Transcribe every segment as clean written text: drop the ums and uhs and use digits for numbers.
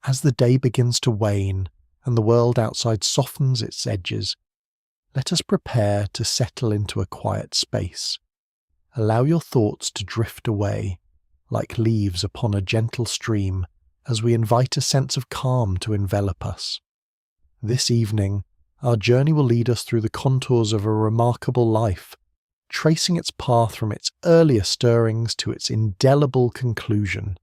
As the day begins to wane and the world outside softens its edges, let us prepare to settle into a quiet space. Allow your thoughts to drift away, like leaves upon a gentle stream, as we invite a sense of calm to envelop us. This evening, our journey will lead us through the contours of a remarkable life, tracing its path from its earlier stirrings to its indelible conclusion.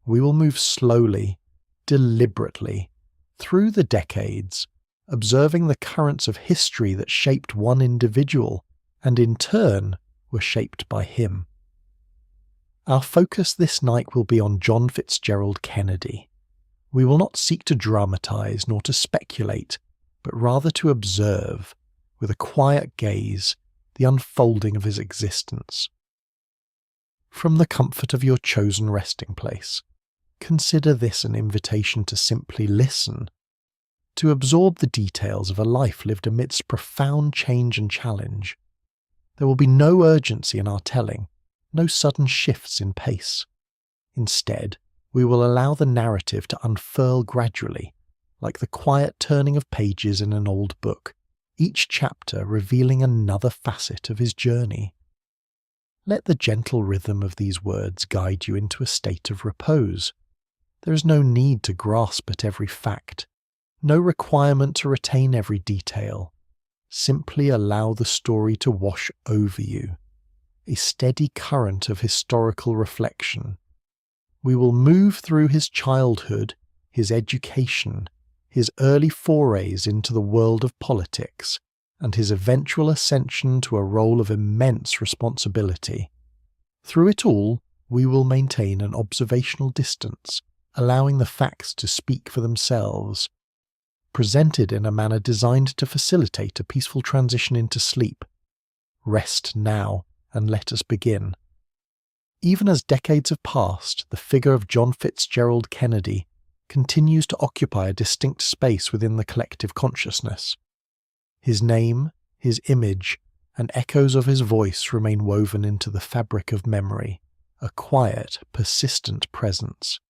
We will move slowly, deliberately, through the decades, observing the currents of history that shaped one individual and in turn were shaped by him. Our focus this night will be on John Fitzgerald Kennedy. We will not seek to dramatize nor to speculate, but rather to observe, with a quiet gaze, the unfolding of his existence. From the comfort of your chosen resting place, consider this an invitation to simply listen, to absorb the details of a life lived amidst profound change and challenge. There will be no urgency in our telling, no sudden shifts in pace. Instead, we will allow the narrative to unfurl gradually, like the quiet turning of pages in an old book, each chapter revealing another facet of his journey. Let the gentle rhythm of these words guide you into a state of repose. There is no need to grasp at every fact, no requirement to retain every detail. Simply allow the story to wash over you, a steady current of historical reflection. We will move through his childhood, his education, his early forays into the world of politics, and his eventual ascension to a role of immense responsibility. Through it all, we will maintain an observational distance, allowing the facts to speak for themselves, presented in a manner designed to facilitate a peaceful transition into sleep. Rest now, and let us begin. Even as decades have passed, the figure of John Fitzgerald Kennedy continues to occupy a distinct space within the collective consciousness. His name, his image, and echoes of his voice remain woven into the fabric of memory, a quiet, persistent presence.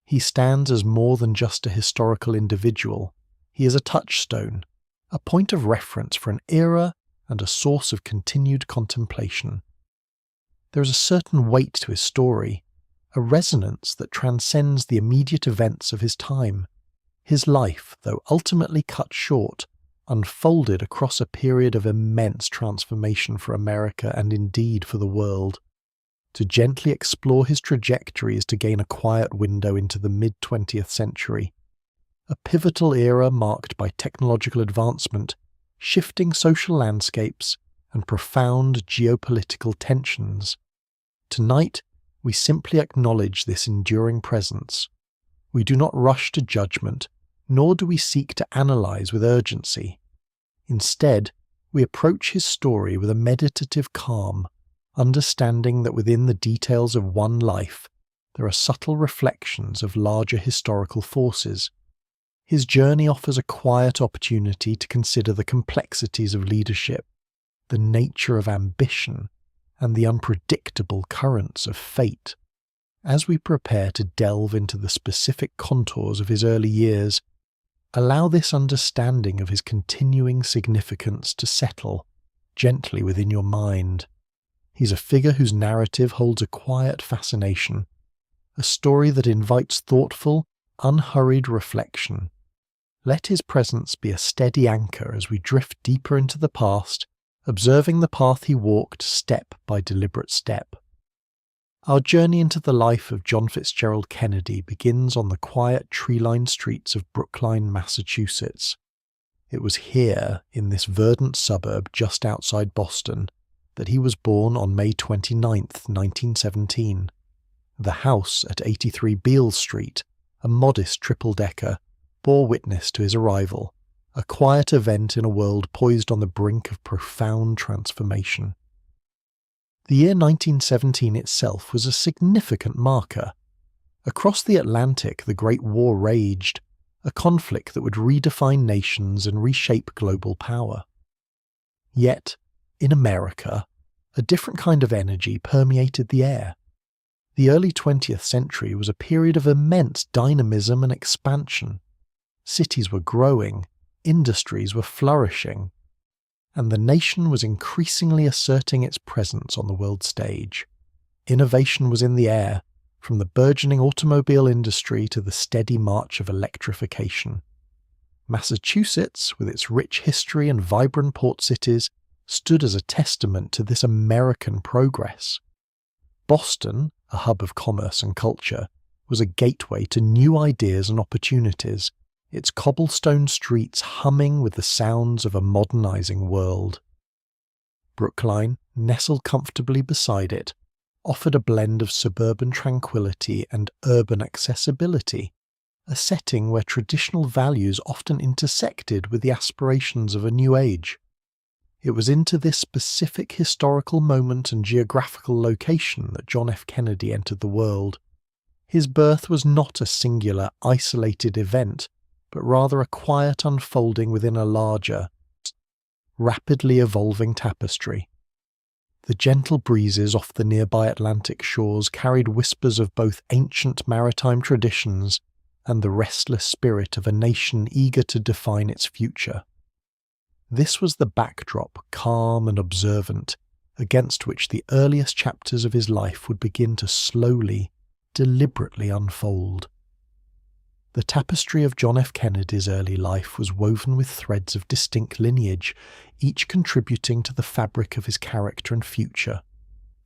He stands as more than just a historical individual. He is a touchstone, a point of reference for an era and a source of continued contemplation. There is a certain weight to his story, a resonance that transcends the immediate events of his time. His life, though ultimately cut short, unfolded across a period of immense transformation for America and indeed for the world. To gently explore his trajectory is to gain a quiet window into the mid-20th century, a pivotal era marked by technological advancement, shifting social landscapes, and profound geopolitical tensions. Tonight, we simply acknowledge this enduring presence. We do not rush to judgment, nor do we seek to analyze with urgency. Instead, we approach his story with a meditative calm, understanding that within the details of one life, there are subtle reflections of larger historical forces. His journey offers a quiet opportunity to consider the complexities of leadership, the nature of ambition, and the unpredictable currents of fate. As we prepare to delve into the specific contours of his early years, allow this understanding of his continuing significance to settle gently within your mind. He's a figure whose narrative holds a quiet fascination, a story that invites thoughtful, unhurried reflection. Let his presence be a steady anchor as we drift deeper into the past, observing the path he walked step by deliberate step. Our journey into the life of John Fitzgerald Kennedy begins on the quiet tree-lined streets of Brookline, Massachusetts. It was here, in this verdant suburb just outside Boston, that he was born on May 29, 1917. The house at 83 Beale Street, a modest triple-decker, bore witness to his arrival, a quiet event in a world poised on the brink of profound transformation. The year 1917 itself was a significant marker. Across the Atlantic, the Great War raged, a conflict that would redefine nations and reshape global power. Yet, in America, a different kind of energy permeated the air. The early 20th century was a period of immense dynamism and expansion. Cities were growing, industries were flourishing, and the nation was increasingly asserting its presence on the world stage. Innovation was in the air, from the burgeoning automobile industry to the steady march of electrification. Massachusetts, with its rich history and vibrant port cities, stood as a testament to this American progress. Boston, a hub of commerce and culture, was a gateway to new ideas and opportunities, its cobblestone streets humming with the sounds of a modernizing world. Brookline, nestled comfortably beside it, offered a blend of suburban tranquility and urban accessibility, a setting where traditional values often intersected with the aspirations of a new age. It was into this specific historical moment and geographical location that John F. Kennedy entered the world. His birth was not a singular, isolated event, but rather a quiet unfolding within a larger, rapidly evolving tapestry. The gentle breezes off the nearby Atlantic shores carried whispers of both ancient maritime traditions and the restless spirit of a nation eager to define its future. This was the backdrop, calm and observant, against which the earliest chapters of his life would begin to slowly, deliberately unfold. The tapestry of John F. Kennedy's early life was woven with threads of distinct lineage, each contributing to the fabric of his character and future.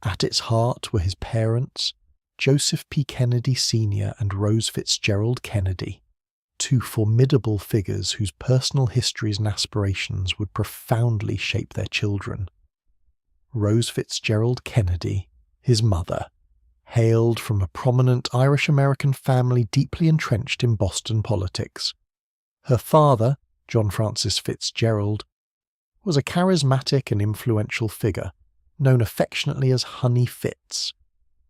At its heart were his parents, Joseph P. Kennedy Sr. and Rose Fitzgerald Kennedy, two formidable figures whose personal histories and aspirations would profoundly shape their children. Rose Fitzgerald Kennedy, his mother, hailed from a prominent Irish-American family deeply entrenched in Boston politics. Her father, John Francis Fitzgerald, was a charismatic and influential figure, known affectionately as Honey Fitz.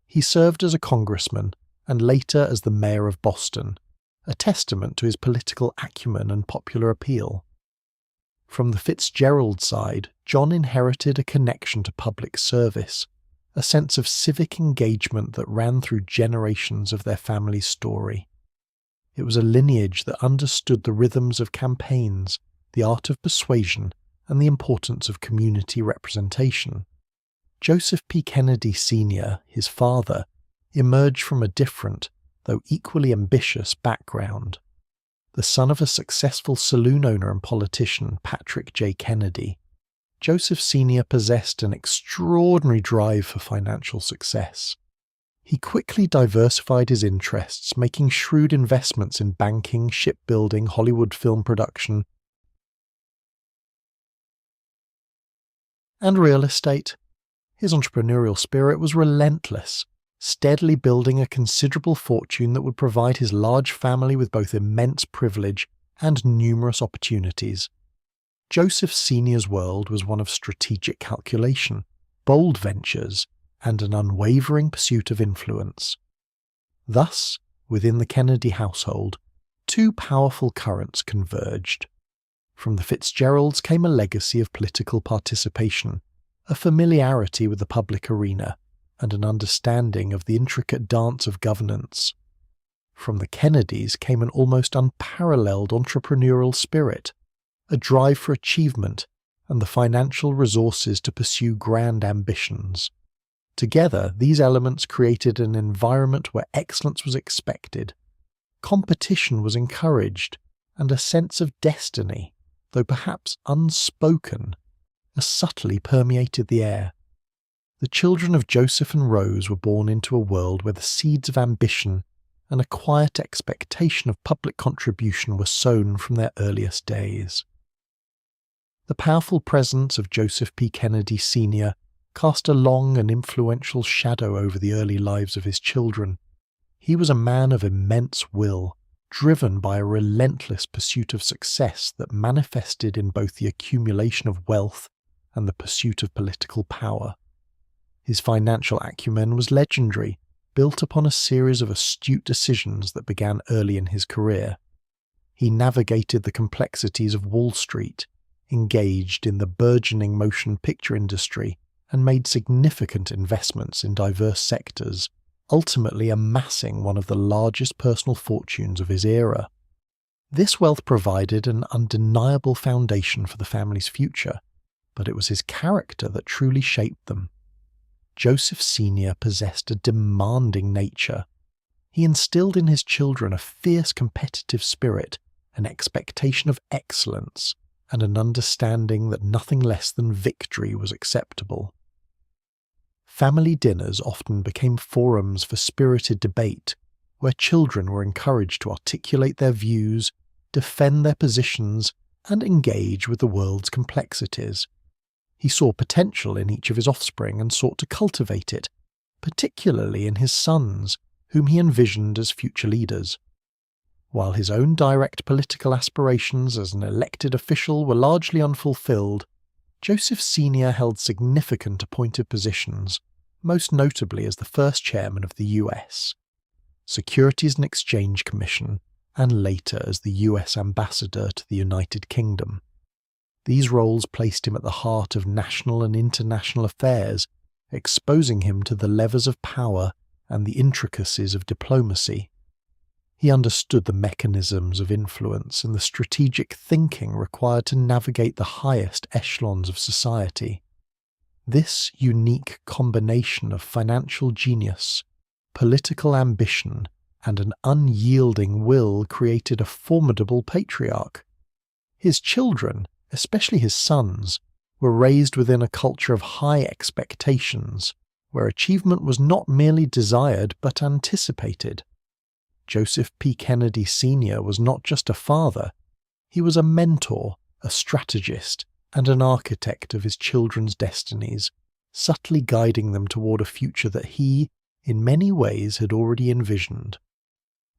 He served as a congressman and later as the mayor of Boston, a testament to his political acumen and popular appeal. From the Fitzgerald side, John inherited a connection to public service, a sense of civic engagement that ran through generations of their family's story. It was a lineage that understood the rhythms of campaigns, the art of persuasion, and the importance of community representation. Joseph P. Kennedy Sr., his father, emerged from a different, though equally ambitious, background. The son of a successful saloon owner and politician, Patrick J. Kennedy, Joseph Sr. possessed an extraordinary drive for financial success. He quickly diversified his interests, making shrewd investments in banking, shipbuilding, Hollywood film production, and real estate. His entrepreneurial spirit was relentless, steadily building a considerable fortune that would provide his large family with both immense privilege and numerous opportunities. Joseph Sr.'s world was one of strategic calculation, bold ventures, and an unwavering pursuit of influence. Thus, within the Kennedy household, two powerful currents converged. From the Fitzgeralds came a legacy of political participation, a familiarity with the public arena, and an understanding of the intricate dance of governance. From the Kennedys came an almost unparalleled entrepreneurial spirit, a drive for achievement, and the financial resources to pursue grand ambitions. Together, these elements created an environment where excellence was expected, competition was encouraged, and a sense of destiny, though perhaps unspoken, subtly permeated the air. The children of Joseph and Rose were born into a world where the seeds of ambition and a quiet expectation of public contribution were sown from their earliest days. The powerful presence of Joseph P. Kennedy Sr. cast a long and influential shadow over the early lives of his children. He was a man of immense will, driven by a relentless pursuit of success that manifested in both the accumulation of wealth and the pursuit of political power. His financial acumen was legendary, built upon a series of astute decisions that began early in his career. He navigated the complexities of Wall Street, engaged in the burgeoning motion picture industry, and made significant investments in diverse sectors, ultimately amassing one of the largest personal fortunes of his era. This wealth provided an undeniable foundation for the family's future, but it was his character that truly shaped them. Joseph Sr. possessed a demanding nature. He instilled in his children a fierce competitive spirit, an expectation of excellence, and an understanding that nothing less than victory was acceptable. Family dinners often became forums for spirited debate, where children were encouraged to articulate their views, defend their positions, and engage with the world's complexities. He saw potential in each of his offspring and sought to cultivate it, particularly in his sons, whom he envisioned as future leaders. While his own direct political aspirations as an elected official were largely unfulfilled, Joseph Sr. held significant appointed positions, most notably as the first chairman of the U.S. Securities and Exchange Commission, and later as the U.S. ambassador to the United Kingdom. These roles placed him at the heart of national and international affairs, exposing him to the levers of power and the intricacies of diplomacy. He understood the mechanisms of influence and the strategic thinking required to navigate the highest echelons of society. This unique combination of financial genius, political ambition, and an unyielding will created a formidable patriarch. His children, especially his sons, were raised within a culture of high expectations, where achievement was not merely desired but anticipated. Joseph P. Kennedy Sr. was not just a father, he was a mentor, a strategist, and an architect of his children's destinies, subtly guiding them toward a future that he, in many ways, had already envisioned.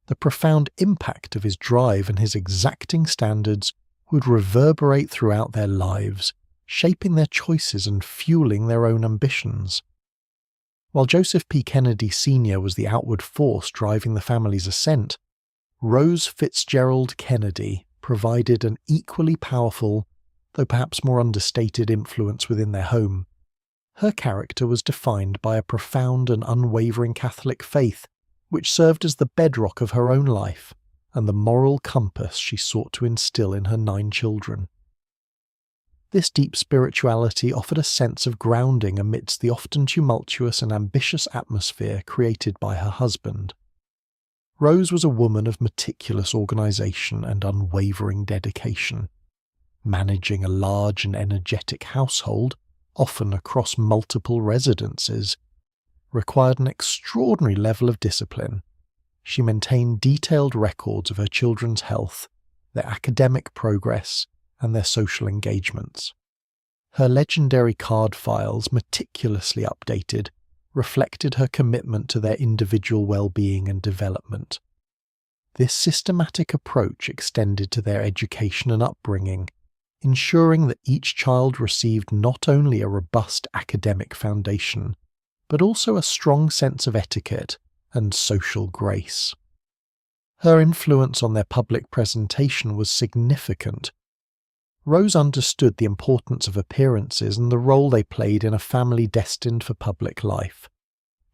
The profound impact of his drive and his exacting standards would reverberate throughout their lives, shaping their choices and fueling their own ambitions. While Joseph P. Kennedy Sr. was the outward force driving the family's ascent, Rose Fitzgerald Kennedy provided an equally powerful, though perhaps more understated influence within their home. Her character was defined by a profound and unwavering Catholic faith, which served as the bedrock of her own life and the moral compass she sought to instill in her 9 children. This deep spirituality offered a sense of grounding amidst the often tumultuous and ambitious atmosphere created by her husband. Rose was a woman of meticulous organisation and unwavering dedication. Managing a large and energetic household, often across multiple residences, required an extraordinary level of discipline. She maintained detailed records of her children's health, their academic progress, and their social engagements. Her legendary card files, meticulously updated, reflected her commitment to their individual well-being and development. This systematic approach extended to their education and upbringing, ensuring that each child received not only a robust academic foundation, but also a strong sense of etiquette and social grace. Her influence on their public presentation was significant. Rose understood the importance of appearances and the role they played in a family destined for public life.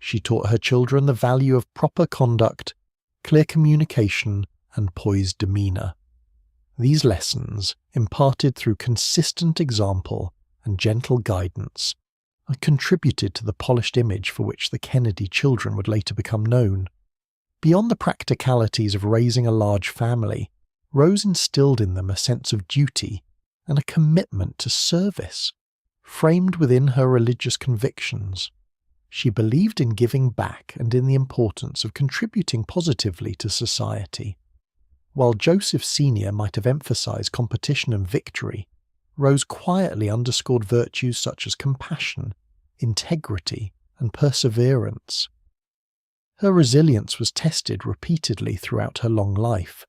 She taught her children the value of proper conduct, clear communication, and poised demeanour. These lessons, imparted through consistent example and gentle guidance, contributed to the polished image for which the Kennedy children would later become known. Beyond the practicalities of raising a large family, Rose instilled in them a sense of duty and a commitment to service, framed within her religious convictions. She believed in giving back and in the importance of contributing positively to society. While Joseph Sr. might have emphasized competition and victory, Rose quietly underscored virtues such as compassion, integrity, and perseverance. Her resilience was tested repeatedly throughout her long life,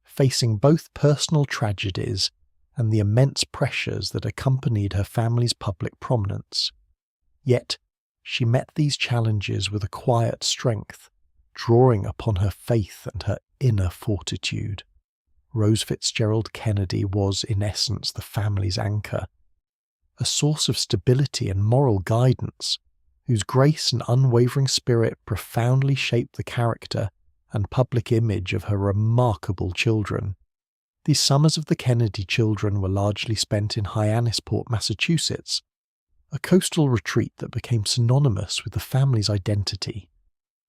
facing both personal tragedies and the immense pressures that accompanied her family's public prominence. Yet, she met these challenges with a quiet strength, drawing upon her faith and her inner fortitude. Rose Fitzgerald Kennedy was, in essence, the family's anchor, a source of stability and moral guidance, whose grace and unwavering spirit profoundly shaped the character and public image of her remarkable children. These summers of the Kennedy children were largely spent in Hyannisport, Massachusetts, a coastal retreat that became synonymous with the family's identity.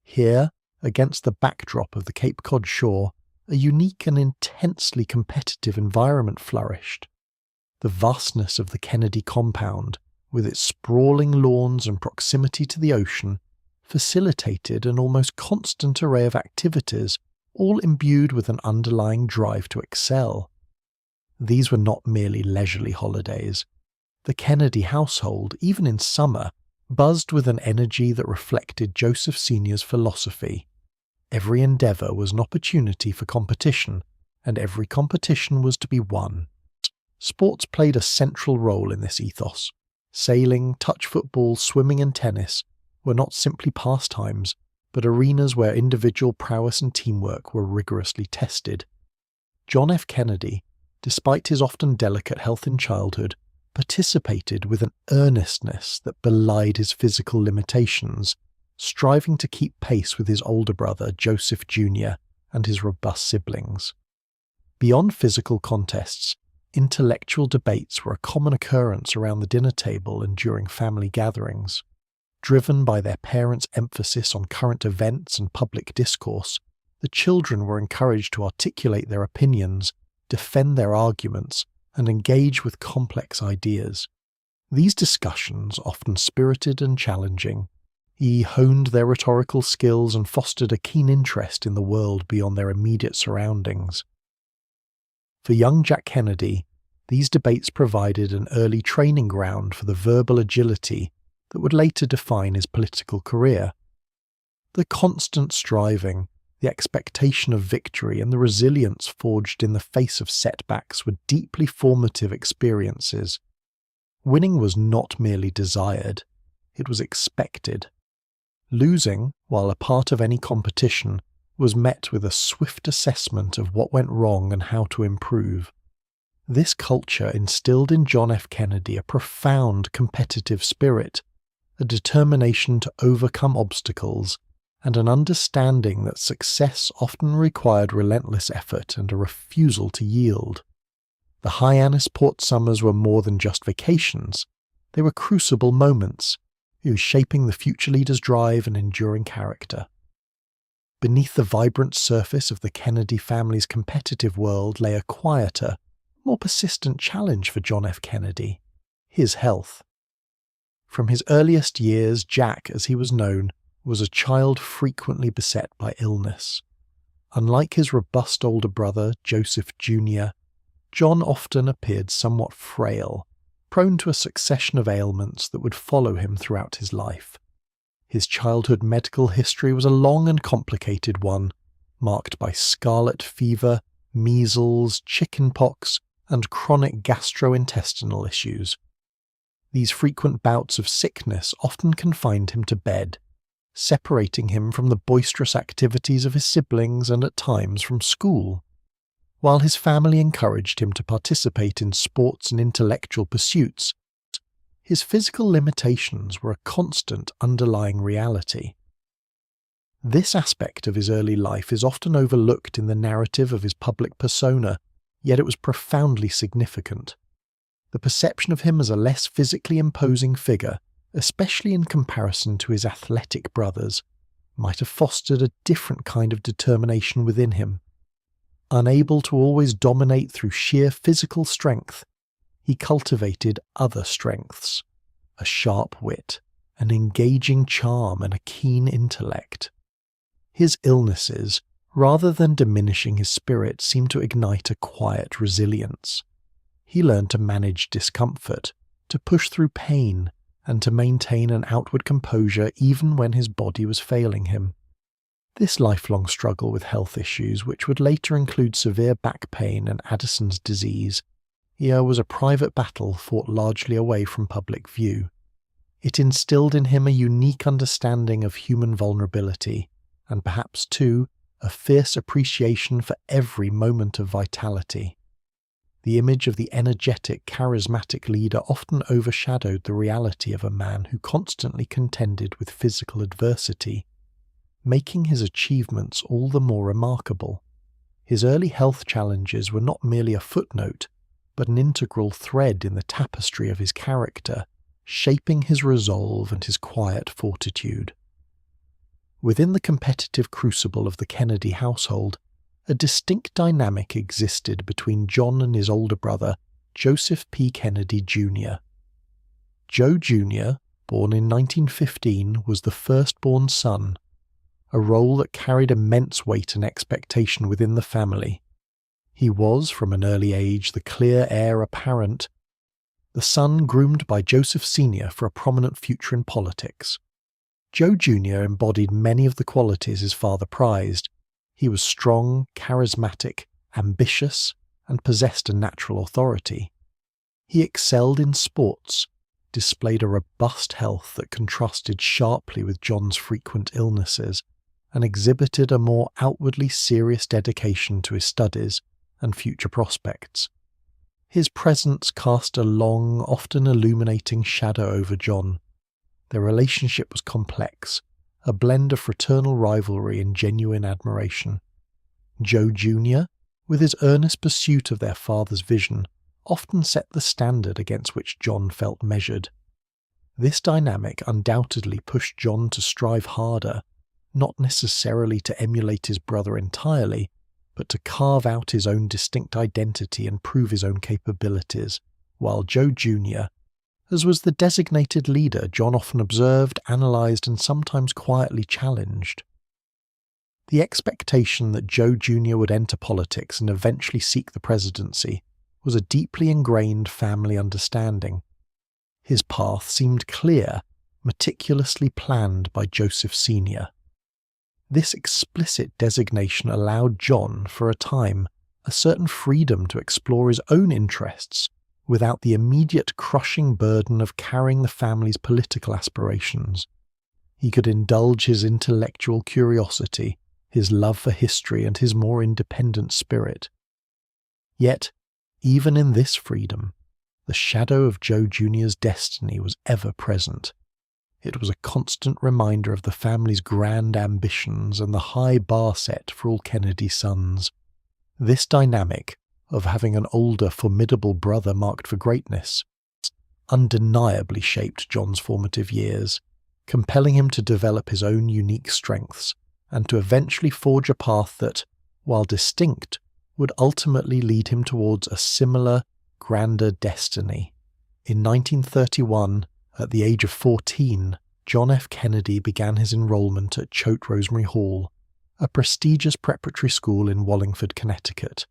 Here, against the backdrop of the Cape Cod shore, a unique and intensely competitive environment flourished. The vastness of the Kennedy compound, with its sprawling lawns and proximity to the ocean, facilitated an almost constant array of activities, all imbued with an underlying drive to excel. These were not merely leisurely holidays. The Kennedy household, even in summer, buzzed with an energy that reflected Joseph Sr.'s philosophy. Every endeavour was an opportunity for competition, and every competition was to be won. Sports played a central role in this ethos. Sailing, touch football, swimming and tennis were not simply pastimes, but arenas where individual prowess and teamwork were rigorously tested. John F. Kennedy, despite his often delicate health in childhood, participated with an earnestness that belied his physical limitations, striving to keep pace with his older brother, Joseph Jr., and his robust siblings. Beyond physical contests, intellectual debates were a common occurrence around the dinner table and during family gatherings. Driven by their parents' emphasis on current events and public discourse, the children were encouraged to articulate their opinions, defend their arguments, and engage with complex ideas. These discussions, often spirited and challenging, honed their rhetorical skills and fostered a keen interest in the world beyond their immediate surroundings. For young Jack Kennedy, these debates provided an early training ground for the verbal agility that would later define his political career. The constant striving, the expectation of victory, and the resilience forged in the face of setbacks were deeply formative experiences. Winning was not merely desired, it was expected. Losing, while a part of any competition, was met with a swift assessment of what went wrong and how to improve. This culture instilled in John F. Kennedy a profound competitive spirit, a determination to overcome obstacles, and an understanding that success often required relentless effort and a refusal to yield. The Hyannisport summers were more than just vacations. They were crucible moments, shaping the future leader's drive and enduring character. Beneath the vibrant surface of the Kennedy family's competitive world lay a quieter, more persistent challenge for John F. Kennedy: his health. From his earliest years, Jack, as he was known, was a child frequently beset by illness. Unlike his robust older brother, Joseph Jr., John often appeared somewhat frail, prone to a succession of ailments that would follow him throughout his life. His childhood medical history was a long and complicated one, marked by scarlet fever, measles, chickenpox, and chronic gastrointestinal issues. These frequent bouts of sickness often confined him to bed, separating him from the boisterous activities of his siblings and at times from school. While his family encouraged him to participate in sports and intellectual pursuits, his physical limitations were a constant underlying reality. This aspect of his early life is often overlooked in the narrative of his public persona, yet it was profoundly significant. The perception of him as a less physically imposing figure, especially in comparison to his athletic brothers, might have fostered a different kind of determination within him. Unable to always dominate through sheer physical strength, he cultivated other strengths: a sharp wit, an engaging charm, and a keen intellect. His illnesses, rather than diminishing his spirit, seemed to ignite a quiet resilience. He learned to manage discomfort, to push through pain, and to maintain an outward composure even when his body was failing him. This lifelong struggle with health issues, which would later include severe back pain and Addison's disease, was a private battle fought largely away from public view. It instilled in him a unique understanding of human vulnerability, and perhaps, too, a fierce appreciation for every moment of vitality. The image of the energetic, charismatic leader often overshadowed the reality of a man who constantly contended with physical adversity, making his achievements all the more remarkable. His early health challenges were not merely a footnote, but an integral thread in the tapestry of his character, shaping his resolve and his quiet fortitude. Within the competitive crucible of the Kennedy household, a distinct dynamic existed between John and his older brother, Joseph P. Kennedy Jr. Joe Jr., born in 1915, was the firstborn son, a role that carried immense weight and expectation within the family. He was, from an early age, the clear heir apparent, the son groomed by Joseph Sr. for a prominent future in politics. Joe Jr. embodied many of the qualities his father prized. He was strong, charismatic, ambitious, and possessed a natural authority. He excelled in sports, displayed a robust health that contrasted sharply with John's frequent illnesses, and exhibited a more outwardly serious dedication to his studies and future prospects. His presence cast a long, often illuminating shadow over John. Their relationship was complex, a blend of fraternal rivalry and genuine admiration. Joe Jr., with his earnest pursuit of their father's vision, often set the standard against which John felt measured. This dynamic undoubtedly pushed John to strive harder, not necessarily to emulate his brother entirely, but to carve out his own distinct identity and prove his own capabilities, while Joe Jr., as was the designated leader, John often observed, analysed, and sometimes quietly challenged. The expectation that Joe Jr. would enter politics and eventually seek the presidency was a deeply ingrained family understanding. His path seemed clear, meticulously planned by Joseph Sr. This explicit designation allowed John, for a time, a certain freedom to explore his own interests without the immediate crushing burden of carrying the family's political aspirations. He could indulge his intellectual curiosity, his love for history, and his more independent spirit. Yet, even in this freedom, the shadow of Joe Jr.'s destiny was ever present. It was a constant reminder of the family's grand ambitions and the high bar set for all Kennedy sons. This dynamic, of having an older, formidable brother marked for greatness, undeniably shaped John's formative years, compelling him to develop his own unique strengths, and to eventually forge a path that, while distinct, would ultimately lead him towards a similar, grander destiny. In 1931, at the age of 14, John F. Kennedy began his enrollment at Choate Rosemary Hall, a prestigious preparatory school in Wallingford, Connecticut.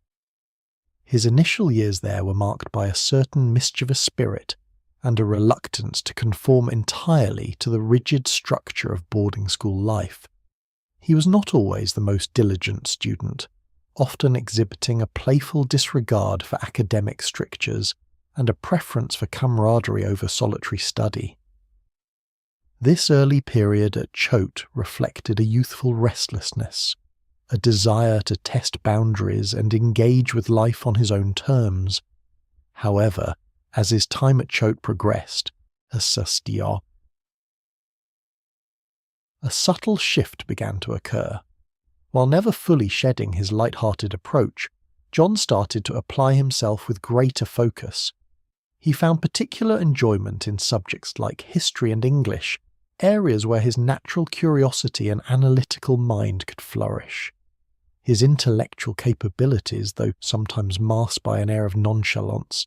His initial years there were marked by a certain mischievous spirit and a reluctance to conform entirely to the rigid structure of boarding school life. He was not always the most diligent student, often exhibiting a playful disregard for academic strictures and a preference for camaraderie over solitary study. This early period at Choate reflected a youthful restlessness, a desire to test boundaries and engage with life on his own terms. However, as his time at Choate progressed, a subtle shift began to occur. While never fully shedding his light-hearted approach, John started to apply himself with greater focus. He found particular enjoyment in subjects like history and English, areas where his natural curiosity and analytical mind could flourish. His intellectual capabilities, though sometimes masked by an air of nonchalance,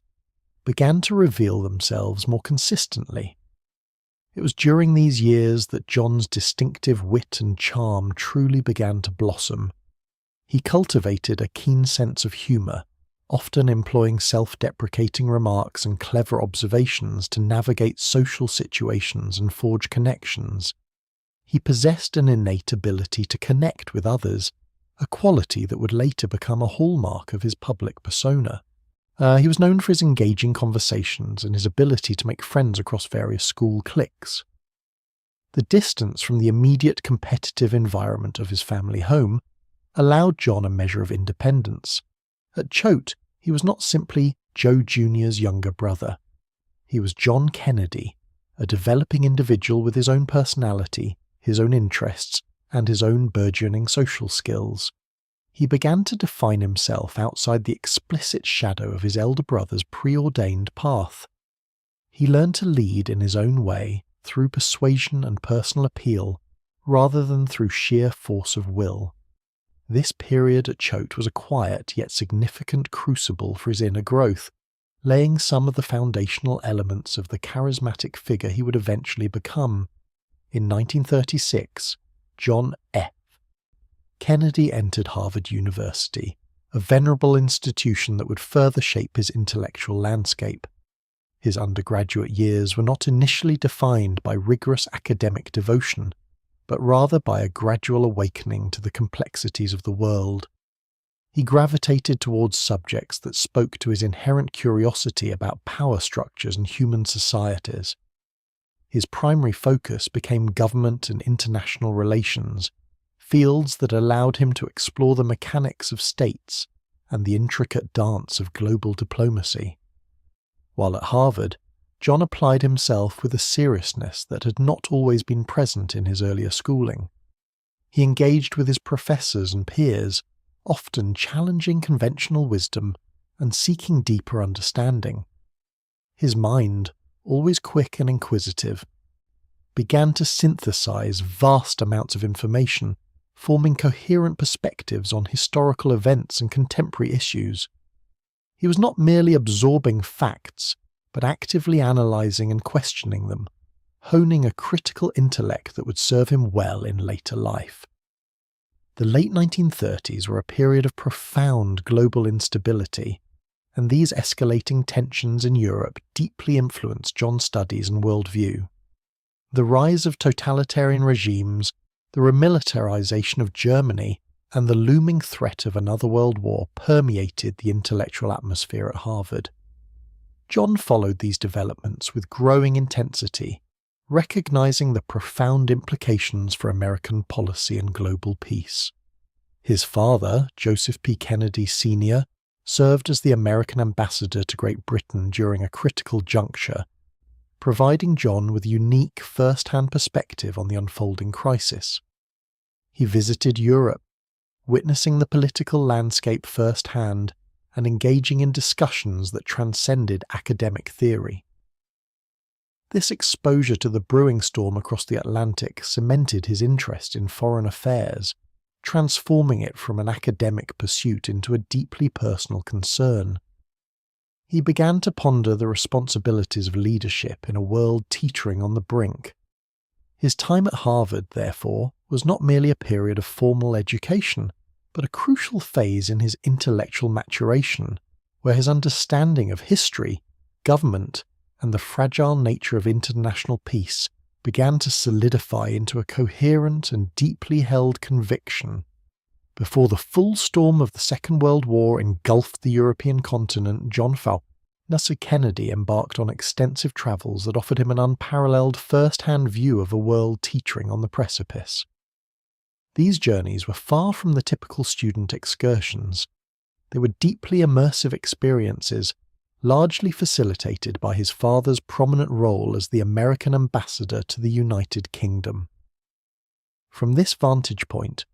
began to reveal themselves more consistently. It was during these years that John's distinctive wit and charm truly began to blossom. He cultivated a keen sense of humour, often employing self-deprecating remarks and clever observations to navigate social situations and forge connections. He possessed an innate ability to connect with others, a quality that would later become a hallmark of his public persona. He was known for his engaging conversations and his ability to make friends across various school cliques. The distance from the immediate competitive environment of his family home allowed John a measure of independence. At Choate, He was not simply Joe Jr.'s younger brother. He was John Kennedy, a developing individual with his own personality, his own interests, and his own burgeoning social skills. He began to define himself outside the explicit shadow of his elder brother's preordained path. He learned to lead in his own way through persuasion and personal appeal, rather than through sheer force of will. This period at Choate was a quiet yet significant crucible for his inner growth, laying some of the foundational elements of the charismatic figure he would eventually become. In 1936, John F. Kennedy entered Harvard University, a venerable institution that would further shape his intellectual landscape. His undergraduate years were not initially defined by rigorous academic devotion, but rather by a gradual awakening to the complexities of the world. He gravitated towards subjects that spoke to his inherent curiosity about power structures and human societies. His primary focus became government and international relations, fields that allowed him to explore the mechanics of states and the intricate dance of global diplomacy. While at Harvard, John applied himself with a seriousness that had not always been present in his earlier schooling. He engaged with his professors and peers, often challenging conventional wisdom and seeking deeper understanding. His mind, always quick and inquisitive, began to synthesize vast amounts of information, forming coherent perspectives on historical events and contemporary issues. He was not merely absorbing facts, but actively analysing and questioning them, honing a critical intellect that would serve him well in later life. The late 1930s were a period of profound global instability, and these escalating tensions in Europe deeply influenced John's studies and worldview. The rise of totalitarian regimes, the remilitarization of Germany, and the looming threat of another world war permeated the intellectual atmosphere at Harvard. John followed these developments with growing intensity, recognizing the profound implications for American policy and global peace. His father, Joseph P. Kennedy Sr., served as the American ambassador to Great Britain during a critical juncture, providing John with unique first-hand perspective on the unfolding crisis. He visited Europe, witnessing the political landscape firsthand and engaging in discussions that transcended academic theory. This exposure to the brewing storm across the Atlantic cemented his interest in foreign affairs, transforming it from an academic pursuit into a deeply personal concern. He began to ponder the responsibilities of leadership in a world teetering on the brink. His time at Harvard, therefore, was not merely a period of formal education, but a crucial phase in his intellectual maturation, where his understanding of history, government, and the fragile nature of international peace began to solidify into a coherent and deeply held conviction. Before the full storm of the Second World War engulfed the European continent, John Kennedy embarked on extensive travels that offered him an unparalleled first-hand view of a world teetering on the precipice. These journeys were far from the typical student excursions. They were deeply immersive experiences, largely facilitated by his father's prominent role as the American ambassador to the United Kingdom. From this vantage point,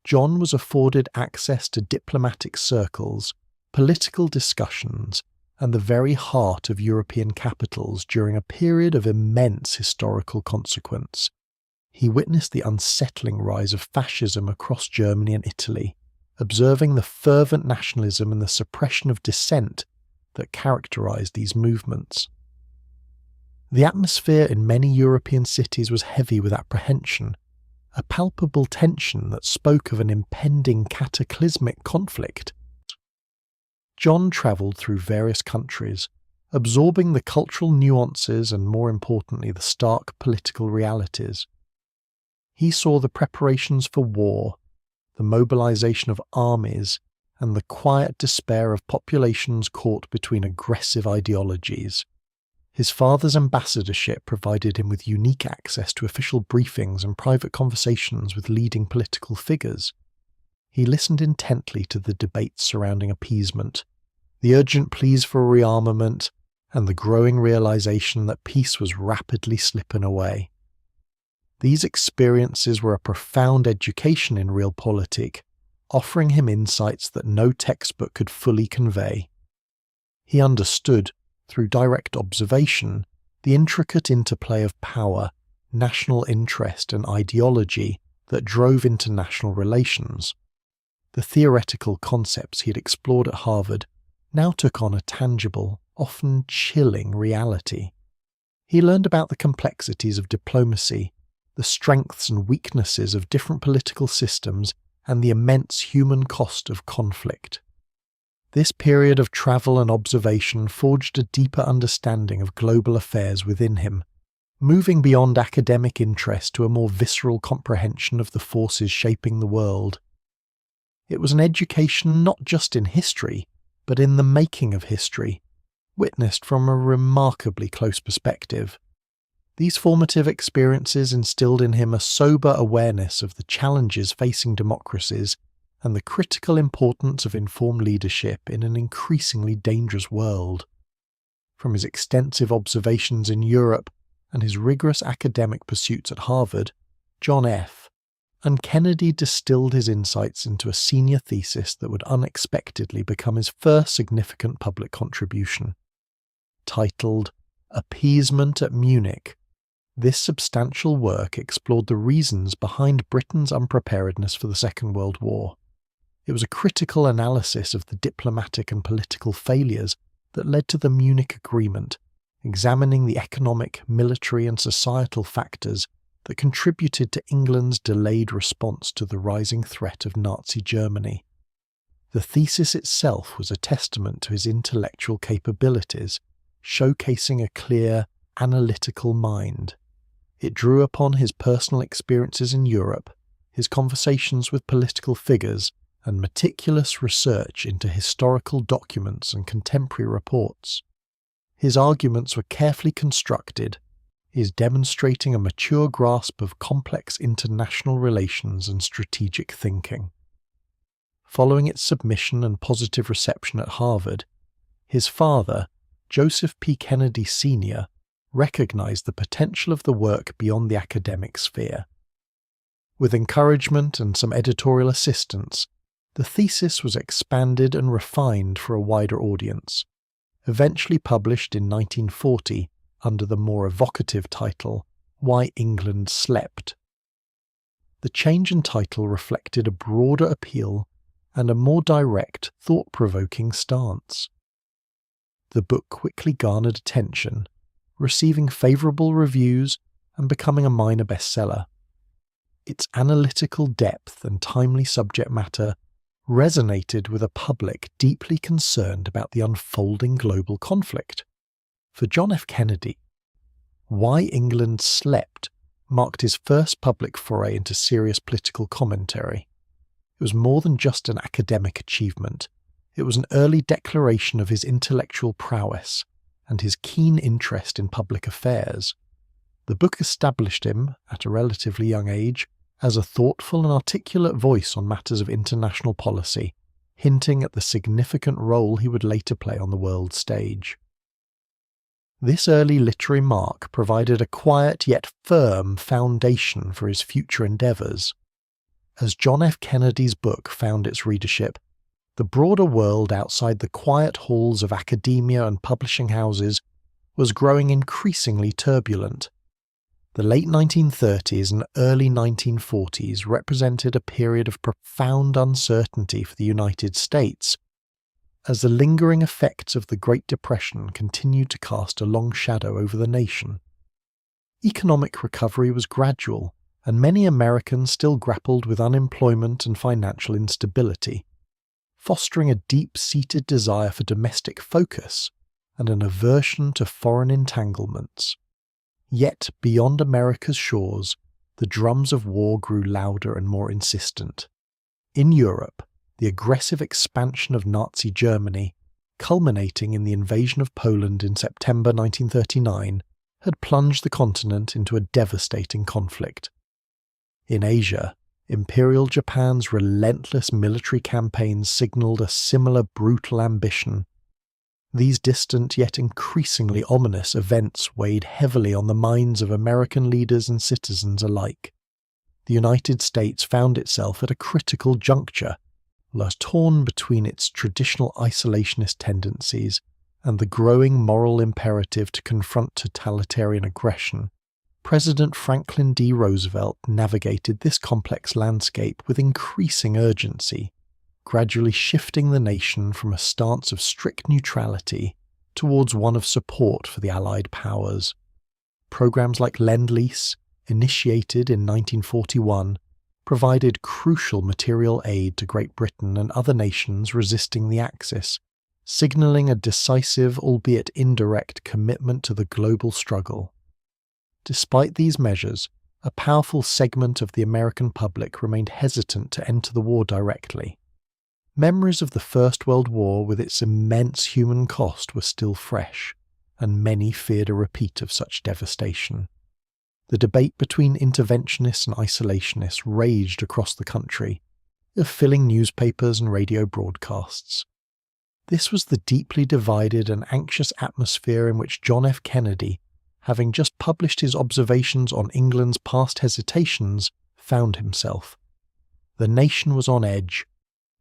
John was afforded access to diplomatic circles, political discussions, and the very heart of European capitals during a period of immense historical consequence. He witnessed the unsettling rise of fascism across Germany and Italy, observing the fervent nationalism and the suppression of dissent that characterized these movements. The atmosphere in many European cities was heavy with apprehension, a palpable tension that spoke of an impending cataclysmic conflict. John travelled through various countries, absorbing the cultural nuances and, more importantly, the stark political realities. He saw the preparations for war, the mobilization of armies, and the quiet despair of populations caught between aggressive ideologies. His father's ambassadorship provided him with unique access to official briefings and private conversations with leading political figures. He listened intently to the debates surrounding appeasement, the urgent pleas for rearmament, and the growing realization that peace was rapidly slipping away. These experiences were a profound education in realpolitik, offering him insights that no textbook could fully convey. He understood, through direct observation, the intricate interplay of power, national interest, and ideology that drove international relations. The theoretical concepts he had explored at Harvard now took on a tangible, often chilling reality. He learned about the complexities of diplomacy, the strengths and weaknesses of different political systems, and the immense human cost of conflict. This period of travel and observation forged a deeper understanding of global affairs within him, moving beyond academic interest to a more visceral comprehension of the forces shaping the world. It was an education not just in history, but in the making of history, witnessed from a remarkably close perspective. These formative experiences instilled in him a sober awareness of the challenges facing democracies and the critical importance of informed leadership in an increasingly dangerous world. From his extensive observations in Europe and his rigorous academic pursuits at Harvard, John F. and Kennedy distilled his insights into a senior thesis that would unexpectedly become his first significant public contribution. Titled Appeasement at Munich, this substantial work explored the reasons behind Britain's unpreparedness for the Second World War. It was a critical analysis of the diplomatic and political failures that led to the Munich Agreement, examining the economic, military, and societal factors that contributed to England's delayed response to the rising threat of Nazi Germany. The thesis itself was a testament to his intellectual capabilities, showcasing a clear, analytical mind. It drew upon his personal experiences in Europe, his conversations with political figures, and meticulous research into historical documents and contemporary reports. His arguments were carefully constructed, is demonstrating a mature grasp of complex international relations and strategic thinking. Following its submission and positive reception at Harvard, his father, Joseph P. Kennedy Sr., recognized the potential of the work beyond the academic sphere. With encouragement and some editorial assistance, the thesis was expanded and refined for a wider audience, eventually published in 1940 under the more evocative title, Why England Slept. The change in title reflected a broader appeal and a more direct, thought-provoking stance. The book quickly garnered attention, receiving favourable reviews and becoming a minor bestseller. Its analytical depth and timely subject matter resonated with a public deeply concerned about the unfolding global conflict. For John F. Kennedy, Why England Slept marked his first public foray into serious political commentary. It was more than just an academic achievement. It was an early declaration of his intellectual prowess and his keen interest in public affairs. The book established him, at a relatively young age, as a thoughtful and articulate voice on matters of international policy, hinting at the significant role he would later play on the world stage. This early literary mark provided a quiet yet firm foundation for his future endeavours. As John F. Kennedy's book found its readership, the broader world outside the quiet halls of academia and publishing houses was growing increasingly turbulent. The late 1930s and early 1940s represented a period of profound uncertainty for the United States, as the lingering effects of the Great Depression continued to cast a long shadow over the nation. Economic recovery was gradual, and many Americans still grappled with unemployment and financial instability, fostering a deep-seated desire for domestic focus and an aversion to foreign entanglements. Yet, beyond America's shores, the drums of war grew louder and more insistent. In Europe, the aggressive expansion of Nazi Germany, culminating in the invasion of Poland in September 1939, had plunged the continent into a devastating conflict. In Asia, Imperial Japan's relentless military campaigns signalled a similar brutal ambition, These distant yet increasingly ominous events weighed heavily on the minds of American leaders and citizens alike. The United States found itself at a critical juncture, torn between its traditional isolationist tendencies and the growing moral imperative to confront totalitarian aggression. President Franklin D. Roosevelt navigated this complex landscape with increasing urgency, gradually shifting the nation from a stance of strict neutrality towards one of support for the Allied powers. Programs like Lend-Lease, initiated in 1941, provided crucial material aid to Great Britain and other nations resisting the Axis, signalling a decisive, albeit indirect, commitment to the global struggle. Despite these measures, a powerful segment of the American public remained hesitant to enter the war directly. Memories of the First World War with its immense human cost were still fresh, and many feared a repeat of such devastation. The debate between interventionists and isolationists raged across the country, filling newspapers and radio broadcasts. This was the deeply divided and anxious atmosphere in which John F. Kennedy, having just published his observations on England's past hesitations, found himself. The nation was on edge,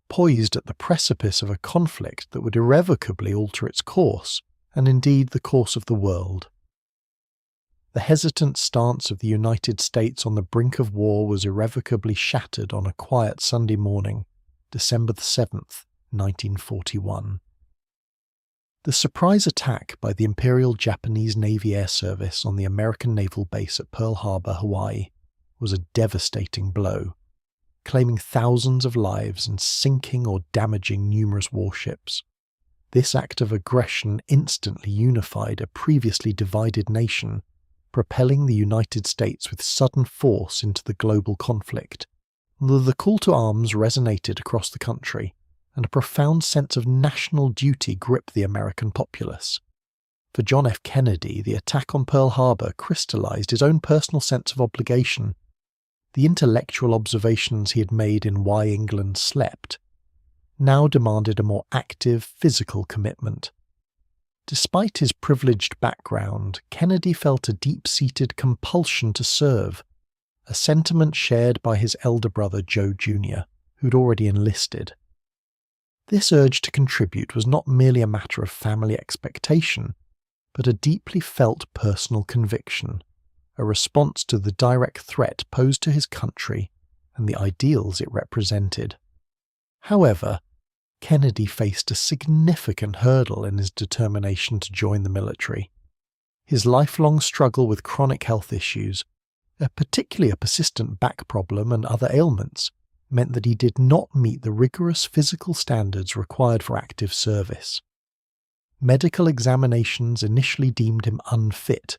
poised at the precipice of a conflict that would irrevocably alter its course, and indeed the course of the world. The hesitant stance of the United States on the brink of war was irrevocably shattered on a quiet Sunday morning, December 7th, 1941. The surprise attack by the Imperial Japanese Navy Air Service on the American naval base at Pearl Harbor, Hawaii, was a devastating blow, claiming thousands of lives and sinking or damaging numerous warships. This act of aggression instantly unified a previously divided nation, propelling the United States with sudden force into the global conflict. The call to arms resonated across the country, and a profound sense of national duty gripped the American populace. For John F. Kennedy, the attack on Pearl Harbor crystallized his own personal sense of obligation. The intellectual observations he had made in Why England Slept now demanded a more active physical commitment. Despite his privileged background, Kennedy felt a deep-seated compulsion to serve, a sentiment shared by his elder brother Joe Jr., who'd already enlisted. This urge to contribute was not merely a matter of family expectation, but a deeply felt personal conviction, a response to the direct threat posed to his country and the ideals it represented. However, Kennedy faced a significant hurdle in his determination to join the military. His lifelong struggle with chronic health issues, particularly a persistent back problem and other ailments, meant that he did not meet the rigorous physical standards required for active service. Medical examinations initially deemed him unfit,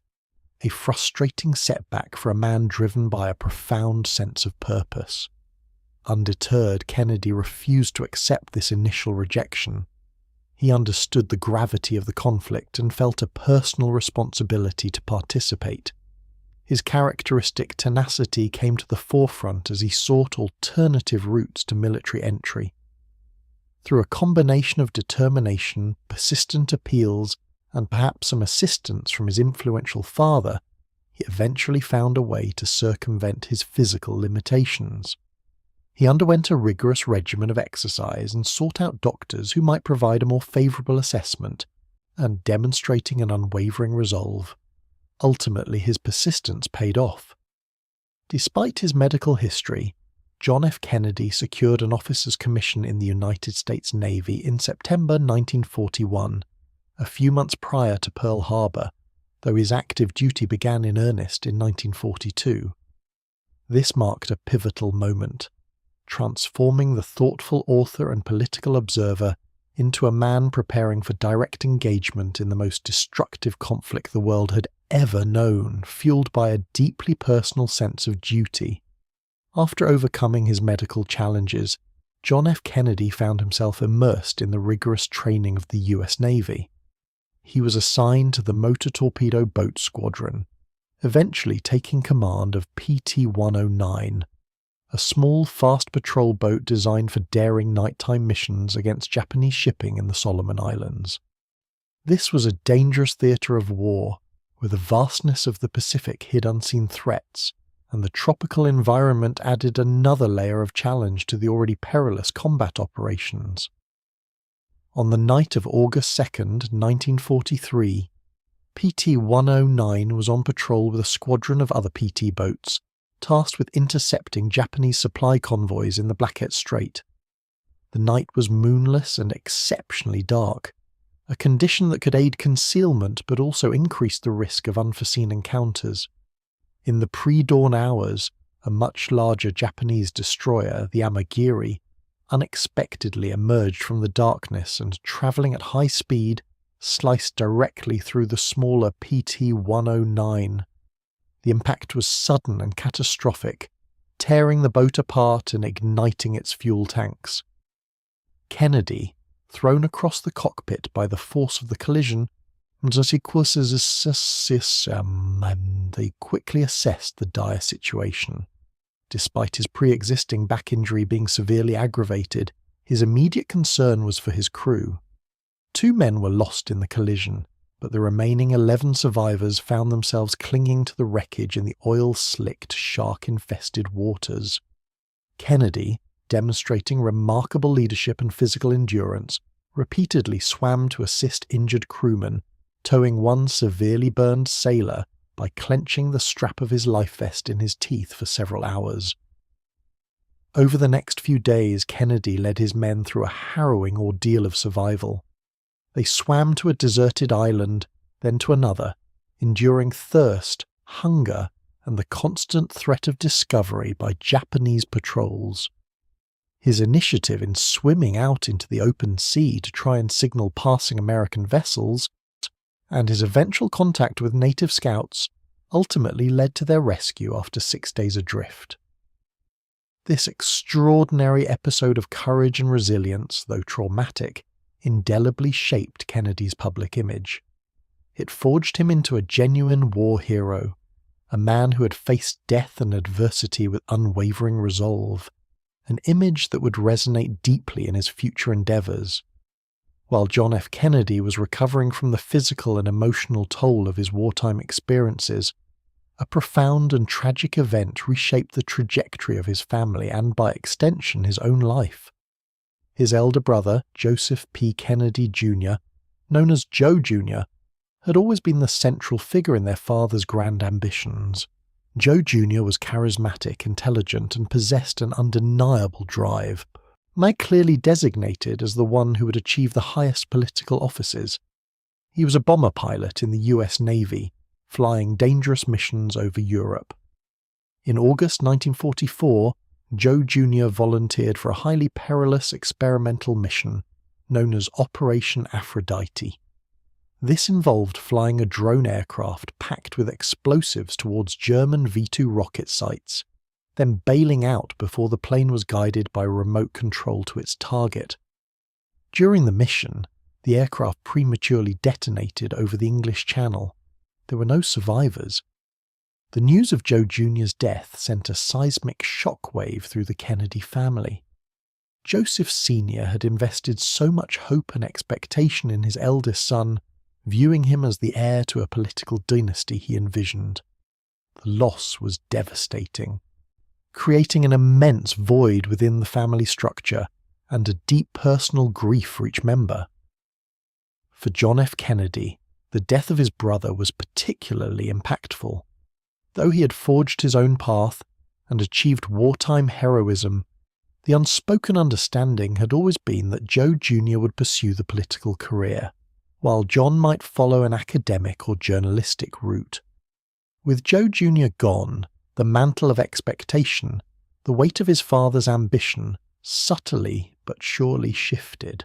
a frustrating setback for a man driven by a profound sense of purpose. Undeterred, Kennedy refused to accept this initial rejection. He understood the gravity of the conflict and felt a personal responsibility to participate. His characteristic tenacity came to the forefront as he sought alternative routes to military entry. Through a combination of determination, persistent appeals, and perhaps some assistance from his influential father, he eventually found a way to circumvent his physical limitations. He underwent a rigorous regimen of exercise and sought out doctors who might provide a more favourable assessment, and demonstrating an unwavering resolve. Ultimately, his persistence paid off. Despite his medical history, John F. Kennedy secured an officer's commission in the United States Navy in September 1941, a few months prior to Pearl Harbor, though his active duty began in earnest in 1942. This marked a pivotal moment, transforming the thoughtful author and political observer into a man preparing for direct engagement in the most destructive conflict the world had ever known, fueled by a deeply personal sense of duty. After overcoming his medical challenges, John F. Kennedy found himself immersed in the rigorous training of the U.S. Navy. He was assigned to the Motor Torpedo Boat Squadron, eventually taking command of PT-109, a small, fast patrol boat designed for daring nighttime missions against Japanese shipping in the Solomon Islands. This was a dangerous theatre of war, where the vastness of the Pacific hid unseen threats, and the tropical environment added another layer of challenge to the already perilous combat operations. On the night of August 2nd, 1943, PT-109 was on patrol with a squadron of other PT boats, tasked with intercepting Japanese supply convoys in the Blackett Strait. The night was moonless and exceptionally dark, a condition that could aid concealment but also increase the risk of unforeseen encounters. In the pre-dawn hours, a much larger Japanese destroyer, the Amagiri, unexpectedly emerged from the darkness and, travelling at high speed, sliced directly through the smaller PT-109. The impact was sudden and catastrophic, tearing the boat apart and igniting its fuel tanks. Kennedy, thrown across the cockpit by the force of the collision, they quickly assessed the dire situation. Despite his pre-existing back injury being severely aggravated, his immediate concern was for his crew. 2 men were lost in the collision, but the remaining 11 survivors found themselves clinging to the wreckage in the oil-slicked, shark-infested waters. Kennedy, demonstrating remarkable leadership and physical endurance, repeatedly swam to assist injured crewmen, towing one severely burned sailor by clenching the strap of his life vest in his teeth for several hours. Over the next few days, Kennedy led his men through a harrowing ordeal of survival. They swam to a deserted island, then to another, enduring thirst, hunger, and the constant threat of discovery by Japanese patrols. His initiative in swimming out into the open sea to try and signal passing American vessels, and his eventual contact with native scouts, ultimately led to their rescue after 6 days adrift. This extraordinary episode of courage and resilience, though traumatic, indelibly shaped Kennedy's public image. It forged him into a genuine war hero, a man who had faced death and adversity with unwavering resolve, an image that would resonate deeply in his future endeavours. While John F. Kennedy was recovering from the physical and emotional toll of his wartime experiences, a profound and tragic event reshaped the trajectory of his family and, by extension, his own life. His elder brother, Joseph P. Kennedy Jr., known as Joe Jr., had always been the central figure in their father's grand ambitions. Joe Jr. was charismatic, intelligent, and possessed an undeniable drive, clearly designated as the one who would achieve the highest political offices. He was a bomber pilot in the US Navy, flying dangerous missions over Europe. In August 1944, Joe Jr. volunteered for a highly perilous experimental mission known as Operation Aphrodite. This involved flying a drone aircraft packed with explosives towards German V-2 rocket sites, then bailing out before the plane was guided by remote control to its target. During the mission, the aircraft prematurely detonated over the English Channel. There were no survivors. The news of Joe Jr.'s death sent a seismic shockwave through the Kennedy family. Joseph Sr. had invested so much hope and expectation in his eldest son, viewing him as the heir to a political dynasty he envisioned. The loss was devastating, creating an immense void within the family structure and a deep personal grief for each member. For John F. Kennedy, the death of his brother was particularly impactful. Though he had forged his own path and achieved wartime heroism, the unspoken understanding had always been that Joe Jr. would pursue the political career, while John might follow an academic or journalistic route. With Joe Jr. gone, the mantle of expectation, the weight of his father's ambition, subtly but surely shifted.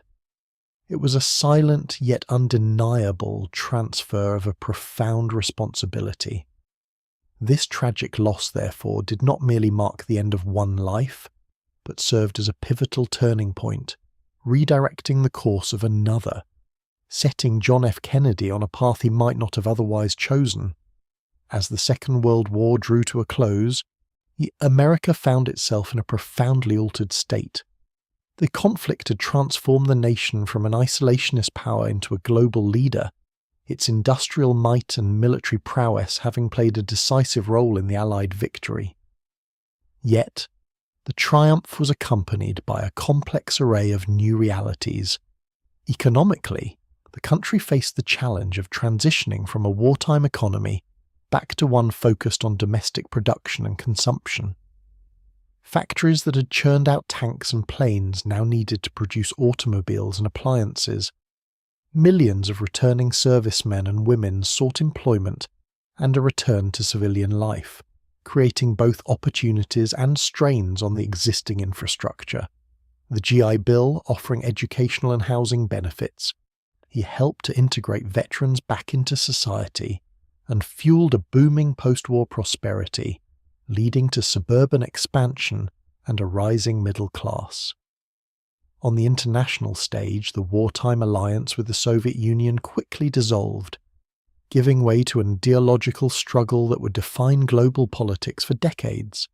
It was a silent yet undeniable transfer of a profound responsibility. This tragic loss, therefore, did not merely mark the end of one life, but served as a pivotal turning point, redirecting the course of another, setting John F. Kennedy on a path he might not have otherwise chosen. As the Second World War drew to a close, America found itself in a profoundly altered state. The conflict had transformed the nation from an isolationist power into a global leader, its industrial might and military prowess having played a decisive role in the Allied victory. Yet, the triumph was accompanied by a complex array of new realities. Economically, the country faced the challenge of transitioning from a wartime economy back to one focused on domestic production and consumption. Factories that had churned out tanks and planes now needed to produce automobiles and appliances. Millions of returning servicemen and women sought employment and a return to civilian life, creating both opportunities and strains on the existing infrastructure. The GI Bill offering educational and housing benefits, he helped to integrate veterans back into society and fueled a booming post-war prosperity, leading to suburban expansion and a rising middle class. On the international stage, the wartime alliance with the Soviet Union quickly dissolved, giving way to an ideological struggle that would define global politics for decades.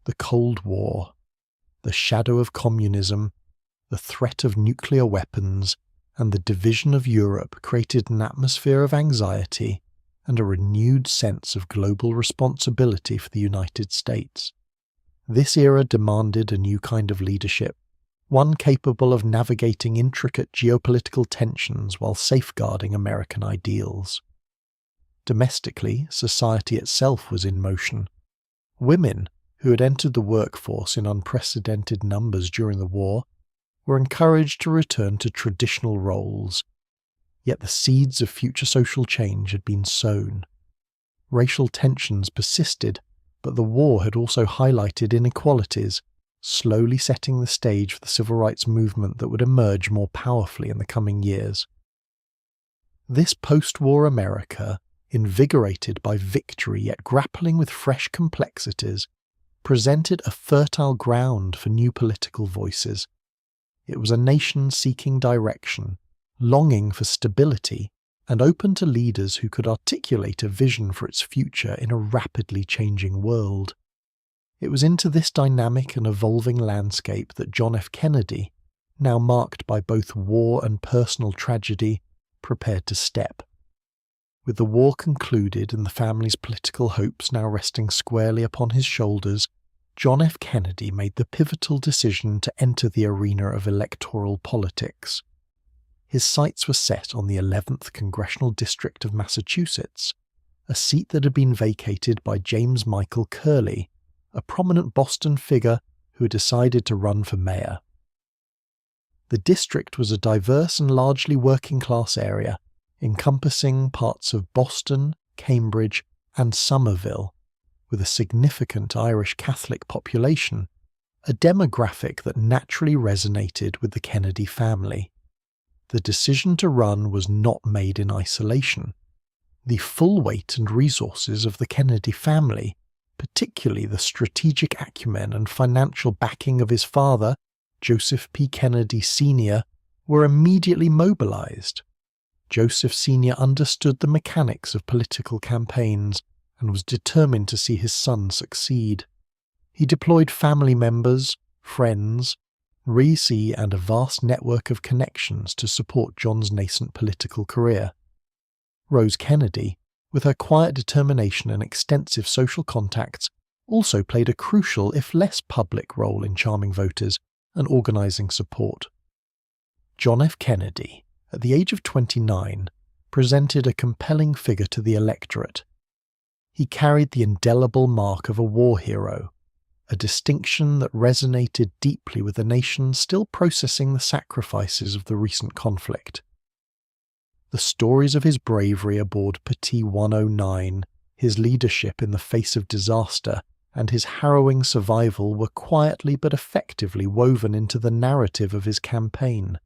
The Cold War, the shadow of communism, the threat of nuclear weapons, and the division of Europe created an atmosphere of anxiety and a renewed sense of global responsibility for the United States. This era demanded a new kind of leadership, one capable of navigating intricate geopolitical tensions while safeguarding American ideals. Domestically, society itself was in motion. Women, who had entered the workforce in unprecedented numbers during the war, were encouraged to return to traditional roles. Yet the seeds of future social change had been sown. Racial tensions persisted, but the war had also highlighted inequalities, slowly setting the stage for the civil rights movement that would emerge more powerfully in the coming years. This post-war America, invigorated by victory yet grappling with fresh complexities, presented a fertile ground for new political voices. It was a nation seeking direction, longing for stability, and open to leaders who could articulate a vision for its future in a rapidly changing world. It was into this dynamic and evolving landscape that John F. Kennedy, now marked by both war and personal tragedy, prepared to step. With the war concluded and the family's political hopes now resting squarely upon his shoulders, John F. Kennedy made the pivotal decision to enter the arena of electoral politics. His sights were set on the 11th Congressional District of Massachusetts, a seat that had been vacated by James Michael Curley, a prominent Boston figure who had decided to run for mayor. The district was a diverse and largely working-class area, encompassing parts of Boston, Cambridge, and Somerville, with a significant Irish Catholic population, a demographic that naturally resonated with the Kennedy family. The decision to run was not made in isolation. The full weight and resources of the Kennedy family, particularly the strategic acumen and financial backing of his father, Joseph P. Kennedy Sr., were immediately mobilized. Joseph Sr. understood the mechanics of political campaigns and was determined to see his son succeed. He deployed family members, friends, and a vast network of connections to support John's nascent political career. Rose Kennedy, with her quiet determination and extensive social contacts, also played a crucial, if less public, role in charming voters and organizing support. John F. Kennedy, at the age of 29, presented a compelling figure to the electorate. He carried the indelible mark of a war hero, a distinction that resonated deeply with a nation still processing the sacrifices of the recent conflict. The stories of his bravery aboard Petit 109, his leadership in the face of disaster, and his harrowing survival were quietly but effectively woven into the narrative of his campaign.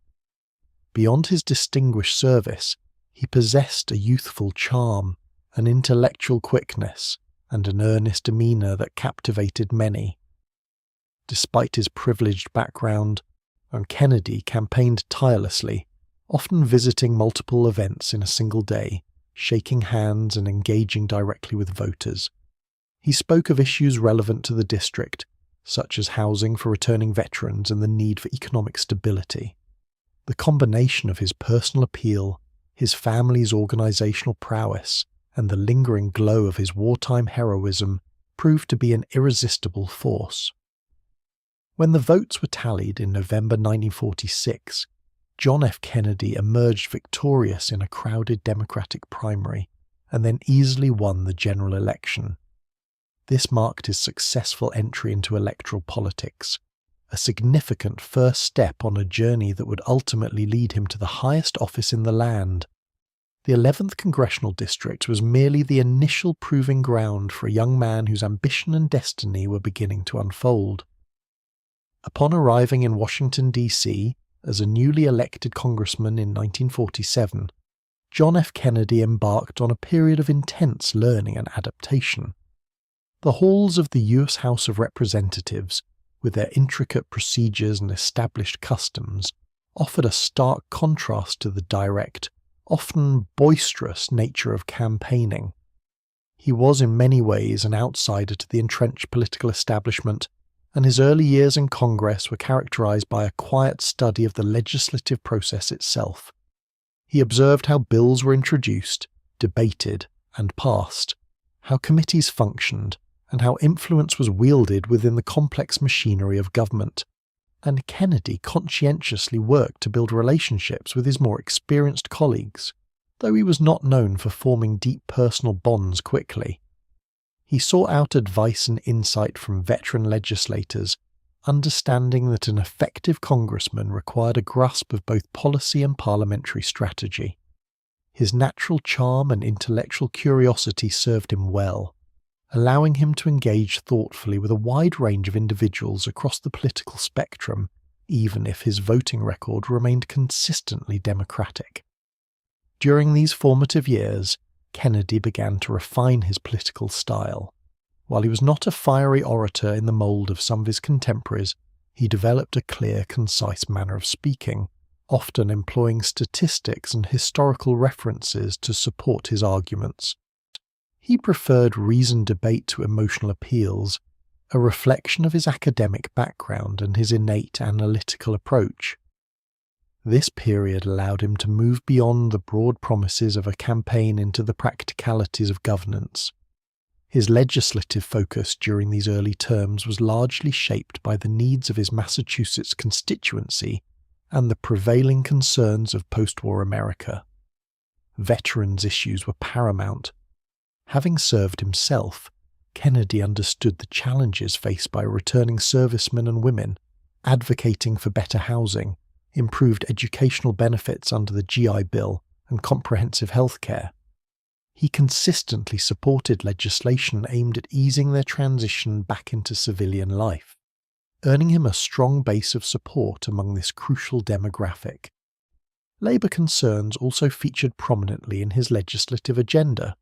Beyond his distinguished service, he possessed a youthful charm, an intellectual quickness, and an earnest demeanour that captivated many. Despite his privileged background, Kennedy campaigned tirelessly, often visiting multiple events in a single day, shaking hands and engaging directly with voters. He spoke of issues relevant to the district, such as housing for returning veterans and the need for economic stability. The combination of his personal appeal, his family's organizational prowess, and the lingering glow of his wartime heroism proved to be an irresistible force. When the votes were tallied in November 1946, John F. Kennedy emerged victorious in a crowded Democratic primary and then easily won the general election. This marked his successful entry into electoral politics, a significant first step on a journey that would ultimately lead him to the highest office in the land. The 11th Congressional District was merely the initial proving ground for a young man whose ambition and destiny were beginning to unfold. Upon arriving in Washington, D.C., as a newly elected congressman in 1947, John F. Kennedy embarked on a period of intense learning and adaptation. The halls of the U.S. House of Representatives, with their intricate procedures and established customs, offered a stark contrast to the direct, often boisterous nature of campaigning. He was in many ways an outsider to the entrenched political establishment, and his early years in Congress were characterized by a quiet study of the legislative process itself. He observed how bills were introduced, debated, and passed, how committees functioned, and how influence was wielded within the complex machinery of government. And Kennedy conscientiously worked to build relationships with his more experienced colleagues, though he was not known for forming deep personal bonds quickly. He sought out advice and insight from veteran legislators, understanding that an effective congressman required a grasp of both policy and parliamentary strategy. His natural charm and intellectual curiosity served him well, allowing him to engage thoughtfully with a wide range of individuals across the political spectrum, even if his voting record remained consistently Democratic. During these formative years, Kennedy began to refine his political style. While he was not a fiery orator in the mold of some of his contemporaries, he developed a clear, concise manner of speaking, often employing statistics and historical references to support his arguments. He preferred reasoned debate to emotional appeals, a reflection of his academic background and his innate analytical approach. This period allowed him to move beyond the broad promises of a campaign into the practicalities of governance. His legislative focus during these early terms was largely shaped by the needs of his Massachusetts constituency and the prevailing concerns of post-war America. Veterans' issues were paramount. Having served himself, Kennedy understood the challenges faced by returning servicemen and women, advocating for better housing, improved educational benefits under the GI Bill, and comprehensive health care. He consistently supported legislation aimed at easing their transition back into civilian life, earning him a strong base of support among this crucial demographic. Labour concerns also featured prominently in his legislative agenda.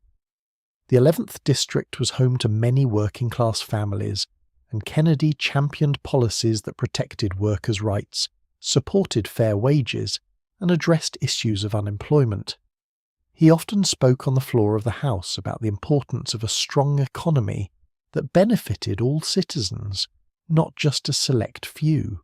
The 11th District was home to many working-class families, and Kennedy championed policies that protected workers' rights, supported fair wages, and addressed issues of unemployment. He often spoke on the floor of the House about the importance of a strong economy that benefited all citizens, not just a select few.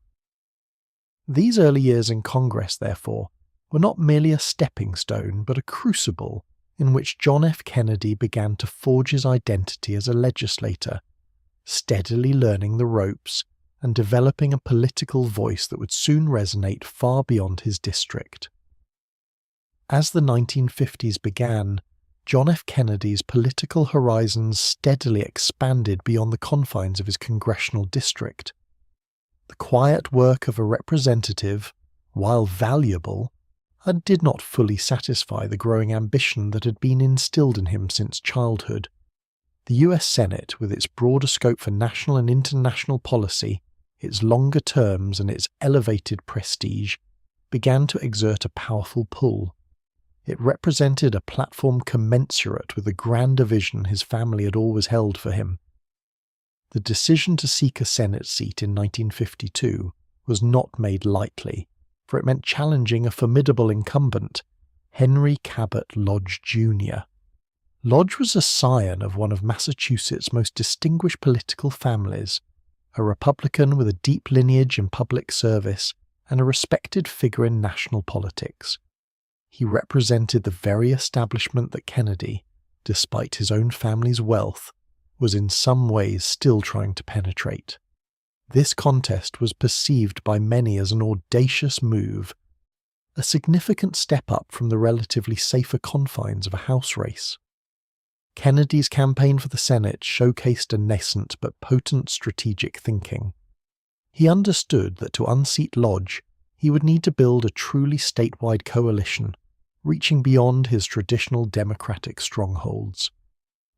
These early years in Congress, therefore, were not merely a stepping stone but a crucible in which John F. Kennedy began to forge his identity as a legislator, steadily learning the ropes and developing a political voice that would soon resonate far beyond his district. As the 1950s began, John F. Kennedy's political horizons steadily expanded beyond the confines of his congressional district. The quiet work of a representative, while valuable, did not fully satisfy the growing ambition that had been instilled in him since childhood. The US Senate, with its broader scope for national and international policy, its longer terms and its elevated prestige, began to exert a powerful pull. It represented a platform commensurate with the grander vision his family had always held for him. The decision to seek a Senate seat in 1952 was not made lightly, for it meant challenging a formidable incumbent, Henry Cabot Lodge Jr. Lodge was a scion of one of Massachusetts' most distinguished political families, a Republican with a deep lineage in public service and a respected figure in national politics. He represented the very establishment that Kennedy, despite his own family's wealth, was in some ways still trying to penetrate. This contest was perceived by many as an audacious move, a significant step up from the relatively safer confines of a House race. Kennedy's campaign for the Senate showcased a nascent but potent strategic thinking. He understood that to unseat Lodge, he would need to build a truly statewide coalition, reaching beyond his traditional Democratic strongholds.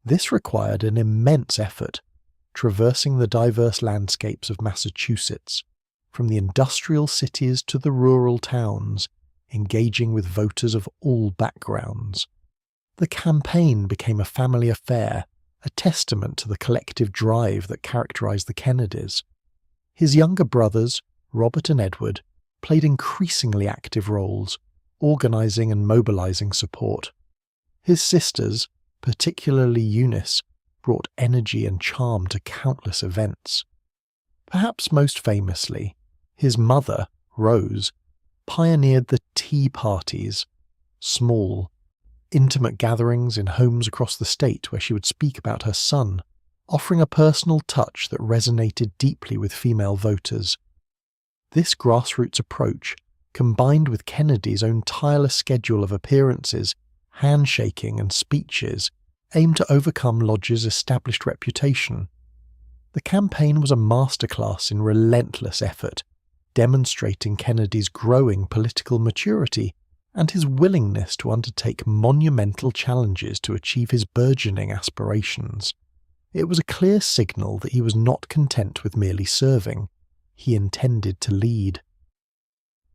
This required an immense effort, traversing the diverse landscapes of Massachusetts, from the industrial cities to the rural towns, engaging with voters of all backgrounds. The campaign became a family affair, a testament to the collective drive that characterized the Kennedys. His younger brothers, Robert and Edward, played increasingly active roles, organizing and mobilizing support. His sisters, particularly Eunice, brought energy and charm to countless events. Perhaps most famously, his mother, Rose, pioneered the tea parties, small, intimate gatherings in homes across the state where she would speak about her son, offering a personal touch that resonated deeply with female voters. This grassroots approach, combined with Kennedy's own tireless schedule of appearances, handshaking and speeches, aimed to overcome Lodge's established reputation. The campaign was a masterclass in relentless effort, demonstrating Kennedy's growing political maturity and his willingness to undertake monumental challenges to achieve his burgeoning aspirations. It was a clear signal that he was not content with merely serving. He intended to lead.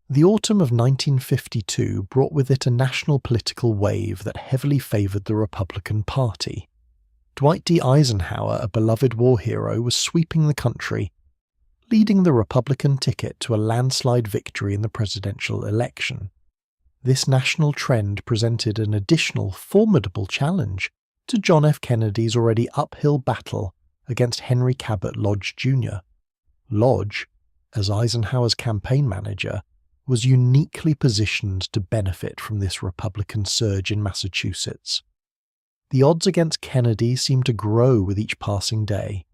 The autumn of 1952 brought with it a national political wave that heavily favoured the Republican Party. Dwight D. Eisenhower, a beloved war hero, was sweeping the country, leading the Republican ticket to a landslide victory in the presidential election. This national trend presented an additional formidable challenge to John F. Kennedy's already uphill battle against Henry Cabot Lodge Jr. Lodge, as Eisenhower's campaign manager, was uniquely positioned to benefit from this Republican surge in Massachusetts. The odds against Kennedy seemed to grow with each passing day.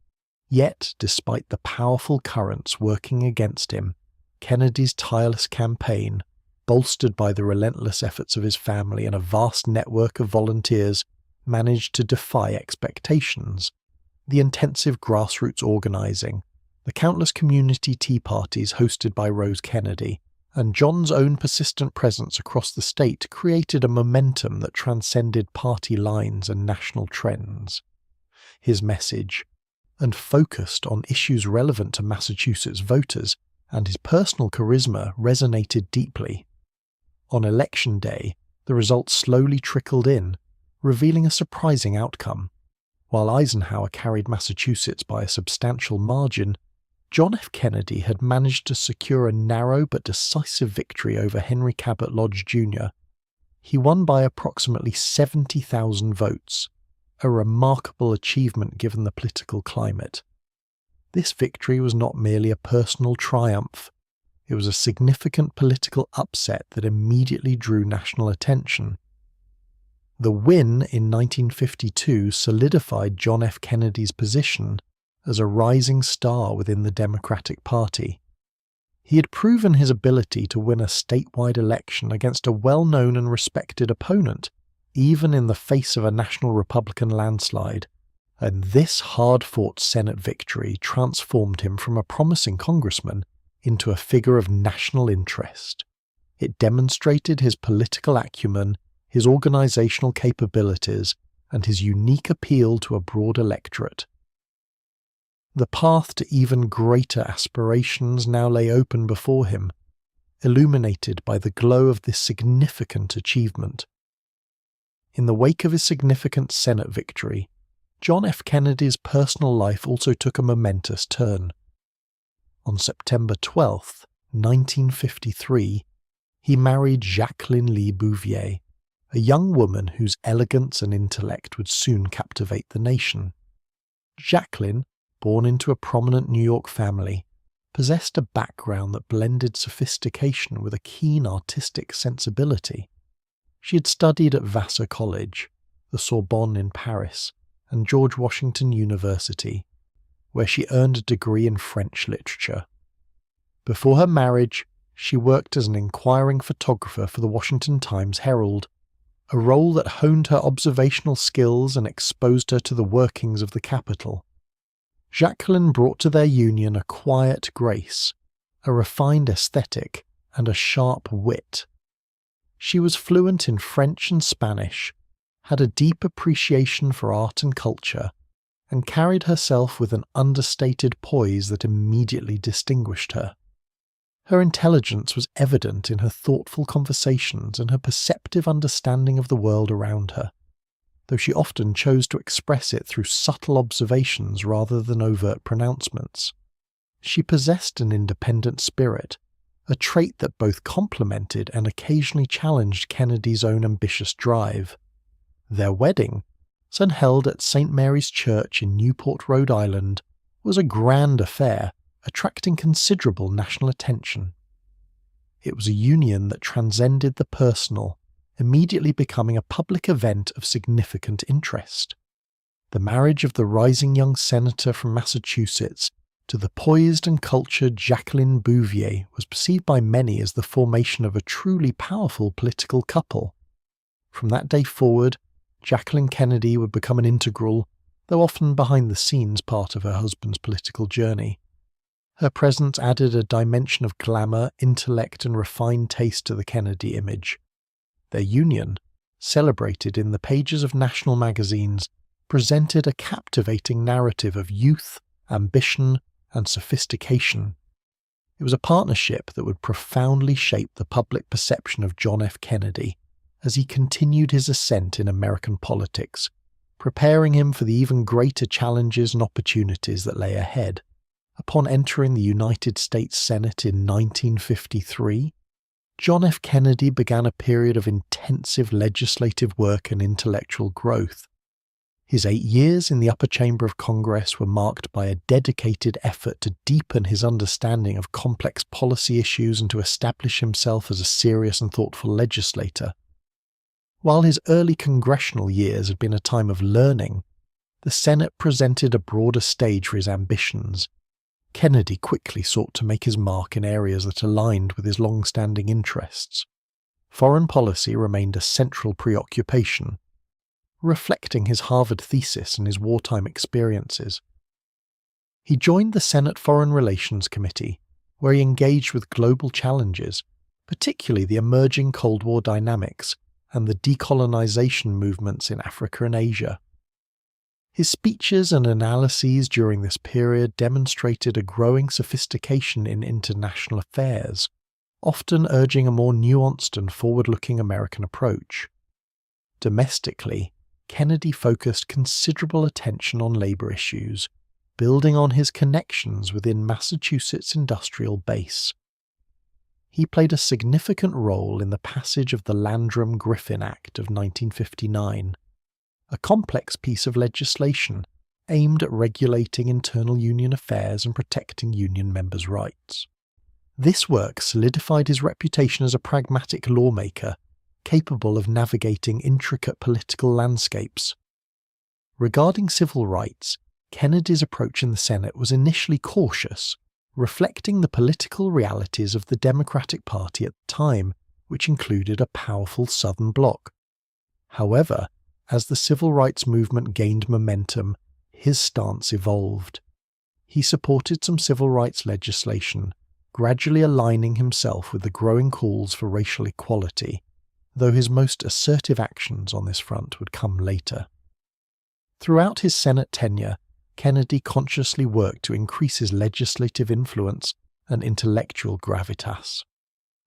Yet, despite the powerful currents working against him, Kennedy's tireless campaign, bolstered by the relentless efforts of his family and a vast network of volunteers, managed to defy expectations. The intensive grassroots organizing, the countless community tea parties hosted by Rose Kennedy, and John's own persistent presence across the state created a momentum that transcended party lines and national trends. His message, and focused on issues relevant to Massachusetts voters, and his personal charisma resonated deeply. On election day, the results slowly trickled in, revealing a surprising outcome. While Eisenhower carried Massachusetts by a substantial margin, John F. Kennedy had managed to secure a narrow but decisive victory over Henry Cabot Lodge Jr. He won by approximately 70,000 votes, a remarkable achievement given the political climate. This victory was not merely a personal triumph. It was a significant political upset that immediately drew national attention. The win in 1952 solidified John F. Kennedy's position as a rising star within the Democratic Party. He had proven his ability to win a statewide election against a well-known and respected opponent, even in the face of a national Republican landslide, and this hard-fought Senate victory transformed him from a promising congressman into a figure of national interest. It demonstrated his political acumen, his organizational capabilities, and his unique appeal to a broad electorate. The path to even greater aspirations now lay open before him, illuminated by the glow of this significant achievement. In the wake of his significant Senate victory, John F. Kennedy's personal life also took a momentous turn. On September 12, 1953, he married Jacqueline Lee Bouvier, a young woman whose elegance and intellect would soon captivate the nation. Jacqueline, born into a prominent New York family, possessed a background that blended sophistication with a keen artistic sensibility. She had studied at Vassar College, the Sorbonne in Paris, and George Washington University, where she earned a degree in French literature. Before her marriage, she worked as an inquiring photographer for the Washington Times-Herald, a role that honed her observational skills and exposed her to the workings of the capital. Jacqueline brought to their union a quiet grace, a refined aesthetic, and a sharp wit. She was fluent in French and Spanish, had a deep appreciation for art and culture, and carried herself with an understated poise that immediately distinguished her. Her intelligence was evident in her thoughtful conversations and her perceptive understanding of the world around her, though she often chose to express it through subtle observations rather than overt pronouncements. She possessed an independent spirit, a trait that both complemented and occasionally challenged Kennedy's own ambitious drive. Their wedding, son held at St. Mary's Church in Newport, Rhode Island, was a grand affair, attracting considerable national attention. It was a union that transcended the personal, immediately becoming a public event of significant interest. The marriage of the rising young senator from Massachusetts to the poised and cultured Jacqueline Bouvier was perceived by many as the formation of a truly powerful political couple. From that day forward, Jacqueline Kennedy would become an integral, though often behind-the-scenes part of her husband's political journey. Her presence added a dimension of glamour, intellect, and refined taste to the Kennedy image. Their union, celebrated in the pages of national magazines, presented a captivating narrative of youth, ambition, and sophistication. It was a partnership that would profoundly shape the public perception of John F. Kennedy as he continued his ascent in American politics, preparing him for the even greater challenges and opportunities that lay ahead. Upon entering the United States Senate in 1953, John F. Kennedy began a period of intensive legislative work and intellectual growth. His 8 years in the upper chamber of Congress were marked by a dedicated effort to deepen his understanding of complex policy issues and to establish himself as a serious and thoughtful legislator. While his early congressional years had been a time of learning, the Senate presented a broader stage for his ambitions. Kennedy quickly sought to make his mark in areas that aligned with his long-standing interests. Foreign policy remained a central preoccupation, reflecting his Harvard thesis and his wartime experiences. He joined the Senate Foreign Relations Committee, where he engaged with global challenges, particularly the emerging Cold War dynamics and the decolonization movements in Africa and Asia. His speeches and analyses during this period demonstrated a growing sophistication in international affairs, often urging a more nuanced and forward-looking American approach. Domestically, Kennedy focused considerable attention on labor issues, building on his connections within Massachusetts' industrial base. He played a significant role in the passage of the Landrum-Griffin Act of 1959, a complex piece of legislation aimed at regulating internal union affairs and protecting union members' rights. This work solidified his reputation as a pragmatic lawmaker, capable of navigating intricate political landscapes. Regarding civil rights, Kennedy's approach in the Senate was initially cautious, reflecting the political realities of the Democratic Party at the time, which included a powerful Southern bloc. However, as the civil rights movement gained momentum, his stance evolved. He supported some civil rights legislation, gradually aligning himself with the growing calls for racial equality, though his most assertive actions on this front would come later. Throughout his Senate tenure, Kennedy consciously worked to increase his legislative influence and intellectual gravitas.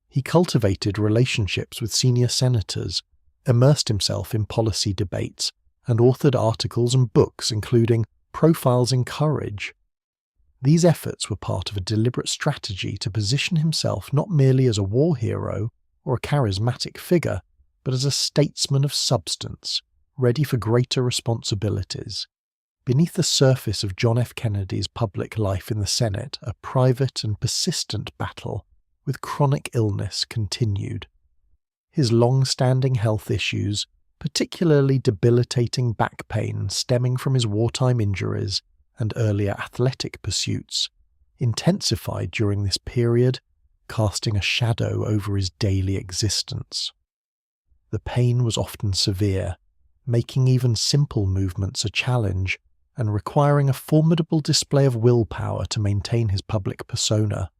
He cultivated relationships with senior senators, immersed himself in policy debates, and authored articles and books including Profiles in Courage. These efforts were part of a deliberate strategy to position himself not merely as a war hero or a charismatic figure, but as a statesman of substance, ready for greater responsibilities. Beneath the surface of John F. Kennedy's public life in the Senate, a private and persistent battle with chronic illness continued. His long-standing health issues, particularly debilitating back pain stemming from his wartime injuries and earlier athletic pursuits, intensified during this period, casting a shadow over his daily existence. The pain was often severe, making even simple movements a challenge and requiring a formidable display of willpower to maintain his public persona.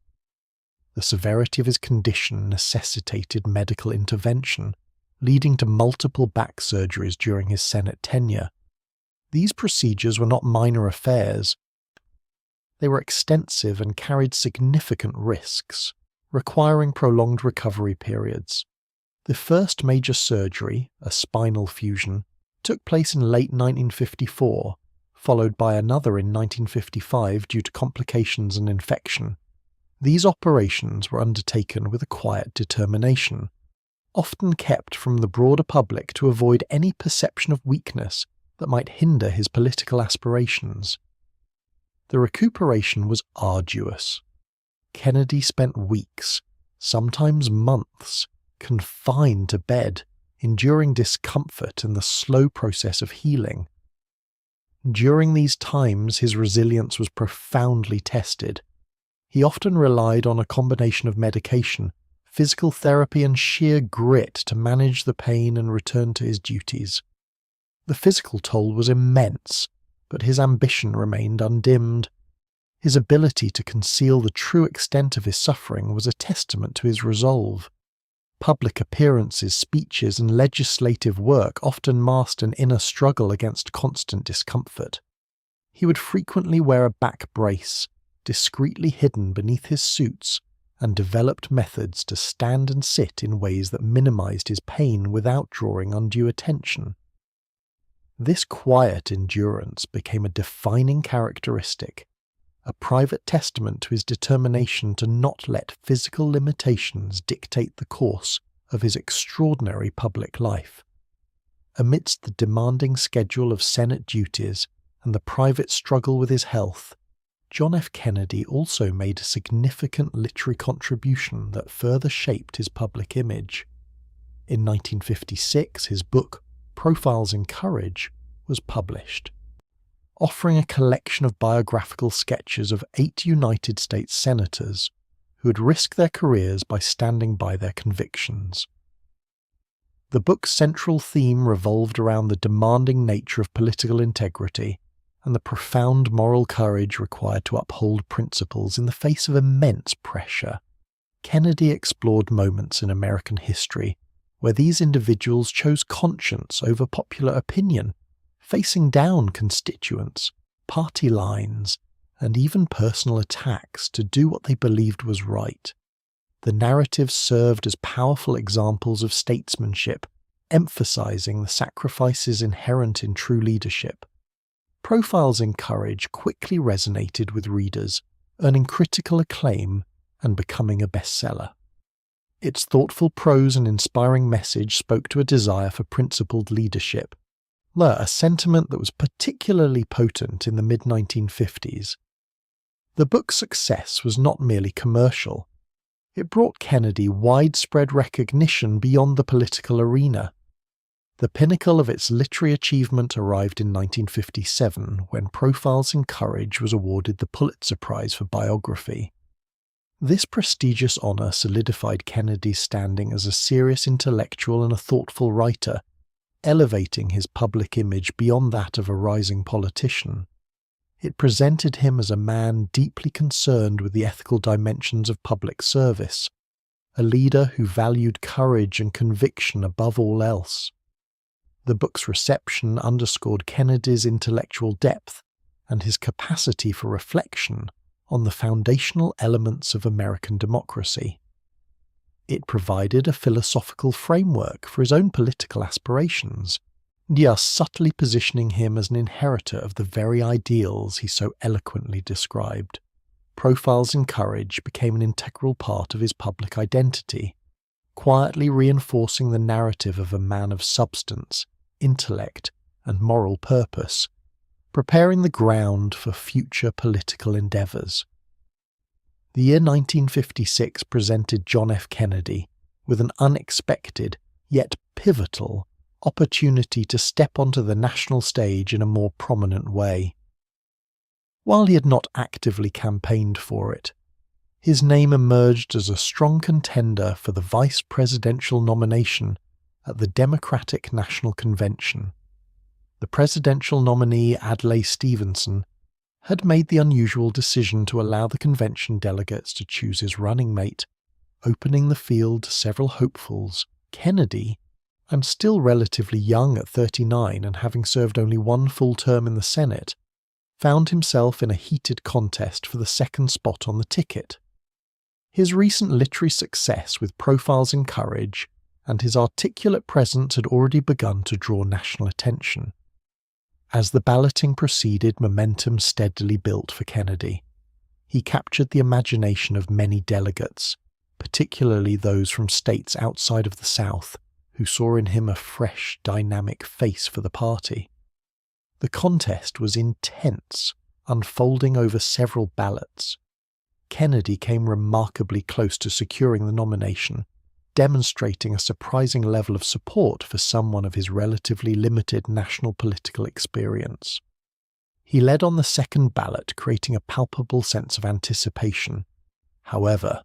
The severity of his condition necessitated medical intervention, leading to multiple back surgeries during his Senate tenure. These procedures were not minor affairs. They were extensive and carried significant risks, requiring prolonged recovery periods. The first major surgery, a spinal fusion, took place in late 1954, followed by another in 1955 due to complications and infection. These operations were undertaken with a quiet determination, often kept from the broader public to avoid any perception of weakness that might hinder his political aspirations. The recuperation was arduous. Kennedy spent weeks, sometimes months, confined to bed, enduring discomfort and the slow process of healing. During these times, his resilience was profoundly tested. He often relied on a combination of medication, physical therapy, and sheer grit to manage the pain and return to his duties. The physical toll was immense, but his ambition remained undimmed. His ability to conceal the true extent of his suffering was a testament to his resolve. Public appearances, speeches, and legislative work often masked an inner struggle against constant discomfort. He would frequently wear a back brace, discreetly hidden beneath his suits, and developed methods to stand and sit in ways that minimized his pain without drawing undue attention. This quiet endurance became a defining characteristic, a private testament to his determination to not let physical limitations dictate the course of his extraordinary public life. Amidst the demanding schedule of Senate duties and the private struggle with his health, John F. Kennedy also made a significant literary contribution that further shaped his public image. In 1956, his book, Profiles in Courage, was published, offering a collection of biographical sketches of 8 United States senators who had risked their careers by standing by their convictions. The book's central theme revolved around the demanding nature of political integrity and the profound moral courage required to uphold principles in the face of immense pressure. Kennedy explored moments in American history where these individuals chose conscience over popular opinion, facing down constituents, party lines, and even personal attacks to do what they believed was right. The narratives served as powerful examples of statesmanship, emphasizing the sacrifices inherent in true leadership. Profiles in Courage quickly resonated with readers, earning critical acclaim and becoming a bestseller. Its thoughtful prose and inspiring message spoke to a desire for principled leadership, a sentiment that was particularly potent in the mid-1950s. The book's success was not merely commercial. It brought Kennedy widespread recognition beyond the political arena. The pinnacle of its literary achievement arrived in 1957 when Profiles in Courage was awarded the Pulitzer Prize for biography. This prestigious honor solidified Kennedy's standing as a serious intellectual and a thoughtful writer, elevating his public image beyond that of a rising politician. It presented him as a man deeply concerned with the ethical dimensions of public service, a leader who valued courage and conviction above all else. The book's reception underscored Kennedy's intellectual depth and his capacity for reflection on the foundational elements of American democracy. It provided a philosophical framework for his own political aspirations, thus subtly positioning him as an inheritor of the very ideals he so eloquently described. Profiles in Courage became an integral part of his public identity, quietly reinforcing the narrative of a man of substance, intellect, and moral purpose, preparing the ground for future political endeavours. The year 1956 presented John F. Kennedy with an unexpected, yet pivotal, opportunity to step onto the national stage in a more prominent way. While he had not actively campaigned for it, his name emerged as a strong contender for the vice presidential nomination at the Democratic National Convention. The presidential nominee Adlai Stevenson had made the unusual decision to allow the convention delegates to choose his running mate, opening the field to several hopefuls. Kennedy, and still relatively young at 39 and having served only one full term in the Senate, found himself in a heated contest for the second spot on the ticket. His recent literary success with Profiles in Courage and his articulate presence had already begun to draw national attention. As the balloting proceeded, momentum steadily built for Kennedy. He captured the imagination of many delegates, particularly those from states outside of the South, who saw in him a fresh, dynamic face for the party. The contest was intense, unfolding over several ballots. Kennedy came remarkably close to securing the nomination, demonstrating a surprising level of support for someone of his relatively limited national political experience. He led on the second ballot, creating a palpable sense of anticipation. However,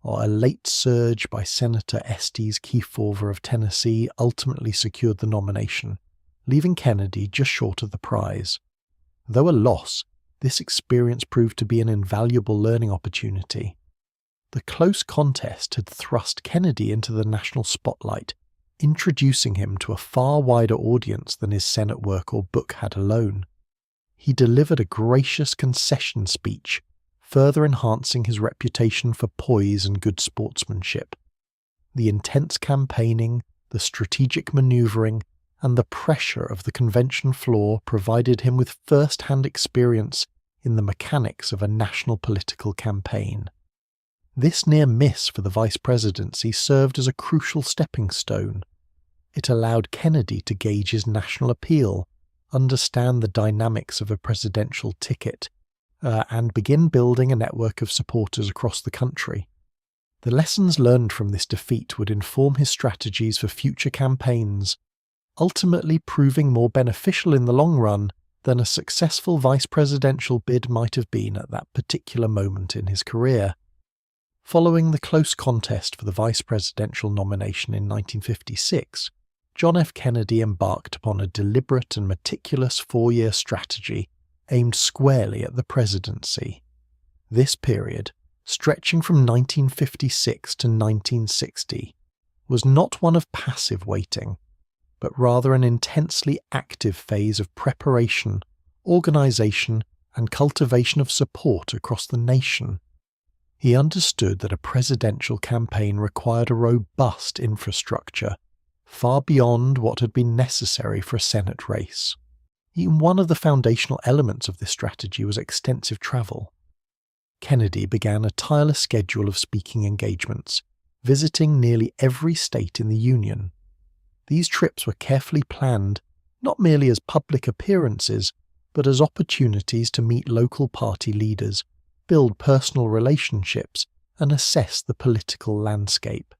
a late surge by Senator Estes Kefauver of Tennessee ultimately secured the nomination, leaving Kennedy just short of the prize. Though a loss, this experience proved to be an invaluable learning opportunity. The close contest had thrust Kennedy into the national spotlight, introducing him to a far wider audience than his Senate work or book had alone. He delivered a gracious concession speech, further enhancing his reputation for poise and good sportsmanship. The intense campaigning, the strategic manoeuvring, and the pressure of the convention floor provided him with first-hand experience in the mechanics of a national political campaign. This near miss for the vice presidency served as a crucial stepping stone. It allowed Kennedy to gauge his national appeal, understand the dynamics of a presidential ticket, and begin building a network of supporters across the country. The lessons learned from this defeat would inform his strategies for future campaigns, ultimately proving more beneficial in the long run than a successful vice presidential bid might have been at that particular moment in his career. Following the close contest for the vice presidential nomination in 1956, John F. Kennedy embarked upon a deliberate and meticulous four-year strategy aimed squarely at the presidency. This period, stretching from 1956 to 1960, was not one of passive waiting, but rather an intensely active phase of preparation, organisation, and cultivation of support across the nation. He understood that a presidential campaign required a robust infrastructure, far beyond what had been necessary for a Senate race. Even one of the foundational elements of this strategy was extensive travel. Kennedy began a tireless schedule of speaking engagements, visiting nearly every state in the Union. These trips were carefully planned, not merely as public appearances, but as opportunities to meet local party leaders, build personal relationships, and assess the political landscape.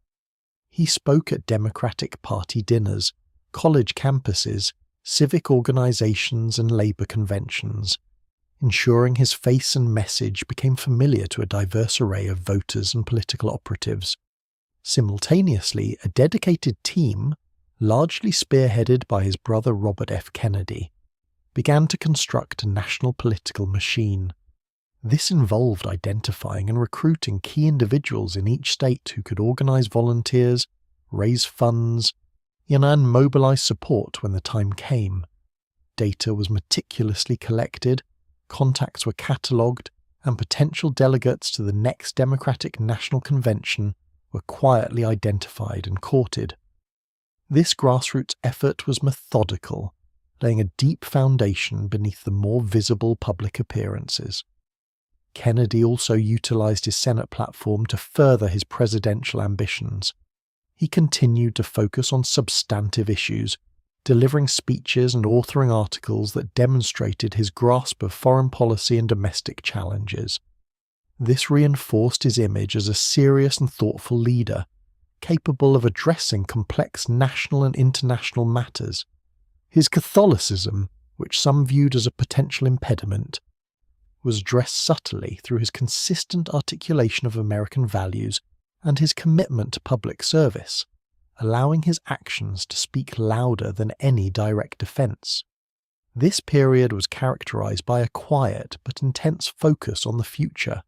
He spoke at Democratic Party dinners, college campuses, civic organizations, and labor conventions, ensuring his face and message became familiar to a diverse array of voters and political operatives. Simultaneously, a dedicated team, largely spearheaded by his brother Robert F. Kennedy, began to construct a national political machine. This involved identifying and recruiting key individuals in each state who could organize volunteers, raise funds, and mobilize support when the time came. Data was meticulously collected, contacts were catalogued, and potential delegates to the next Democratic National Convention were quietly identified and courted. This grassroots effort was methodical, laying a deep foundation beneath the more visible public appearances. Kennedy also utilized his Senate platform to further his presidential ambitions. He continued to focus on substantive issues, delivering speeches and authoring articles that demonstrated his grasp of foreign policy and domestic challenges. This reinforced his image as a serious and thoughtful leader, capable of addressing complex national and international matters. His Catholicism, which some viewed as a potential impediment, was addressed subtly through his consistent articulation of American values and his commitment to public service, allowing his actions to speak louder than any direct defense. This period was characterized by a quiet but intense focus on the future.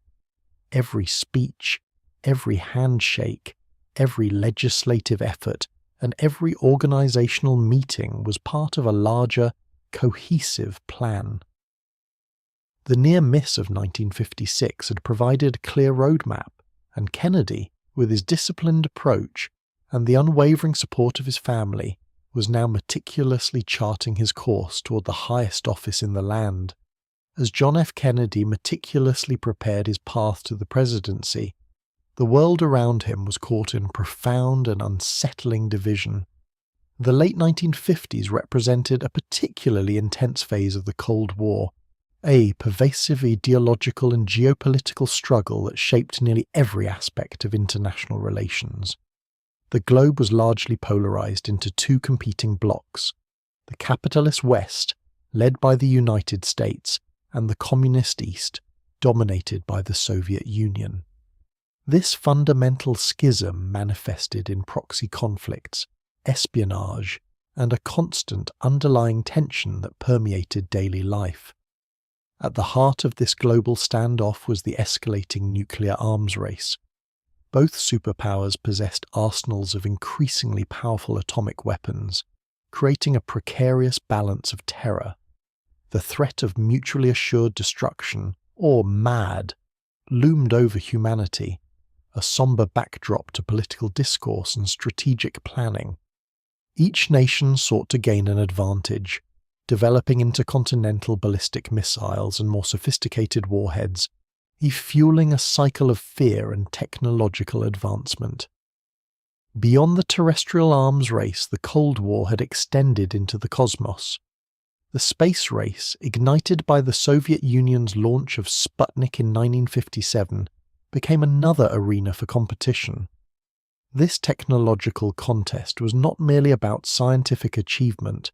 Every speech, every handshake, every legislative effort, and every organizational meeting was part of a larger, cohesive plan. The near miss of 1956 had provided a clear roadmap, and Kennedy, with his disciplined approach and the unwavering support of his family, was now meticulously charting his course toward the highest office in the land. As John F. Kennedy meticulously prepared his path to the presidency, the world around him was caught in profound and unsettling division. The late 1950s represented a particularly intense phase of the Cold War, a pervasive ideological and geopolitical struggle that shaped nearly every aspect of international relations. The globe was largely polarized into two competing blocs: the capitalist West, led by the United States, and the communist East, dominated by the Soviet Union. This fundamental schism manifested in proxy conflicts, espionage, and a constant underlying tension that permeated daily life. At the heart of this global standoff was the escalating nuclear arms race. Both superpowers possessed arsenals of increasingly powerful atomic weapons, creating a precarious balance of terror. The threat of mutually assured destruction, or MAD, loomed over humanity, a somber backdrop to political discourse and strategic planning. Each nation sought to gain an advantage, developing intercontinental ballistic missiles and more sophisticated warheads, fueling a cycle of fear and technological advancement. Beyond the terrestrial arms race, the Cold War had extended into the cosmos. The space race, ignited by the Soviet Union's launch of Sputnik in 1957, became another arena for competition. This technological contest was not merely about scientific achievement.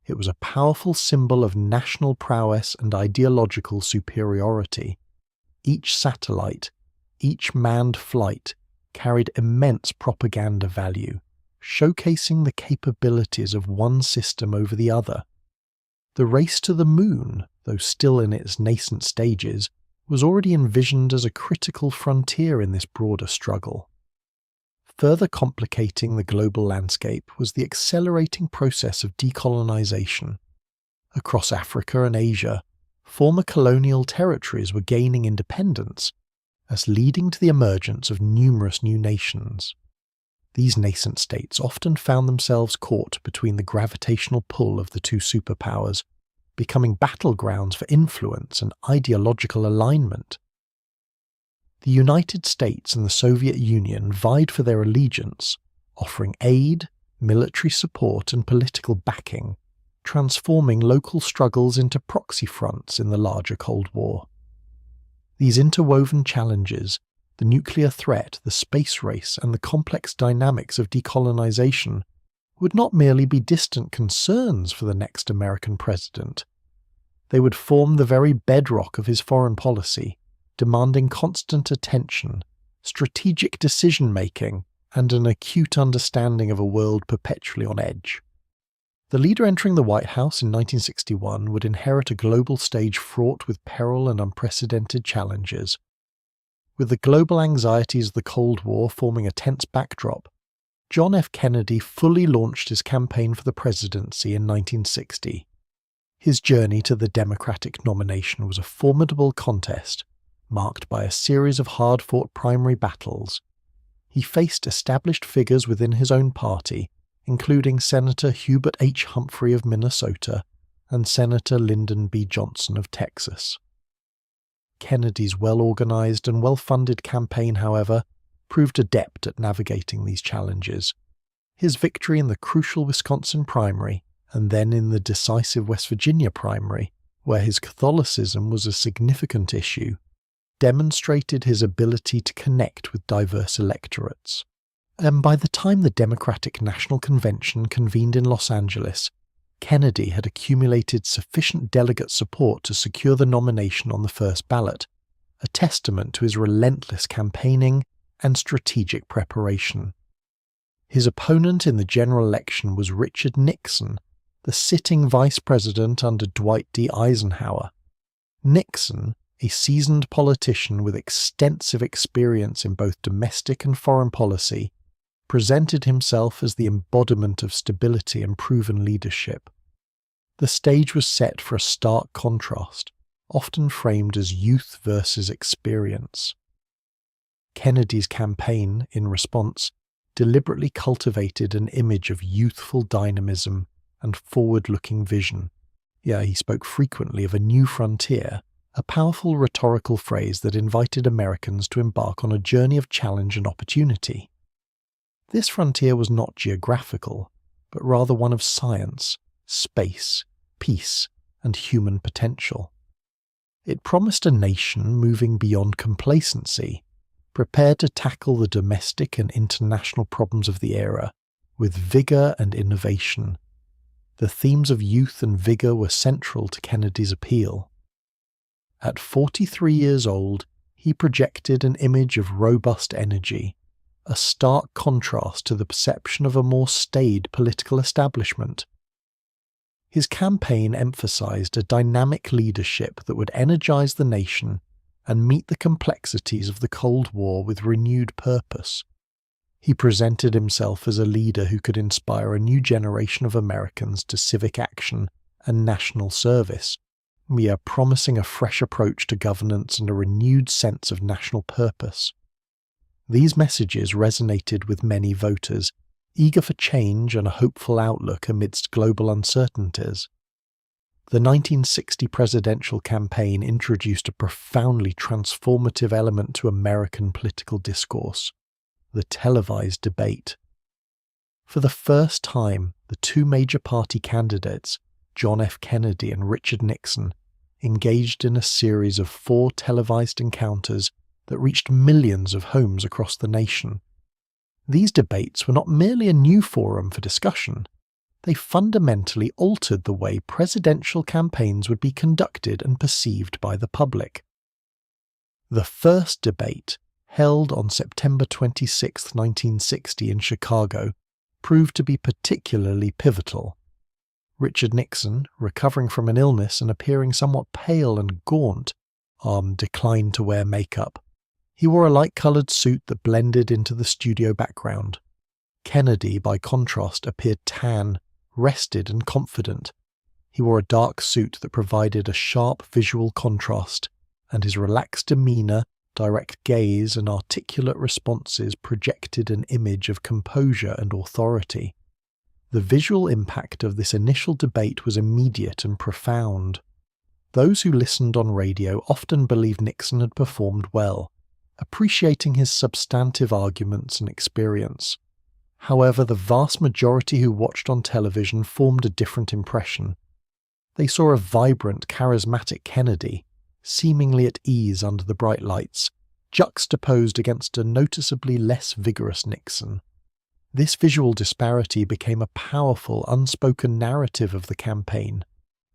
It was a powerful symbol of national prowess and ideological superiority. Each satellite, each manned flight, carried immense propaganda value, showcasing the capabilities of one system over the other. The race to the moon, though still in its nascent stages, was already envisioned as a critical frontier in this broader struggle. Further complicating the global landscape was the accelerating process of decolonization. Across Africa and Asia, former colonial territories were gaining independence, thus leading to the emergence of numerous new nations. These nascent states often found themselves caught between the gravitational pull of the two superpowers, becoming battlegrounds for influence and ideological alignment. The United States and the Soviet Union vied for their allegiance, offering aid, military support, and political backing, transforming local struggles into proxy fronts in the larger Cold War. These interwoven challenges, the nuclear threat, the space race, and the complex dynamics of decolonization, would not merely be distant concerns for the next American president. They would form the very bedrock of his foreign policy, demanding constant attention, strategic decision-making, and an acute understanding of a world perpetually on edge. The leader entering the White House in 1961 would inherit a global stage fraught with peril and unprecedented challenges. With the global anxieties of the Cold War forming a tense backdrop, John F. Kennedy fully launched his campaign for the presidency in 1960. His journey to the Democratic nomination was a formidable contest, marked by a series of hard-fought primary battles. He faced established figures within his own party, including Senator Hubert H. Humphrey of Minnesota and Senator Lyndon B. Johnson of Texas. Kennedy's well-organized and well-funded campaign, however, proved adept at navigating these challenges. His victory in the crucial Wisconsin primary and then in the decisive West Virginia primary, where his Catholicism was a significant issue, demonstrated his ability to connect with diverse electorates. And by the time the Democratic National Convention convened in Los Angeles, Kennedy had accumulated sufficient delegate support to secure the nomination on the first ballot, a testament to his relentless campaigning and strategic preparation. His opponent in the general election was Richard Nixon, the sitting vice president under Dwight D. Eisenhower. Nixon, a seasoned politician with extensive experience in both domestic and foreign policy, presented himself as the embodiment of stability and proven leadership. The stage was set for a stark contrast, often framed as youth versus experience. Kennedy's campaign, in response, deliberately cultivated an image of youthful dynamism and forward-looking vision. Yeah, he spoke frequently of a new frontier, a powerful rhetorical phrase that invited Americans to embark on a journey of challenge and opportunity. This frontier was not geographical, but rather one of science, space, peace, and human potential. It promised a nation moving beyond complacency, prepared to tackle the domestic and international problems of the era with vigor and innovation. The themes of youth and vigor were central to Kennedy's appeal. At 43 years old, he projected an image of robust energy, a stark contrast to the perception of a more staid political establishment. His campaign emphasized a dynamic leadership that would energize the nation and meet the complexities of the Cold War with renewed purpose. He presented himself as a leader who could inspire a new generation of Americans to civic action and national service, promising a fresh approach to governance and a renewed sense of national purpose. These messages resonated with many voters, eager for change and a hopeful outlook amidst global uncertainties. The 1960 presidential campaign introduced a profoundly transformative element to American political discourse: the televised debate. For the first time, the two major party candidates, John F. Kennedy and Richard Nixon, engaged in a series of 4 televised encounters that reached millions of homes across the nation. These debates were not merely a new forum for discussion. They fundamentally altered the way presidential campaigns would be conducted and perceived by the public. The first debate, held on September 26, 1960 in Chicago, proved to be particularly pivotal. Richard Nixon, recovering from an illness and appearing somewhat pale and gaunt, declined to wear makeup. He wore a light-coloured suit that blended into the studio background. Kennedy, by contrast, appeared tan, rested and confident. He wore a dark suit that provided a sharp visual contrast, and his relaxed demeanour, direct gaze and articulate responses projected an image of composure and authority. The visual impact of this initial debate was immediate and profound. Those who listened on radio often believed Nixon had performed well, appreciating his substantive arguments and experience. However, the vast majority who watched on television formed a different impression. They saw a vibrant, charismatic Kennedy, seemingly at ease under the bright lights, juxtaposed against a noticeably less vigorous Nixon. This visual disparity became a powerful, unspoken narrative of the campaign.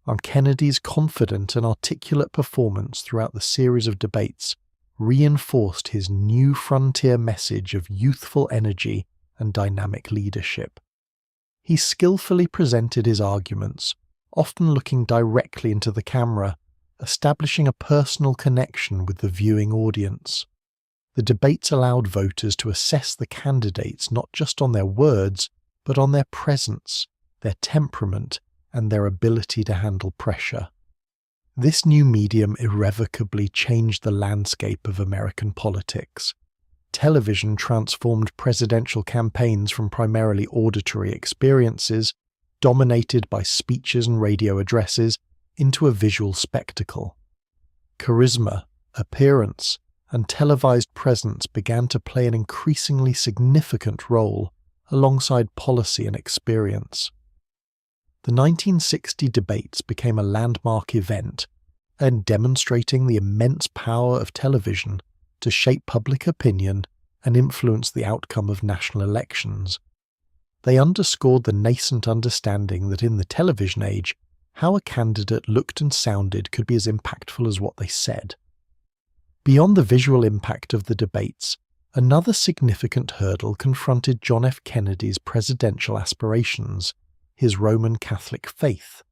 On Kennedy's confident and articulate performance throughout the series of debates reinforced his new frontier message of youthful energy and dynamic leadership. He skillfully presented his arguments, often looking directly into the camera, establishing a personal connection with the viewing audience. The debates allowed voters to assess the candidates not just on their words, but on their presence, their temperament, and their ability to handle pressure. This new medium irrevocably changed the landscape of American politics. Television transformed presidential campaigns from primarily auditory experiences, dominated by speeches and radio addresses, into a visual spectacle. Charisma, appearance, and televised presence began to play an increasingly significant role alongside policy and experience. The 1960 debates became a landmark event, and demonstrating the immense power of television to shape public opinion and influence the outcome of national elections. They underscored the nascent understanding that in the television age, how a candidate looked and sounded could be as impactful as what they said. Beyond the visual impact of the debates, another significant hurdle confronted John F. Kennedy's presidential aspirations, his Roman Catholic faith.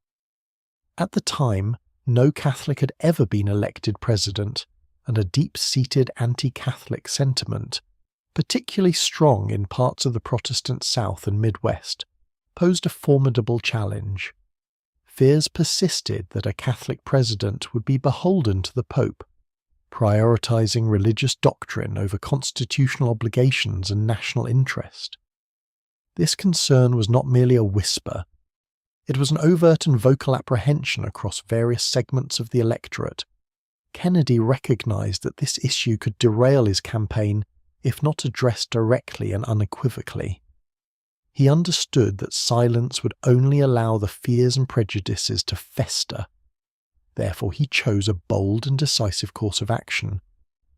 At the time, no Catholic had ever been elected president, and a deep-seated anti-Catholic sentiment, particularly strong in parts of the Protestant South and Midwest, posed a formidable challenge. Fears persisted that a Catholic president would be beholden to the Pope, prioritizing religious doctrine over constitutional obligations and national interest. This concern was not merely a whisper. It was an overt and vocal apprehension across various segments of the electorate. Kennedy recognized that this issue could derail his campaign if not addressed directly and unequivocally. He understood that silence would only allow the fears and prejudices to fester. Therefore, he chose a bold and decisive course of action,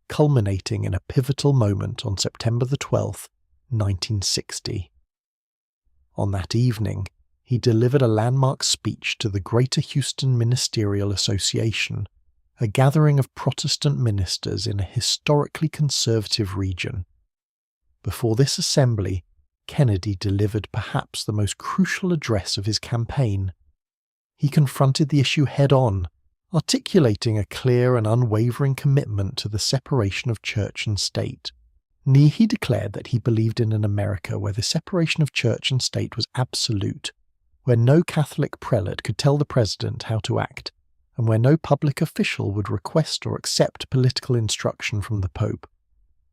culminating in a pivotal moment on September 12, 1960. On that evening, he delivered a landmark speech to the Greater Houston Ministerial Association, a gathering of Protestant ministers in a historically conservative region. Before this assembly, Kennedy delivered perhaps the most crucial address of his campaign. He confronted the issue head-on, articulating a clear and unwavering commitment to the separation of church and state. He declared that he believed in an America where the separation of church and state was absolute, where no Catholic prelate could tell the president how to act, and where no public official would request or accept political instruction from the Pope.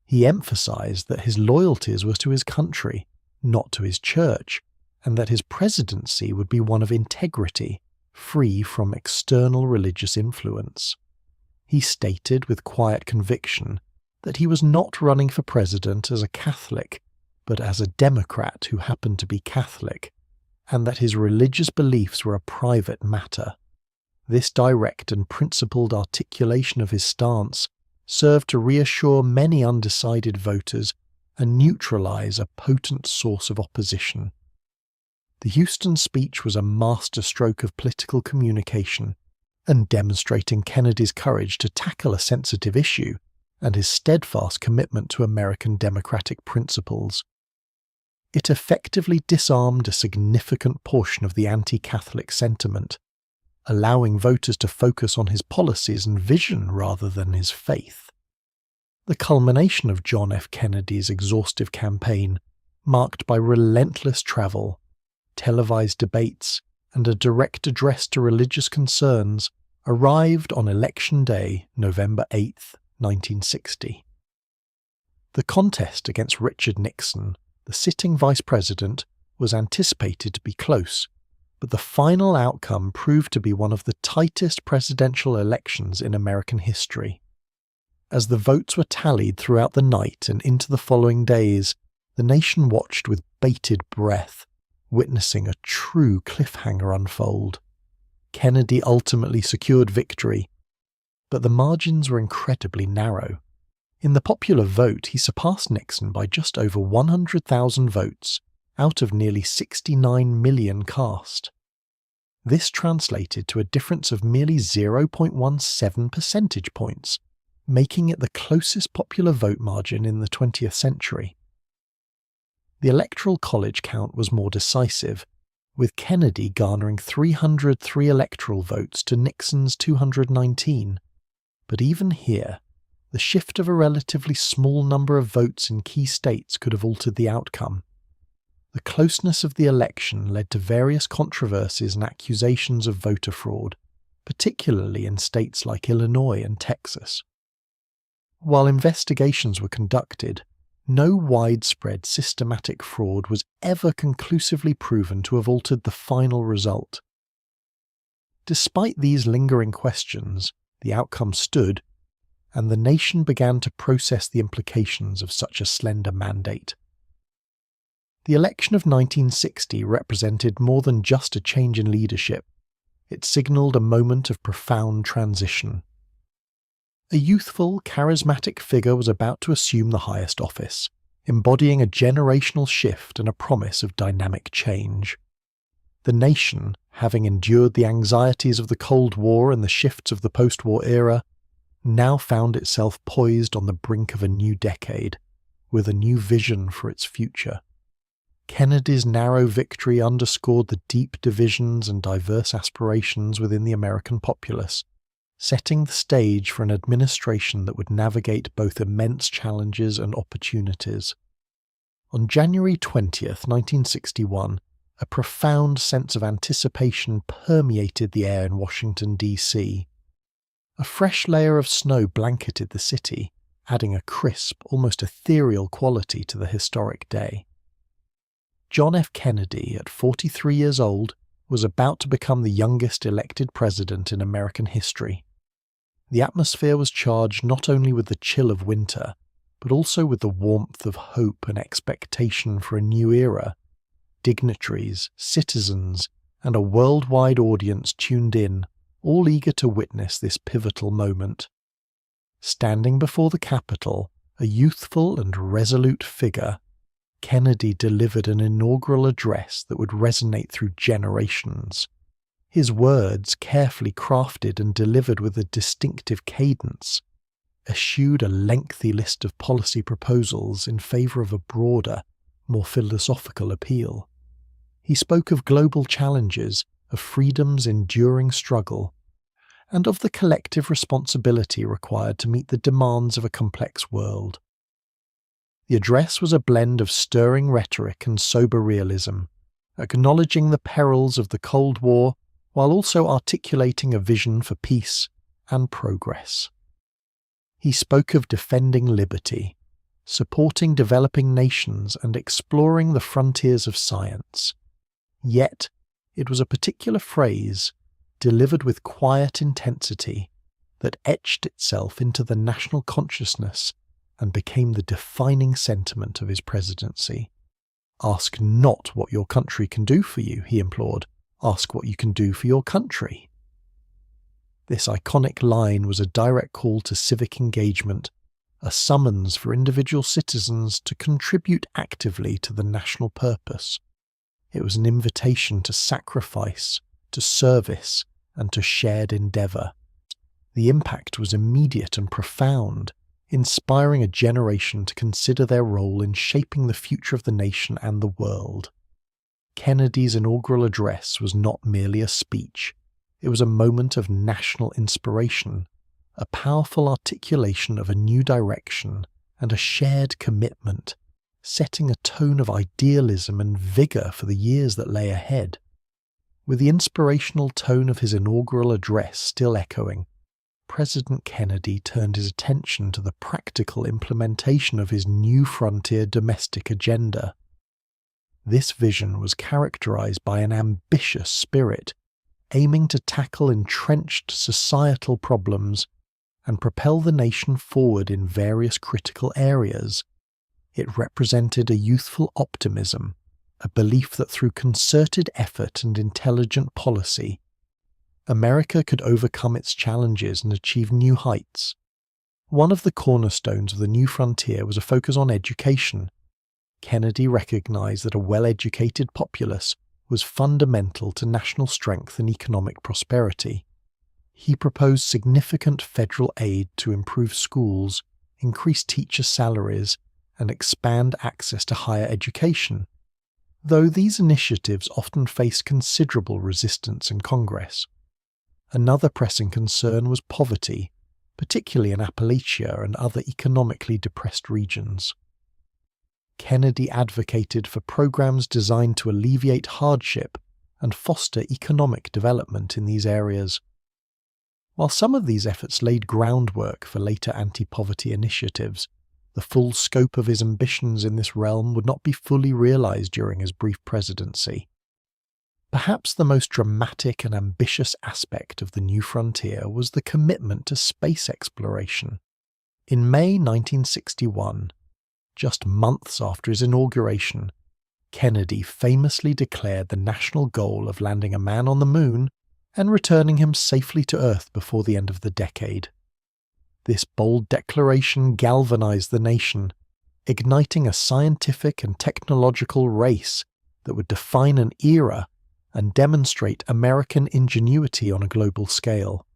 He emphasized that his loyalties were to his country, not to his church, and that his presidency would be one of integrity, free from external religious influence. He stated with quiet conviction that he was not running for president as a Catholic, but as a Democrat who happened to be Catholic, and that his religious beliefs were a private matter. This direct and principled articulation of his stance served to reassure many undecided voters and neutralize a potent source of opposition. The Houston speech was a masterstroke of political communication, and demonstrating Kennedy's courage to tackle a sensitive issue and his steadfast commitment to American democratic principles. It effectively disarmed a significant portion of the anti-Catholic sentiment, allowing voters to focus on his policies and vision rather than his faith. The culmination of John F. Kennedy's exhaustive campaign, marked by relentless travel, televised debates, and a direct address to religious concerns, arrived on Election Day, November 8, 1960. The contest against Richard Nixon, the sitting vice president, was anticipated to be close, but the final outcome proved to be one of the tightest presidential elections in American history. As the votes were tallied throughout the night and into the following days, the nation watched with bated breath, witnessing a true cliffhanger unfold. Kennedy ultimately secured victory, but the margins were incredibly narrow. In the popular vote, he surpassed Nixon by just over 100,000 votes, out of nearly 69 million cast. This translated to a difference of merely 0.17 percentage points, making it the closest popular vote margin in the 20th century. The Electoral College count was more decisive, with Kennedy garnering 303 electoral votes to Nixon's 219. But even here, the shift of a relatively small number of votes in key states could have altered the outcome. The closeness of the election led to various controversies and accusations of voter fraud, particularly in states like Illinois and Texas. While investigations were conducted, no widespread systematic fraud was ever conclusively proven to have altered the final result. Despite these lingering questions, the outcome stood, and the nation began to process the implications of such a slender mandate. The election of 1960 represented more than just a change in leadership. It signalled a moment of profound transition. A youthful, charismatic figure was about to assume the highest office, embodying a generational shift and a promise of dynamic change. The nation, having endured the anxieties of the Cold War and the shifts of the post-war era, now found itself poised on the brink of a new decade, with a new vision for its future. Kennedy's narrow victory underscored the deep divisions and diverse aspirations within the American populace, setting the stage for an administration that would navigate both immense challenges and opportunities. On January 20th, 1961, a profound sense of anticipation permeated the air in Washington, D.C. A fresh layer of snow blanketed the city, adding a crisp, almost ethereal quality to the historic day. John F. Kennedy, at 43 years old, was about to become the youngest elected president in American history. The atmosphere was charged not only with the chill of winter, but also with the warmth of hope and expectation for a new era. Dignitaries, citizens, and a worldwide audience tuned in, all eager to witness this pivotal moment. Standing before the Capitol, a youthful and resolute figure, Kennedy delivered an inaugural address that would resonate through generations. His words, carefully crafted and delivered with a distinctive cadence, eschewed a lengthy list of policy proposals in favour of a broader, more philosophical appeal. He spoke of global challenges, of freedom's enduring struggle, and of the collective responsibility required to meet the demands of a complex world. The address was a blend of stirring rhetoric and sober realism, acknowledging the perils of the Cold War while also articulating a vision for peace and progress. He spoke of defending liberty, supporting developing nations and exploring the frontiers of science. Yet, it was a particular phrase, delivered with quiet intensity, that etched itself into the national consciousness and became the defining sentiment of his presidency. "Ask not what your country can do for you," he implored. "Ask what you can do for your country." This iconic line was a direct call to civic engagement, a summons for individual citizens to contribute actively to the national purpose. It was an invitation to sacrifice, to service, and to shared endeavour. The impact was immediate and profound, inspiring a generation to consider their role in shaping the future of the nation and the world. Kennedy's inaugural address was not merely a speech. It was a moment of national inspiration, a powerful articulation of a new direction and a shared commitment, setting a tone of idealism and vigour for the years that lay ahead. With the inspirational tone of his inaugural address still echoing, President Kennedy turned his attention to the practical implementation of his new frontier domestic agenda. This vision was characterized by an ambitious spirit, aiming to tackle entrenched societal problems and propel the nation forward in various critical areas. It represented a youthful optimism, a belief that through concerted effort and intelligent policy, America could overcome its challenges and achieve new heights. One of the cornerstones of the new frontier was a focus on education. Kennedy recognized that a well-educated populace was fundamental to national strength and economic prosperity. He proposed significant federal aid to improve schools, increase teacher salaries, and expand access to higher education, though these initiatives often faced considerable resistance in Congress. Another pressing concern was poverty, particularly in Appalachia and other economically depressed regions. Kennedy advocated for programs designed to alleviate hardship and foster economic development in these areas. While some of these efforts laid groundwork for later anti-poverty initiatives, the full scope of his ambitions in this realm would not be fully realized during his brief presidency. Perhaps the most dramatic and ambitious aspect of the new frontier was the commitment to space exploration. In May 1961, just months after his inauguration, Kennedy famously declared the national goal of landing a man on the moon and returning him safely to Earth before the end of the decade. This bold declaration galvanized the nation, igniting a scientific and technological race that would define an era and demonstrate American ingenuity on a global scale.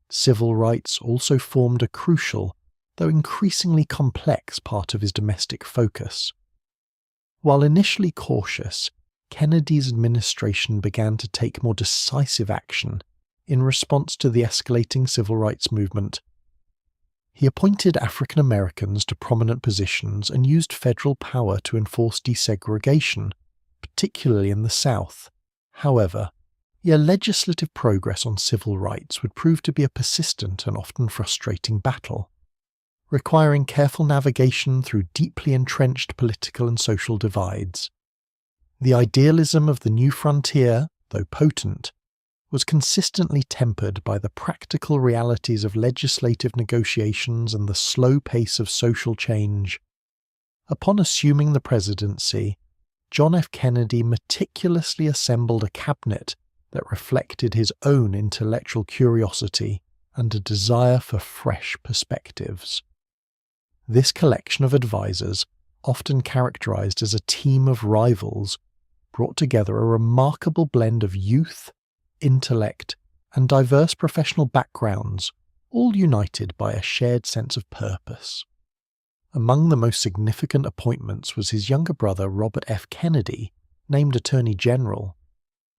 Civil rights also formed a crucial, though increasingly complex, part of his domestic focus. While initially cautious, Kennedy's administration began to take more decisive action in response to the escalating civil rights movement. He appointed African Americans to prominent positions and used federal power to enforce desegregation, particularly in the South. However, legislative progress on civil rights would prove to be a persistent and often frustrating battle, requiring careful navigation through deeply entrenched political and social divides. The idealism of the new frontier, though potent, was consistently tempered by the practical realities of legislative negotiations and the slow pace of social change. Upon assuming the presidency, John F. Kennedy meticulously assembled a cabinet that reflected his own intellectual curiosity and a desire for fresh perspectives. This collection of advisors, often characterized as a team of rivals, brought together a remarkable blend of youth, intellect, and diverse professional backgrounds, all united by a shared sense of purpose. Among the most significant appointments was his younger brother Robert F. Kennedy, named Attorney General.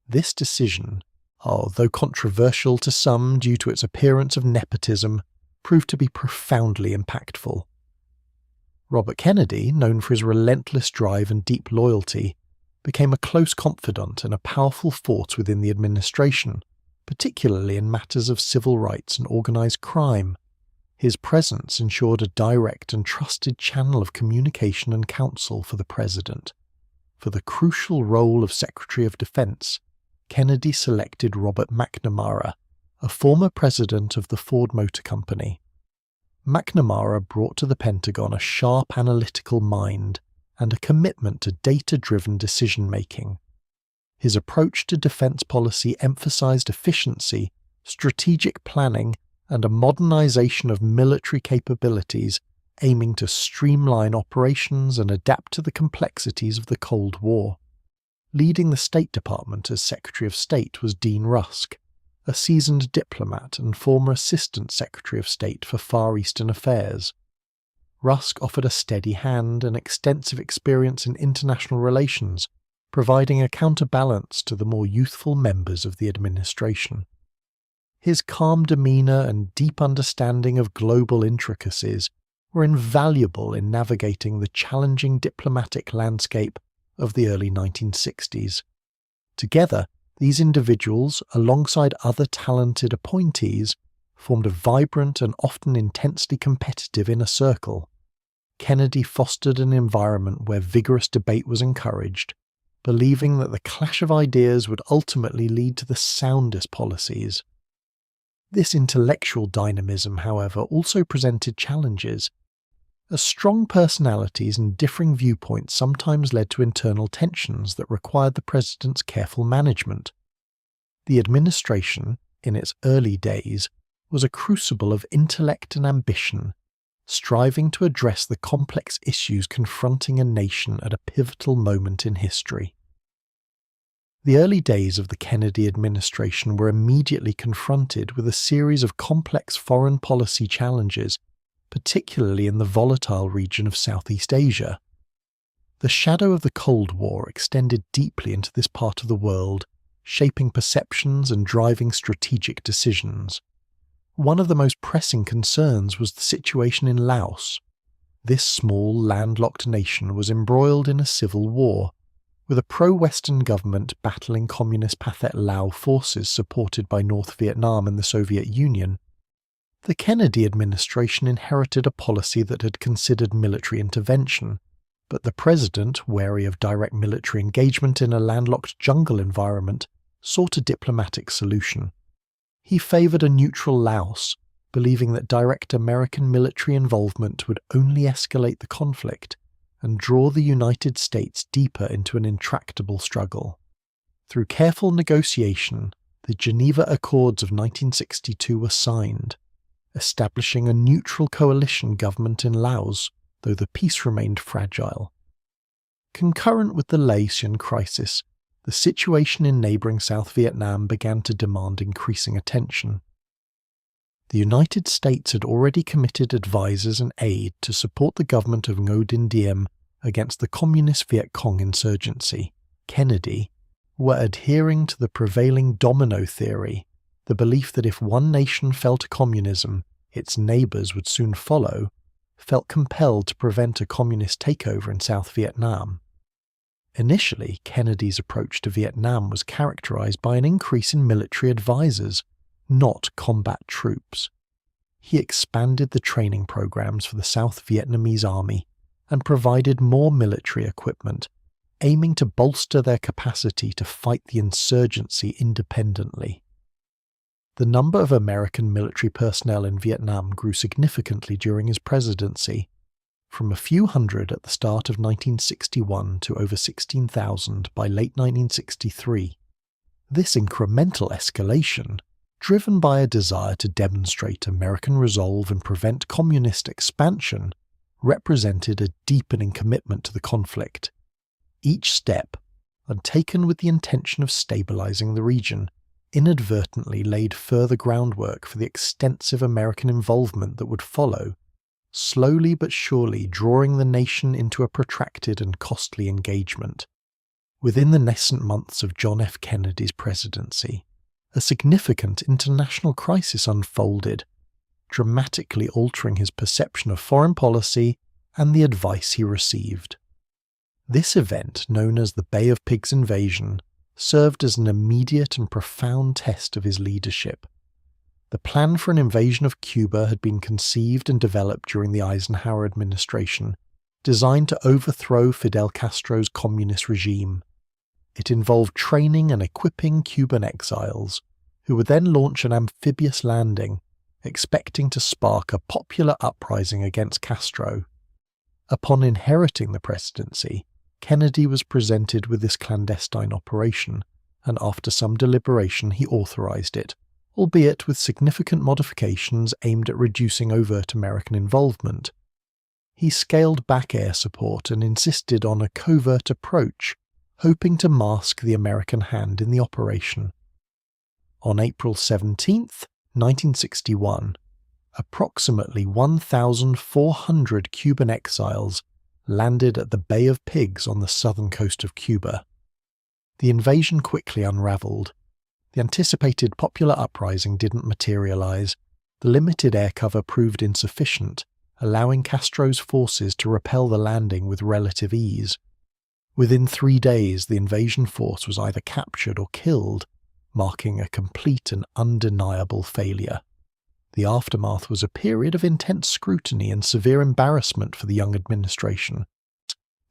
This decision, although controversial to some due to its appearance of nepotism, proved to be profoundly impactful. Robert Kennedy, known for his relentless drive and deep loyalty, became a close confidant and a powerful force within the administration, particularly in matters of civil rights and organized crime. His presence ensured a direct and trusted channel of communication and counsel for the president. For the crucial role of Secretary of Defense, Kennedy selected Robert McNamara, a former president of the Ford Motor Company. McNamara brought to the Pentagon a sharp analytical mind and a commitment to data-driven decision-making. His approach to defense policy emphasized efficiency, strategic planning, and a modernization of military capabilities, aiming to streamline operations and adapt to the complexities of the Cold War. Leading the State Department as Secretary of State was Dean Rusk, a seasoned diplomat and former Assistant Secretary of State for Far Eastern Affairs. Rusk offered a steady hand and extensive experience in international relations, providing a counterbalance to the more youthful members of the administration. His calm demeanour and deep understanding of global intricacies were invaluable in navigating the challenging diplomatic landscape of the early 1960s. Together, these individuals, alongside other talented appointees, formed a vibrant and often intensely competitive inner circle. Kennedy fostered an environment where vigorous debate was encouraged, believing that the clash of ideas would ultimately lead to the soundest policies. This intellectual dynamism, however, also presented challenges. As strong personalities and differing viewpoints sometimes led to internal tensions that required the president's careful management. The administration, in its early days, was a crucible of intellect and ambition, striving to address the complex issues confronting a nation at a pivotal moment in history. The early days of the Kennedy administration were immediately confronted with a series of complex foreign policy challenges, particularly in the volatile region of Southeast Asia. The shadow of the Cold War extended deeply into this part of the world, shaping perceptions and driving strategic decisions. One of the most pressing concerns was the situation in Laos. This small, landlocked nation was embroiled in a civil war, with a pro-Western government battling Communist Pathet Lao forces supported by North Vietnam and the Soviet Union. The Kennedy administration inherited a policy that had considered military intervention, but the president, wary of direct military engagement in a landlocked jungle environment, sought a diplomatic solution. He favoured a neutral Laos, believing that direct American military involvement would only escalate the conflict, and draw the United States deeper into an intractable struggle. Through careful negotiation, the Geneva Accords of 1962 were signed, establishing a neutral coalition government in Laos, though the peace remained fragile. Concurrent with the Laotian crisis, the situation in neighbouring South Vietnam began to demand increasing attention. The United States had already committed advisors and aid to support the government of Ngo Dinh Diem against the Communist Viet Cong insurgency. Kennedy were adhering to the prevailing domino theory, the belief that if one nation fell to communism, its neighbours would soon follow, felt compelled to prevent a communist takeover in South Vietnam. Initially, Kennedy's approach to Vietnam was characterized by an increase in military advisors, not combat troops. He expanded the training programs for the South Vietnamese Army and provided more military equipment, aiming to bolster their capacity to fight the insurgency independently. The number of American military personnel in Vietnam grew significantly during his presidency, from a few hundred at the start of 1961 to over 16,000 by late 1963. This incremental escalation, driven by a desire to demonstrate American resolve and prevent communist expansion, represented a deepening commitment to the conflict. Each step, taken with the intention of stabilizing the region, inadvertently laid further groundwork for the extensive American involvement that would follow, slowly but surely drawing the nation into a protracted and costly engagement. Within the nascent months of John F. Kennedy's presidency, a significant international crisis unfolded, dramatically altering his perception of foreign policy and the advice he received. This event, known as the Bay of Pigs invasion, served as an immediate and profound test of his leadership. The plan for an invasion of Cuba had been conceived and developed during the Eisenhower administration, designed to overthrow Fidel Castro's communist regime. It involved training and equipping Cuban exiles, who would then launch an amphibious landing, expecting to spark a popular uprising against Castro. Upon inheriting the presidency, Kennedy was presented with this clandestine operation, and after some deliberation he authorized it, albeit with significant modifications aimed at reducing overt American involvement. He scaled back air support and insisted on a covert approach, hoping to mask the American hand in the operation. On April 17, 1961, approximately 1,400 Cuban exiles landed at the Bay of Pigs on the southern coast of Cuba. The invasion quickly unraveled. The anticipated popular uprising didn't materialize. The limited air cover proved insufficient, allowing Castro's forces to repel the landing with relative ease. Within 3 days, the invasion force was either captured or killed, marking a complete and undeniable failure. The aftermath was a period of intense scrutiny and severe embarrassment for the young administration.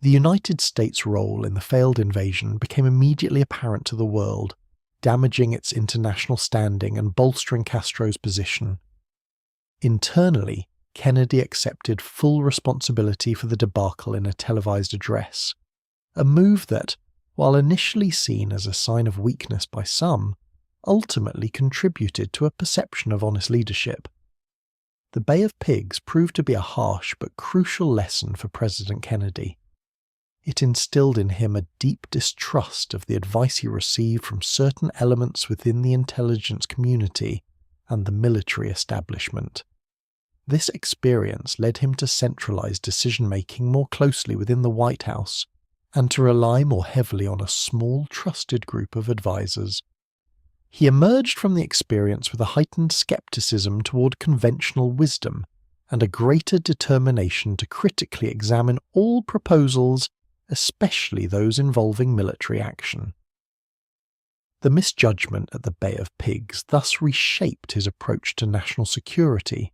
The United States' role in the failed invasion became immediately apparent to the world, damaging its international standing and bolstering Castro's position. Internally, Kennedy accepted full responsibility for the debacle in a televised address, a move that, while initially seen as a sign of weakness by some, ultimately contributed to a perception of honest leadership. The Bay of Pigs proved to be a harsh but crucial lesson for President Kennedy. It instilled in him a deep distrust of the advice he received from certain elements within the intelligence community and the military establishment. This experience led him to centralize decision-making more closely within the White House and to rely more heavily on a small, trusted group of advisors. He emerged from the experience with a heightened skepticism toward conventional wisdom and a greater determination to critically examine all proposals, especially those involving military action. The misjudgment at the Bay of Pigs thus reshaped his approach to national security,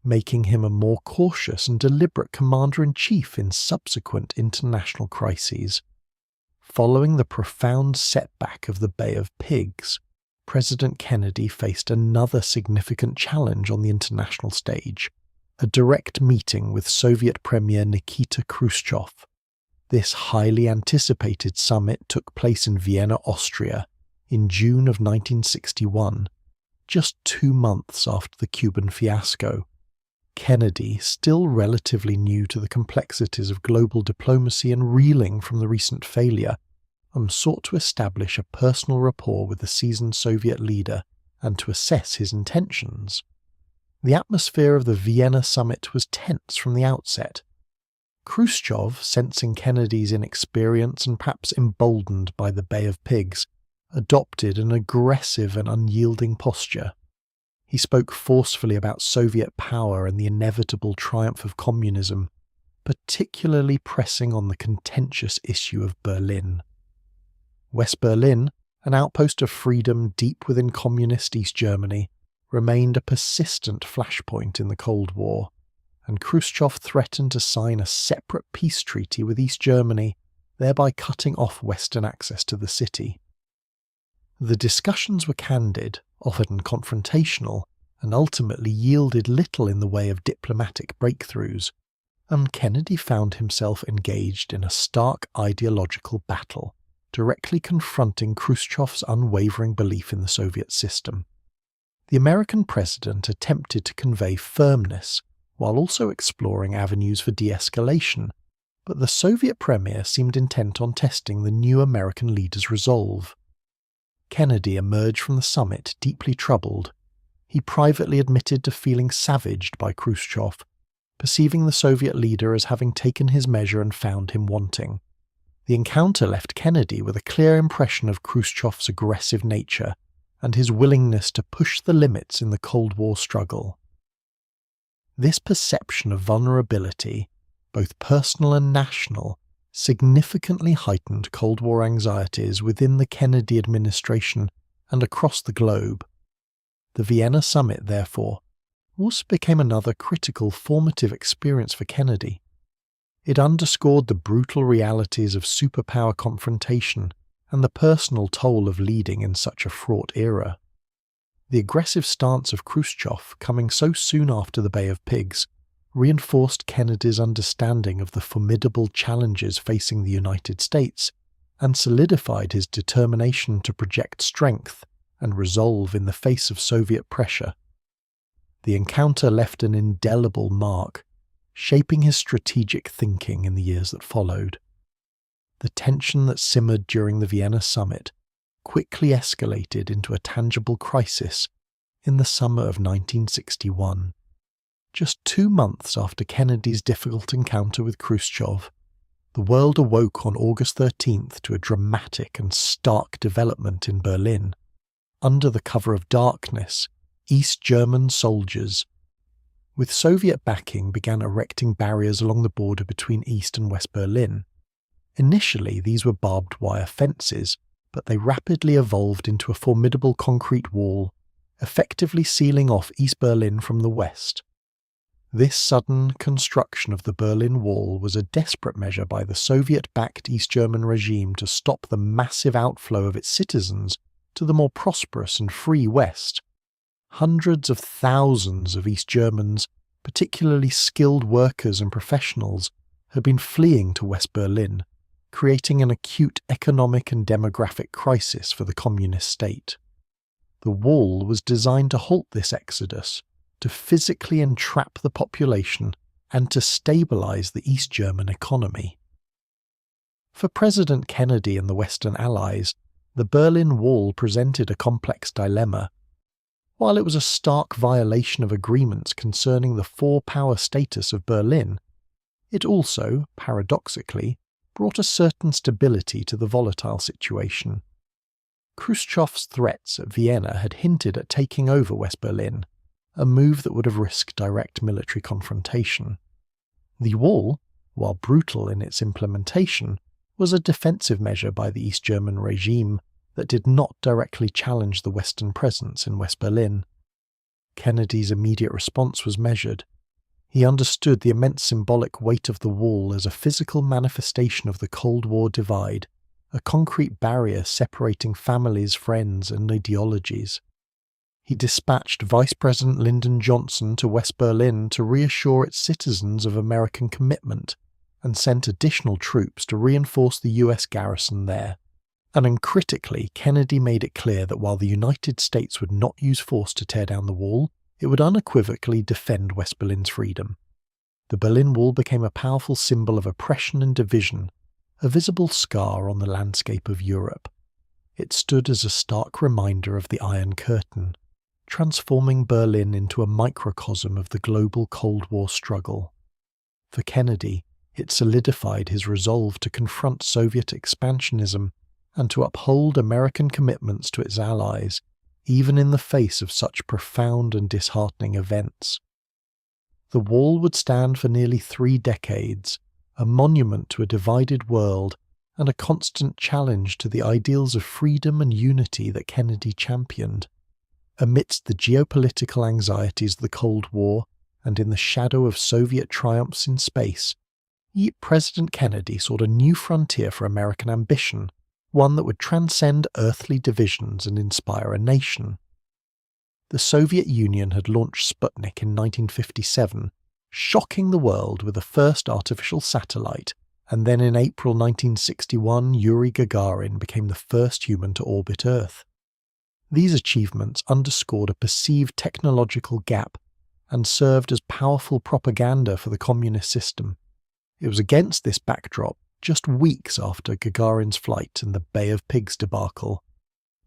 making him a more cautious and deliberate commander-in-chief in subsequent international crises. Following the profound setback of the Bay of Pigs, President Kennedy faced another significant challenge on the international stage, a direct meeting with Soviet Premier Nikita Khrushchev. This highly anticipated summit took place in Vienna, Austria, in June of 1961, just 2 months after the Cuban fiasco. Kennedy, still relatively new to the complexities of global diplomacy and reeling from the recent failure, sought to establish a personal rapport with the seasoned Soviet leader and to assess his intentions. The atmosphere of the Vienna summit was tense from the outset. Khrushchev, sensing Kennedy's inexperience and perhaps emboldened by the Bay of Pigs, adopted an aggressive and unyielding posture. He spoke forcefully about Soviet power and the inevitable triumph of communism, particularly pressing on the contentious issue of Berlin. West Berlin, an outpost of freedom deep within communist East Germany, remained a persistent flashpoint in the Cold War, and Khrushchev threatened to sign a separate peace treaty with East Germany, thereby cutting off Western access to the city. The discussions were candid, often confrontational, and ultimately yielded little in the way of diplomatic breakthroughs, and Kennedy found himself engaged in a stark ideological battle, directly confronting Khrushchev's unwavering belief in the Soviet system. The American president attempted to convey firmness while also exploring avenues for de-escalation, but the Soviet premier seemed intent on testing the new American leader's resolve. Kennedy emerged from the summit deeply troubled. He privately admitted to feeling savaged by Khrushchev, perceiving the Soviet leader as having taken his measure and found him wanting. The encounter left Kennedy with a clear impression of Khrushchev's aggressive nature and his willingness to push the limits in the Cold War struggle. This perception of vulnerability, both personal and national, significantly heightened Cold War anxieties within the Kennedy administration and across the globe. The Vienna summit, therefore, also became another critical formative experience for Kennedy. It underscored the brutal realities of superpower confrontation and the personal toll of leading in such a fraught era. The aggressive stance of Khrushchev, coming so soon after the Bay of Pigs, reinforced Kennedy's understanding of the formidable challenges facing the United States and solidified his determination to project strength and resolve in the face of Soviet pressure. The encounter left an indelible mark, shaping his strategic thinking in the years that followed. The tension that simmered during the Vienna summit quickly escalated into a tangible crisis in the summer of 1961. Just 2 months after Kennedy's difficult encounter with Khrushchev, the world awoke on August 13th to a dramatic and stark development in Berlin. Under the cover of darkness, East German soldiers, with Soviet backing, began erecting barriers along the border between East and West Berlin. Initially, these were barbed wire fences, but they rapidly evolved into a formidable concrete wall, effectively sealing off East Berlin from the west. This sudden construction of the Berlin Wall was a desperate measure by the Soviet-backed East German regime to stop the massive outflow of its citizens to the more prosperous and free West. Hundreds of thousands of East Germans, particularly skilled workers and professionals, had been fleeing to West Berlin, creating an acute economic and demographic crisis for the communist state. The wall was designed to halt this exodus, to physically entrap the population and to stabilize the East German economy. For President Kennedy and the Western Allies, the Berlin Wall presented a complex dilemma. While it was a stark violation of agreements concerning the four-power status of Berlin, it also, paradoxically, brought a certain stability to the volatile situation. Khrushchev's threats at Vienna had hinted at taking over West Berlin, a move that would have risked direct military confrontation. The wall, while brutal in its implementation, was a defensive measure by the East German regime that did not directly challenge the Western presence in West Berlin. Kennedy's immediate response was measured. He understood the immense symbolic weight of the wall as a physical manifestation of the Cold War divide, a concrete barrier separating families, friends, and ideologies. He dispatched Vice President Lyndon Johnson to West Berlin to reassure its citizens of American commitment, and sent additional troops to reinforce the US garrison there. And uncritically, Kennedy made it clear that while the United States would not use force to tear down the wall, it would unequivocally defend West Berlin's freedom. The Berlin Wall became a powerful symbol of oppression and division, a visible scar on the landscape of Europe. It stood as a stark reminder of the Iron Curtain, transforming Berlin into a microcosm of the global Cold War struggle. For Kennedy, it solidified his resolve to confront Soviet expansionism and to uphold American commitments to its allies, even in the face of such profound and disheartening events. The wall would stand for nearly 3 decades, a monument to a divided world and a constant challenge to the ideals of freedom and unity that Kennedy championed. Amidst the geopolitical anxieties of the Cold War and in the shadow of Soviet triumphs in space, President Kennedy sought a new frontier for American ambition, one that would transcend earthly divisions and inspire a nation. The Soviet Union had launched Sputnik in 1957, shocking the world with the first artificial satellite, and then in April 1961 Yuri Gagarin became the first human to orbit Earth. These achievements underscored a perceived technological gap and served as powerful propaganda for the communist system. It was against this backdrop, just weeks after Gagarin's flight and the Bay of Pigs debacle,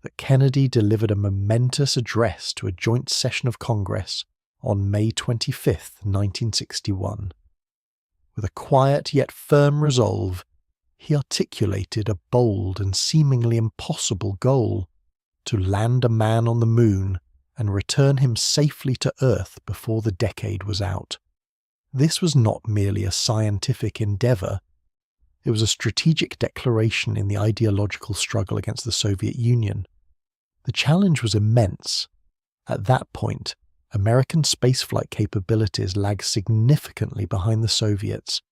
that Kennedy delivered a momentous address to a joint session of Congress on May 25, 1961. With a quiet yet firm resolve, he articulated a bold and seemingly impossible goal: to land a man on the moon and return him safely to Earth before the decade was out. This was not merely a scientific endeavour. It was a strategic declaration in the ideological struggle against the Soviet Union. The challenge was immense. At that point, American spaceflight capabilities lagged significantly behind the Soviets.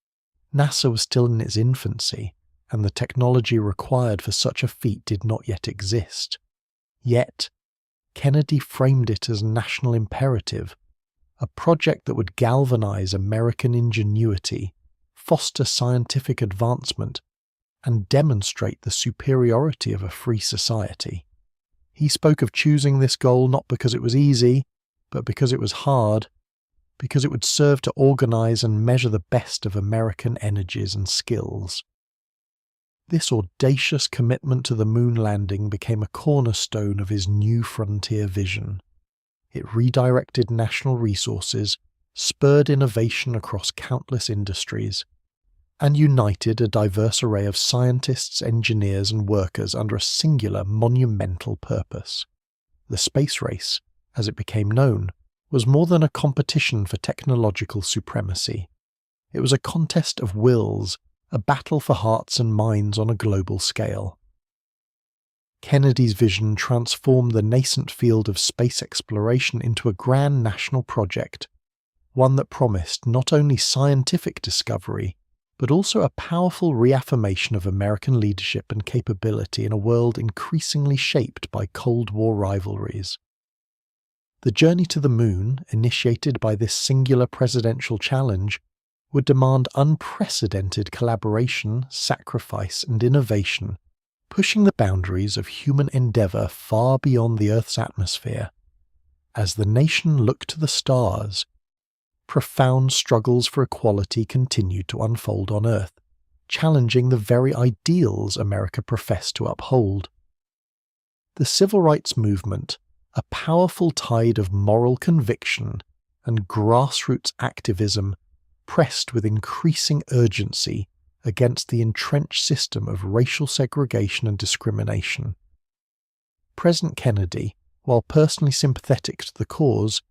NASA was still in its infancy, and the technology required for such a feat did not yet exist. Yet, Kennedy framed it as a national imperative, a project that would galvanize American ingenuity, foster scientific advancement, and demonstrate the superiority of a free society. He spoke of choosing this goal not because it was easy, but because it was hard, because it would serve to organize and measure the best of American energies and skills. This audacious commitment to the moon landing became a cornerstone of his new frontier vision. It redirected national resources, spurred innovation across countless industries, and united a diverse array of scientists, engineers, and workers under a singular, monumental purpose. The space race, as it became known, was more than a competition for technological supremacy. It was a contest of wills, a battle for hearts and minds on a global scale. Kennedy's vision transformed the nascent field of space exploration into a grand national project, one that promised not only scientific discovery, but also a powerful reaffirmation of American leadership and capability in a world increasingly shaped by Cold War rivalries. The journey to the moon, initiated by this singular presidential challenge, would demand unprecedented collaboration, sacrifice, and innovation, pushing the boundaries of human endeavour far beyond the Earth's atmosphere. As the nation looked to the stars, profound struggles for equality continued to unfold on Earth, challenging the very ideals America professed to uphold. The civil rights movement, a powerful tide of moral conviction and grassroots activism, pressed with increasing urgency against the entrenched system of racial segregation and discrimination. President Kennedy, while personally sympathetic to the cause,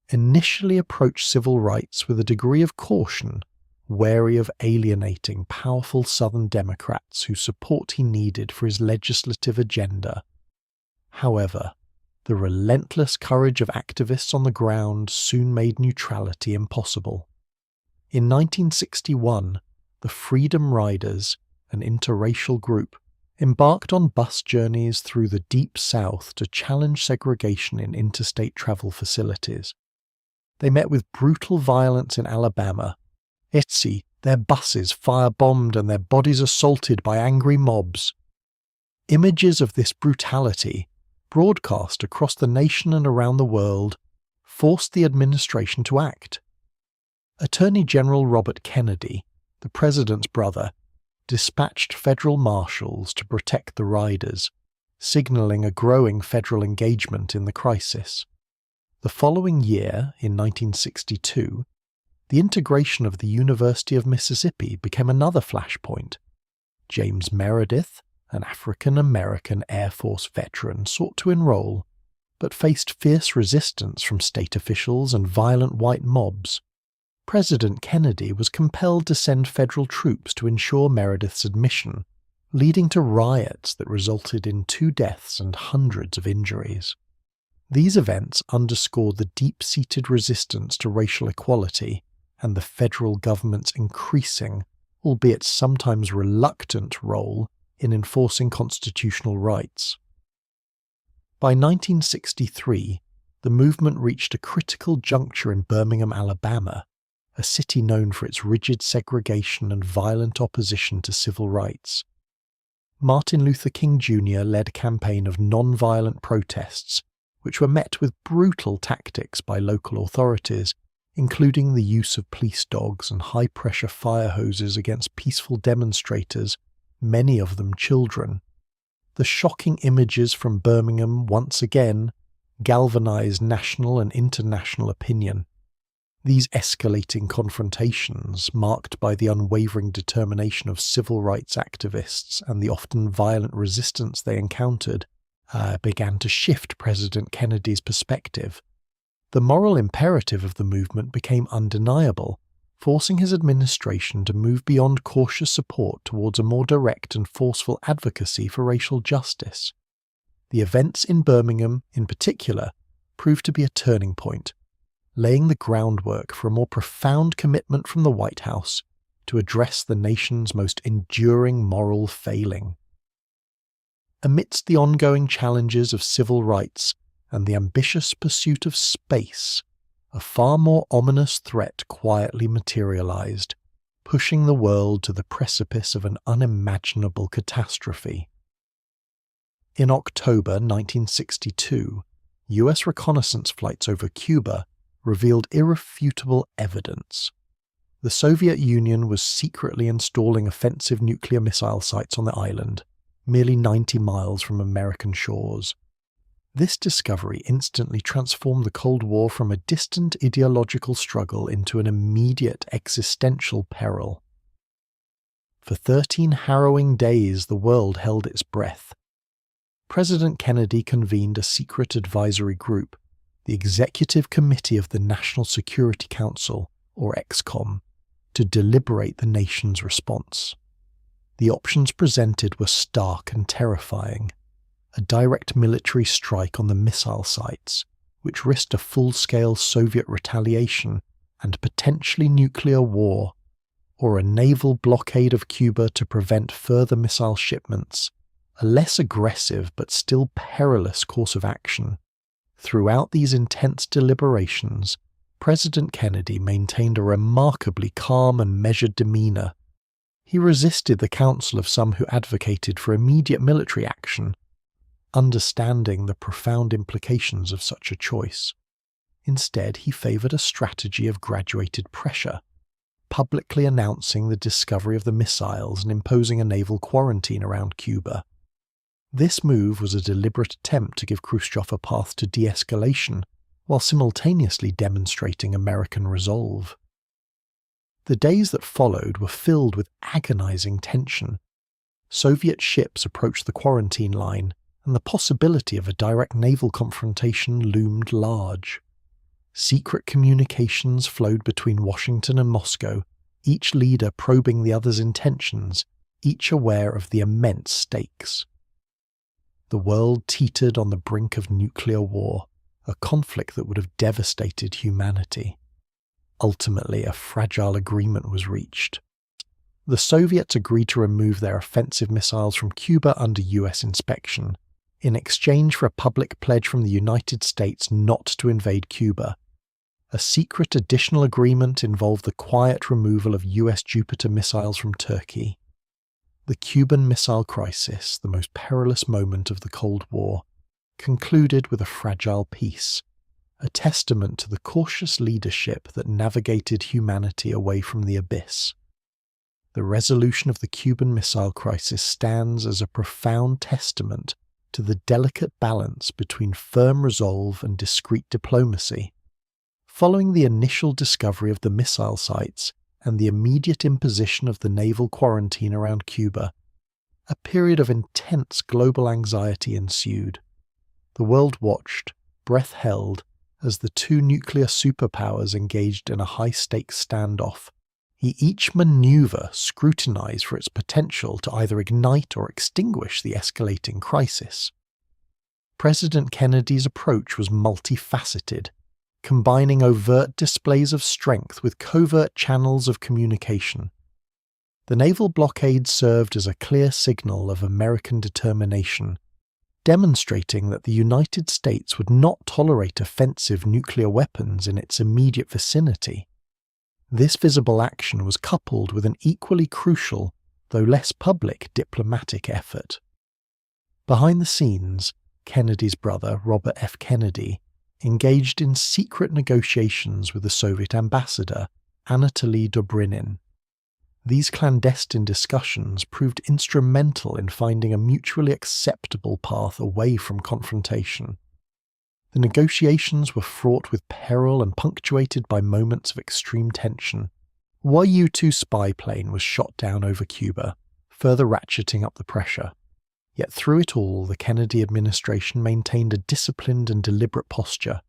initially approached civil rights with a degree of caution, wary of alienating powerful Southern Democrats whose support he needed for his legislative agenda. However, the relentless courage of activists on the ground soon made neutrality impossible. In 1961, the Freedom Riders, an interracial group, embarked on bus journeys through the Deep South to challenge segregation in interstate travel facilities. They met with brutal violence in Alabama. See their buses firebombed and their bodies assaulted by angry mobs. Images of this brutality, broadcast across the nation and around the world, forced the administration to act. Attorney General Robert Kennedy, the president's brother, dispatched federal marshals to protect the riders, signaling a growing federal engagement in the crisis. The following year, in 1962, the integration of the University of Mississippi became another flashpoint. James Meredith, an African-American Air Force veteran, sought to enroll, but faced fierce resistance from state officials and violent white mobs. President Kennedy was compelled to send federal troops to ensure Meredith's admission, leading to riots that resulted in 2 deaths and hundreds of injuries. These events underscored the deep-seated resistance to racial equality and the federal government's increasing, albeit sometimes reluctant, role in enforcing constitutional rights. By 1963, the movement reached a critical juncture in Birmingham, Alabama, a city known for its rigid segregation and violent opposition to civil rights. Martin Luther King Jr. led a campaign of non-violent protests, which were met with brutal tactics by local authorities, including the use of police dogs and high-pressure fire hoses against peaceful demonstrators, many of them children. The shocking images from Birmingham once again galvanized national and international opinion. These escalating confrontations, marked by the unwavering determination of civil rights activists and the often violent resistance they encountered, began to shift President Kennedy's perspective. The moral imperative of the movement became undeniable, forcing his administration to move beyond cautious support towards a more direct and forceful advocacy for racial justice. The events in Birmingham, in particular, proved to be a turning point, laying the groundwork for a more profound commitment from the White House to address the nation's most enduring moral failing. Amidst the ongoing challenges of civil rights and the ambitious pursuit of space, a far more ominous threat quietly materialized, pushing the world to the precipice of an unimaginable catastrophe. In October 1962, US reconnaissance flights over Cuba revealed irrefutable evidence. The Soviet Union was secretly installing offensive nuclear missile sites on the island, merely 90 miles from American shores. This discovery instantly transformed the Cold War from a distant ideological struggle into an immediate existential peril. For 13 harrowing days, the world held its breath. President Kennedy convened a secret advisory group, the Executive Committee of the National Security Council, or EXCOM, to deliberate the nation's response. The options presented were stark and terrifying. A direct military strike on the missile sites, which risked a full-scale Soviet retaliation and potentially nuclear war, or a naval blockade of Cuba to prevent further missile shipments, a less aggressive but still perilous course of action. Throughout these intense deliberations, President Kennedy maintained a remarkably calm and measured demeanor. He resisted the counsel of some who advocated for immediate military action, understanding the profound implications of such a choice. Instead, he favored a strategy of graduated pressure, publicly announcing the discovery of the missiles and imposing a naval quarantine around Cuba. This move was a deliberate attempt to give Khrushchev a path to de-escalation, while simultaneously demonstrating American resolve. The days that followed were filled with agonizing tension. Soviet ships approached the quarantine line, and the possibility of a direct naval confrontation loomed large. Secret communications flowed between Washington and Moscow, each leader probing the other's intentions, each aware of the immense stakes. The world teetered on the brink of nuclear war, a conflict that would have devastated humanity. Ultimately, a fragile agreement was reached. The Soviets agreed to remove their offensive missiles from Cuba under US inspection, in exchange for a public pledge from the United States not to invade Cuba. A secret additional agreement involved the quiet removal of US Jupiter missiles from Turkey. The Cuban Missile Crisis, the most perilous moment of the Cold War, concluded with a fragile peace, a testament to the cautious leadership that navigated humanity away from the abyss. The resolution of the Cuban Missile Crisis stands as a profound testament to the delicate balance between firm resolve and discreet diplomacy. Following the initial discovery of the missile sites and the immediate imposition of the naval quarantine around Cuba, a period of intense global anxiety ensued. The world watched, breath held, as the two nuclear superpowers engaged in a high-stakes standoff, each maneuver scrutinized for its potential to either ignite or extinguish the escalating crisis. President Kennedy's approach was multifaceted, combining overt displays of strength with covert channels of communication. The naval blockade served as a clear signal of American determination, demonstrating that the United States would not tolerate offensive nuclear weapons in its immediate vicinity. This visible action was coupled with an equally crucial, though less public, diplomatic effort. Behind the scenes, Kennedy's brother, Robert F. Kennedy, engaged in secret negotiations with the Soviet ambassador, Anatoly Dobrynin. These clandestine discussions proved instrumental in finding a mutually acceptable path away from confrontation. The negotiations were fraught with peril and punctuated by moments of extreme tension. A U-2 spy plane was shot down over Cuba, further ratcheting up the pressure. Yet through it all, the Kennedy administration maintained a disciplined and deliberate posture,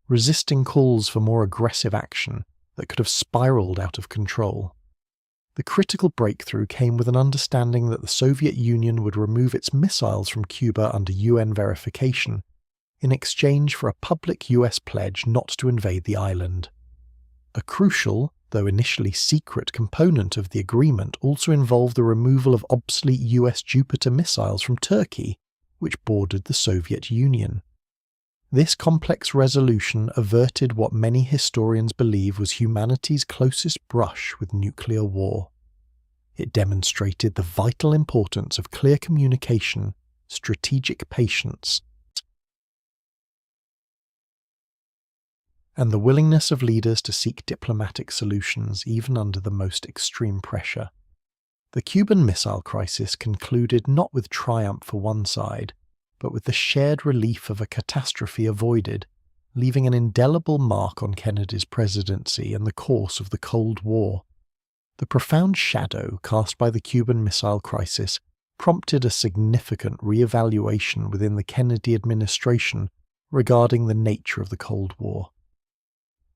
resisting calls for more aggressive action that could have spiraled out of control. The critical breakthrough came with an understanding that the Soviet Union would remove its missiles from Cuba under UN verification, in exchange for a public US pledge not to invade the island. A crucial, though initially secret, component of the agreement also involved the removal of obsolete US Jupiter missiles from Turkey, which bordered the Soviet Union. This complex resolution averted what many historians believe was humanity's closest brush with nuclear war. It demonstrated the vital importance of clear communication, strategic patience, and the willingness of leaders to seek diplomatic solutions even under the most extreme pressure. The Cuban Missile Crisis concluded not with triumph for one side, but with the shared relief of a catastrophe avoided, leaving an indelible mark on Kennedy's presidency and the course of the Cold War. The profound shadow cast by the Cuban Missile Crisis prompted a significant re-evaluation within the Kennedy administration regarding the nature of the Cold War.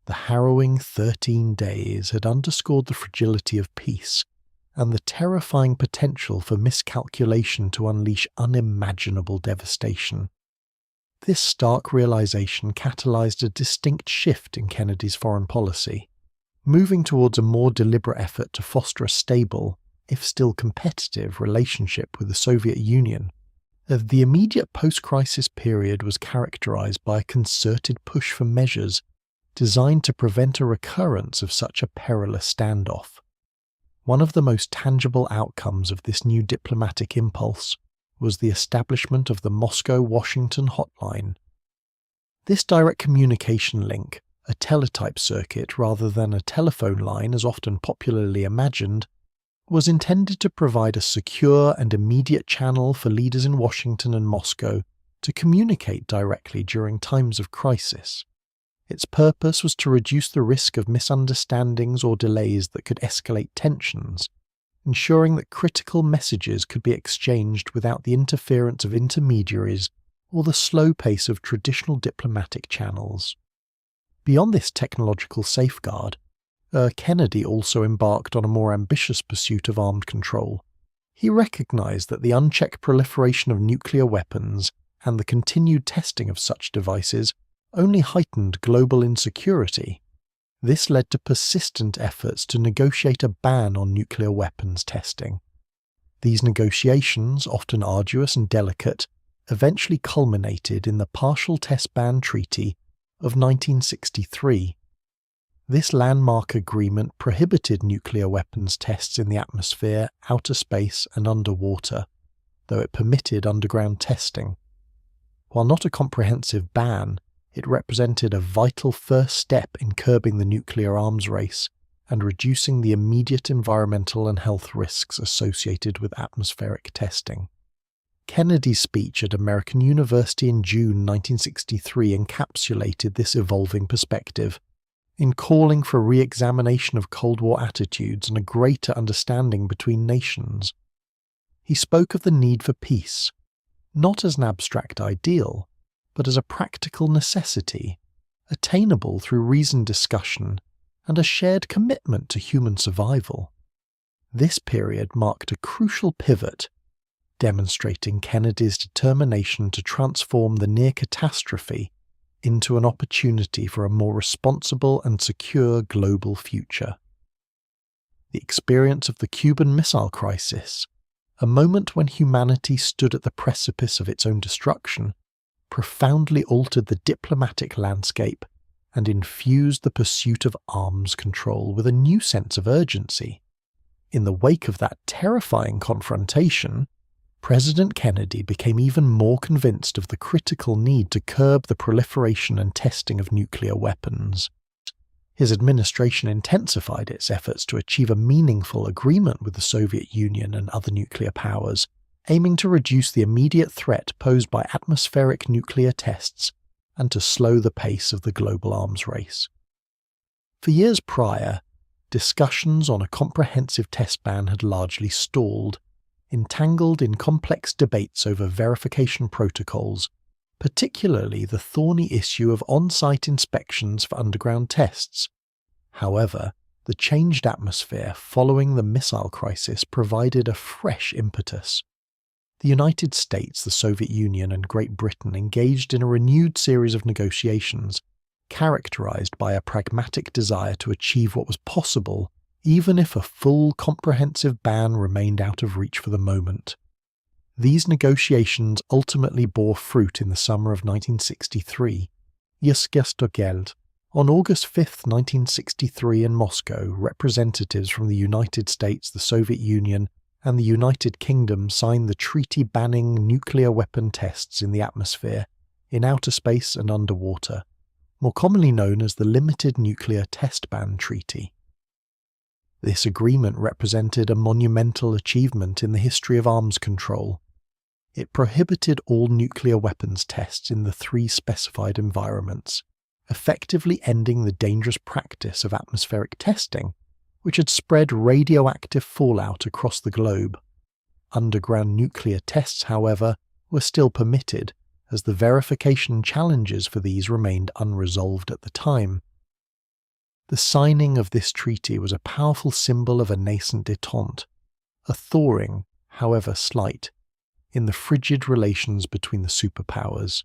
The harrowing 13 days had underscored the fragility of peace and the terrifying potential for miscalculation to unleash unimaginable devastation. This stark realization catalyzed a distinct shift in Kennedy's foreign policy, moving towards a more deliberate effort to foster a stable, if still competitive, relationship with the Soviet Union. The immediate post-crisis period was characterized by a concerted push for measures designed to prevent a recurrence of such a perilous standoff. One of the most tangible outcomes of this new diplomatic impulse was the establishment of the Moscow-Washington hotline. This direct communication link, a teletype circuit rather than a telephone line as often popularly imagined, was intended to provide a secure and immediate channel for leaders in Washington and Moscow to communicate directly during times of crisis. Its purpose was to reduce the risk of misunderstandings or delays that could escalate tensions, ensuring that critical messages could be exchanged without the interference of intermediaries or the slow pace of traditional diplomatic channels. Beyond this technological safeguard, Kennedy also embarked on a more ambitious pursuit of armed control. He recognized that the unchecked proliferation of nuclear weapons and the continued testing of such devices only heightened global insecurity. This led to persistent efforts to negotiate a ban on nuclear weapons testing. These negotiations, often arduous and delicate, eventually culminated in the Partial Test Ban Treaty of 1963. This landmark agreement prohibited nuclear weapons tests in the atmosphere, outer space, and underwater, though it permitted underground testing. While not a comprehensive ban, it represented a vital first step in curbing the nuclear arms race and reducing the immediate environmental and health risks associated with atmospheric testing. Kennedy's speech at American University in June 1963 encapsulated this evolving perspective, in calling for a re-examination of Cold War attitudes and a greater understanding between nations. He spoke of the need for peace, not as an abstract ideal, but as a practical necessity, attainable through reasoned discussion and a shared commitment to human survival. This period marked a crucial pivot, demonstrating Kennedy's determination to transform the near catastrophe into an opportunity for a more responsible and secure global future. The experience of the Cuban Missile Crisis, a moment when humanity stood at the precipice of its own destruction, profoundly altered the diplomatic landscape and infused the pursuit of arms control with a new sense of urgency. In the wake of that terrifying confrontation, President Kennedy became even more convinced of the critical need to curb the proliferation and testing of nuclear weapons. His administration intensified its efforts to achieve a meaningful agreement with the Soviet Union and other nuclear powers, aiming to reduce the immediate threat posed by atmospheric nuclear tests and to slow the pace of the global arms race. For years prior, discussions on a comprehensive test ban had largely stalled, entangled in complex debates over verification protocols, particularly the thorny issue of on-site inspections for underground tests. However, the changed atmosphere following the missile crisis provided a fresh impetus. The United States, the Soviet Union, and Great Britain engaged in a renewed series of negotiations, characterized by a pragmatic desire to achieve what was possible, even if a full, comprehensive ban remained out of reach for the moment. These negotiations ultimately bore fruit in the summer of 1963. Geld. On August 5, 1963, in Moscow, representatives from the United States, the Soviet Union, and the United Kingdom signed the treaty banning nuclear weapon tests in the atmosphere, in outer space and underwater, more commonly known as the Limited Nuclear Test Ban Treaty. This agreement represented a monumental achievement in the history of arms control. It prohibited all nuclear weapons tests in the three specified environments, effectively ending the dangerous practice of atmospheric testing, which had spread radioactive fallout across the globe. Underground nuclear tests, however, were still permitted, as the verification challenges for these remained unresolved at the time. The signing of this treaty was a powerful symbol of a nascent détente, a thawing, however slight, in the frigid relations between the superpowers.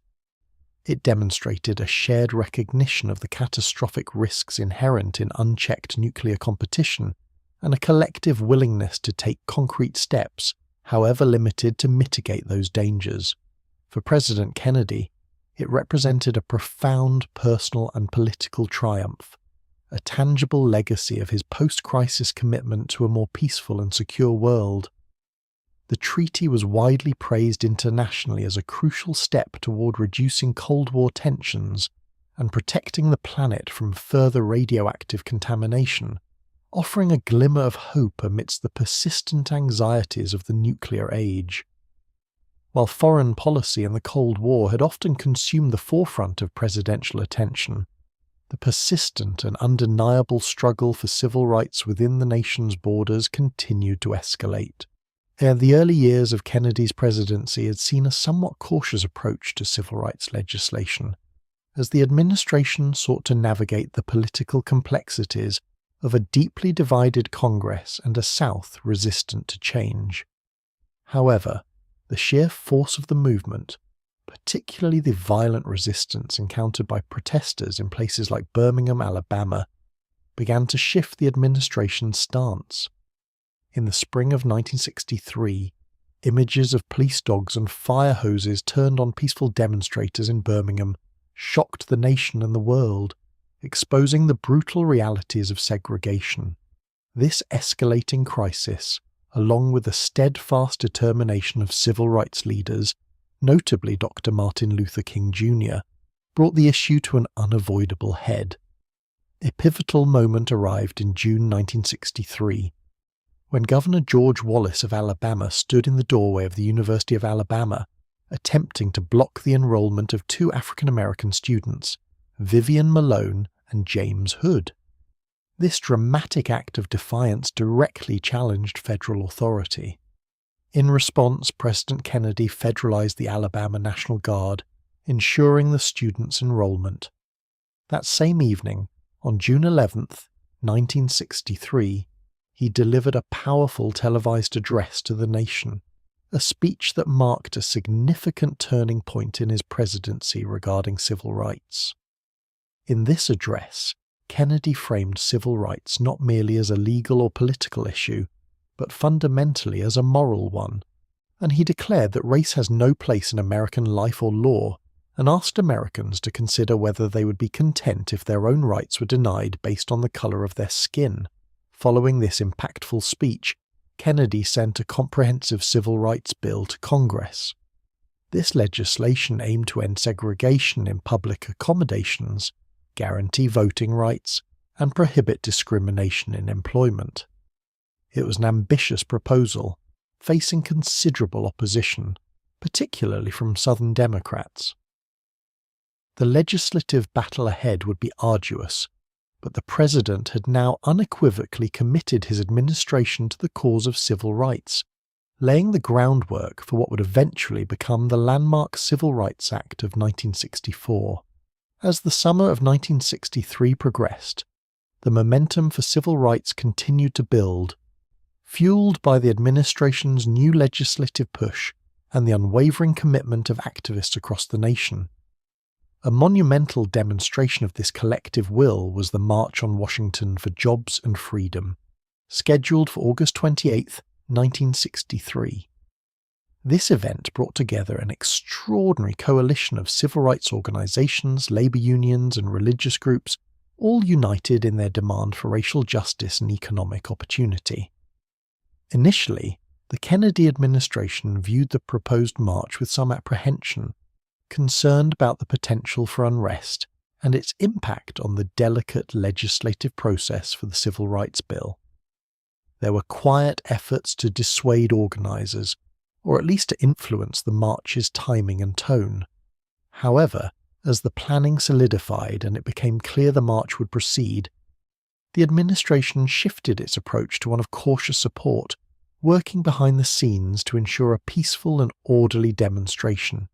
It demonstrated a shared recognition of the catastrophic risks inherent in unchecked nuclear competition and a collective willingness to take concrete steps, however limited, to mitigate those dangers. For President Kennedy, it represented a profound personal and political triumph, a tangible legacy of his post-crisis commitment to a more peaceful and secure world. The treaty was widely praised internationally as a crucial step toward reducing Cold War tensions and protecting the planet from further radioactive contamination, offering a glimmer of hope amidst the persistent anxieties of the nuclear age. While foreign policy and the Cold War had often consumed the forefront of presidential attention, the persistent and undeniable struggle for civil rights within the nation's borders continued to escalate. The early years of Kennedy's presidency had seen a somewhat cautious approach to civil rights legislation, as the administration sought to navigate the political complexities of a deeply divided Congress and a South resistant to change. However, the sheer force of the movement, particularly the violent resistance encountered by protesters in places like Birmingham, Alabama, began to shift the administration's stance. In the spring of 1963, images of police dogs and fire hoses turned on peaceful demonstrators in Birmingham shocked the nation and the world, exposing the brutal realities of segregation. This escalating crisis, along with the steadfast determination of civil rights leaders, notably Dr. Martin Luther King Jr., brought the issue to an unavoidable head. A pivotal moment arrived in June 1963, when Governor George Wallace of Alabama stood in the doorway of the University of Alabama, attempting to block the enrollment of two African-American students, Vivian Malone and James Hood. This dramatic act of defiance directly challenged federal authority. In response, President Kennedy federalized the Alabama National Guard, ensuring the students' enrollment. That same evening, on June 11, 1963, he delivered a powerful televised address to the nation, a speech that marked a significant turning point in his presidency regarding civil rights. In this address, Kennedy framed civil rights not merely as a legal or political issue, but fundamentally as a moral one, and he declared that race has no place in American life or law, and asked Americans to consider whether they would be content if their own rights were denied based on the color of their skin. Following this impactful speech, Kennedy sent a comprehensive civil rights bill to Congress. This legislation aimed to end segregation in public accommodations, guarantee voting rights, and prohibit discrimination in employment. It was an ambitious proposal, facing considerable opposition, particularly from Southern Democrats. The legislative battle ahead would be arduous, but the president had now unequivocally committed his administration to the cause of civil rights, laying the groundwork for what would eventually become the landmark Civil Rights Act of 1964. As the summer of 1963 progressed, the momentum for civil rights continued to build, fueled by the administration's new legislative push and the unwavering commitment of activists across the nation. A monumental demonstration of this collective will was the March on Washington for Jobs and Freedom, scheduled for August 28, 1963. This event brought together an extraordinary coalition of civil rights organizations, labor unions, and religious groups, all united in their demand for racial justice and economic opportunity. Initially, the Kennedy administration viewed the proposed march with some apprehension, concerned about the potential for unrest and its impact on the delicate legislative process for the Civil Rights Bill. There were quiet efforts to dissuade organizers, or at least to influence the march's timing and tone. However, as the planning solidified and it became clear the march would proceed, the administration shifted its approach to one of cautious support, working behind the scenes to ensure a peaceful and orderly demonstration.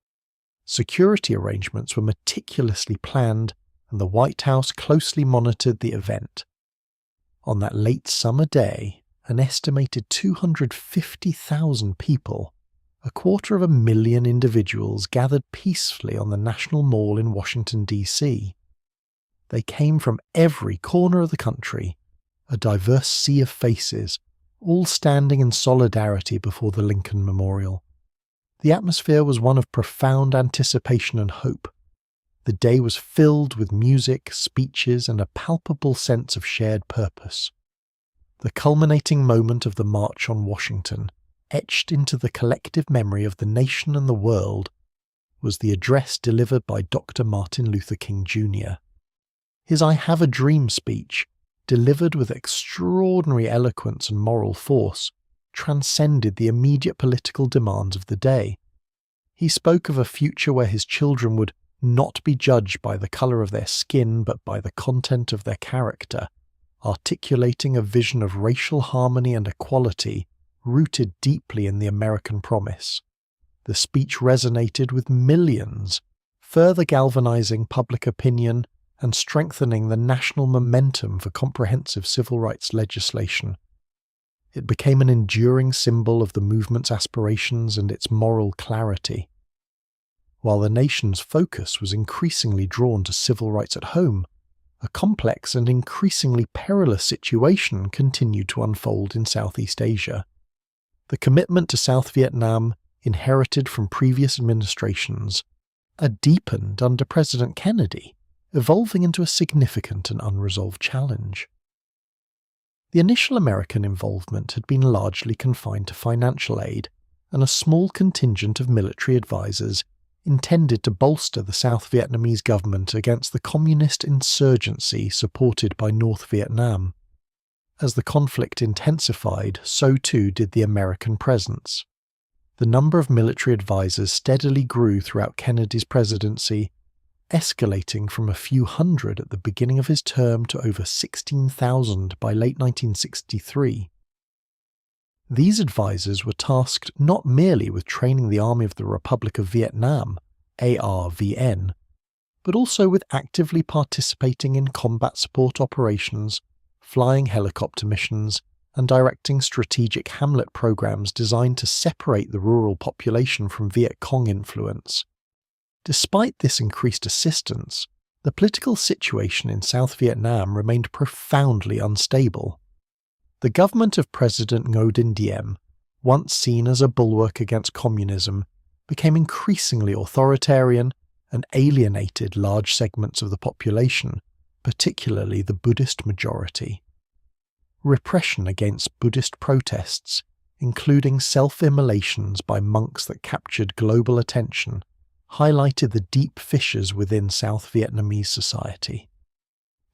Security arrangements were meticulously planned, and the White House closely monitored the event. On that late summer day, an estimated 250,000 people, 250,000 individuals, gathered peacefully on the National Mall in Washington, D.C. They came from every corner of the country, a diverse sea of faces, all standing in solidarity before the Lincoln Memorial. The atmosphere was one of profound anticipation and hope. The day was filled with music, speeches, and a palpable sense of shared purpose. The culminating moment of the March on Washington, etched into the collective memory of the nation and the world, was the address delivered by Dr. Martin Luther King Jr. His I Have a Dream speech, delivered with extraordinary eloquence and moral force, transcended the immediate political demands of the day. He spoke of a future where his children would not be judged by the colour of their skin but by the content of their character, articulating a vision of racial harmony and equality rooted deeply in the American promise. The speech resonated with millions, further galvanizing public opinion and strengthening the national momentum for comprehensive civil rights legislation. It became an enduring symbol of the movement's aspirations and its moral clarity. While the nation's focus was increasingly drawn to civil rights at home, a complex and increasingly perilous situation continued to unfold in Southeast Asia. The commitment to South Vietnam, inherited from previous administrations, had deepened under President Kennedy, evolving into a significant and unresolved challenge. The initial American involvement had been largely confined to financial aid and a small contingent of military advisors intended to bolster the South Vietnamese government against the communist insurgency supported by North Vietnam. As the conflict intensified, so too did the American presence. The number of military advisors steadily grew throughout Kennedy's presidency, escalating from a few hundred at the beginning of his term to over 16,000 by late 1963. These advisors were tasked not merely with training the Army of the Republic of Vietnam, ARVN, but also with actively participating in combat support operations, flying helicopter missions, and directing strategic hamlet programs designed to separate the rural population from Viet Cong influence. Despite this increased assistance, the political situation in South Vietnam remained profoundly unstable. The government of President Ngo Dinh Diem, once seen as a bulwark against communism, became increasingly authoritarian and alienated large segments of the population, particularly the Buddhist majority. Repression against Buddhist protests, including self-immolations by monks that captured global attention, highlighted the deep fissures within South Vietnamese society.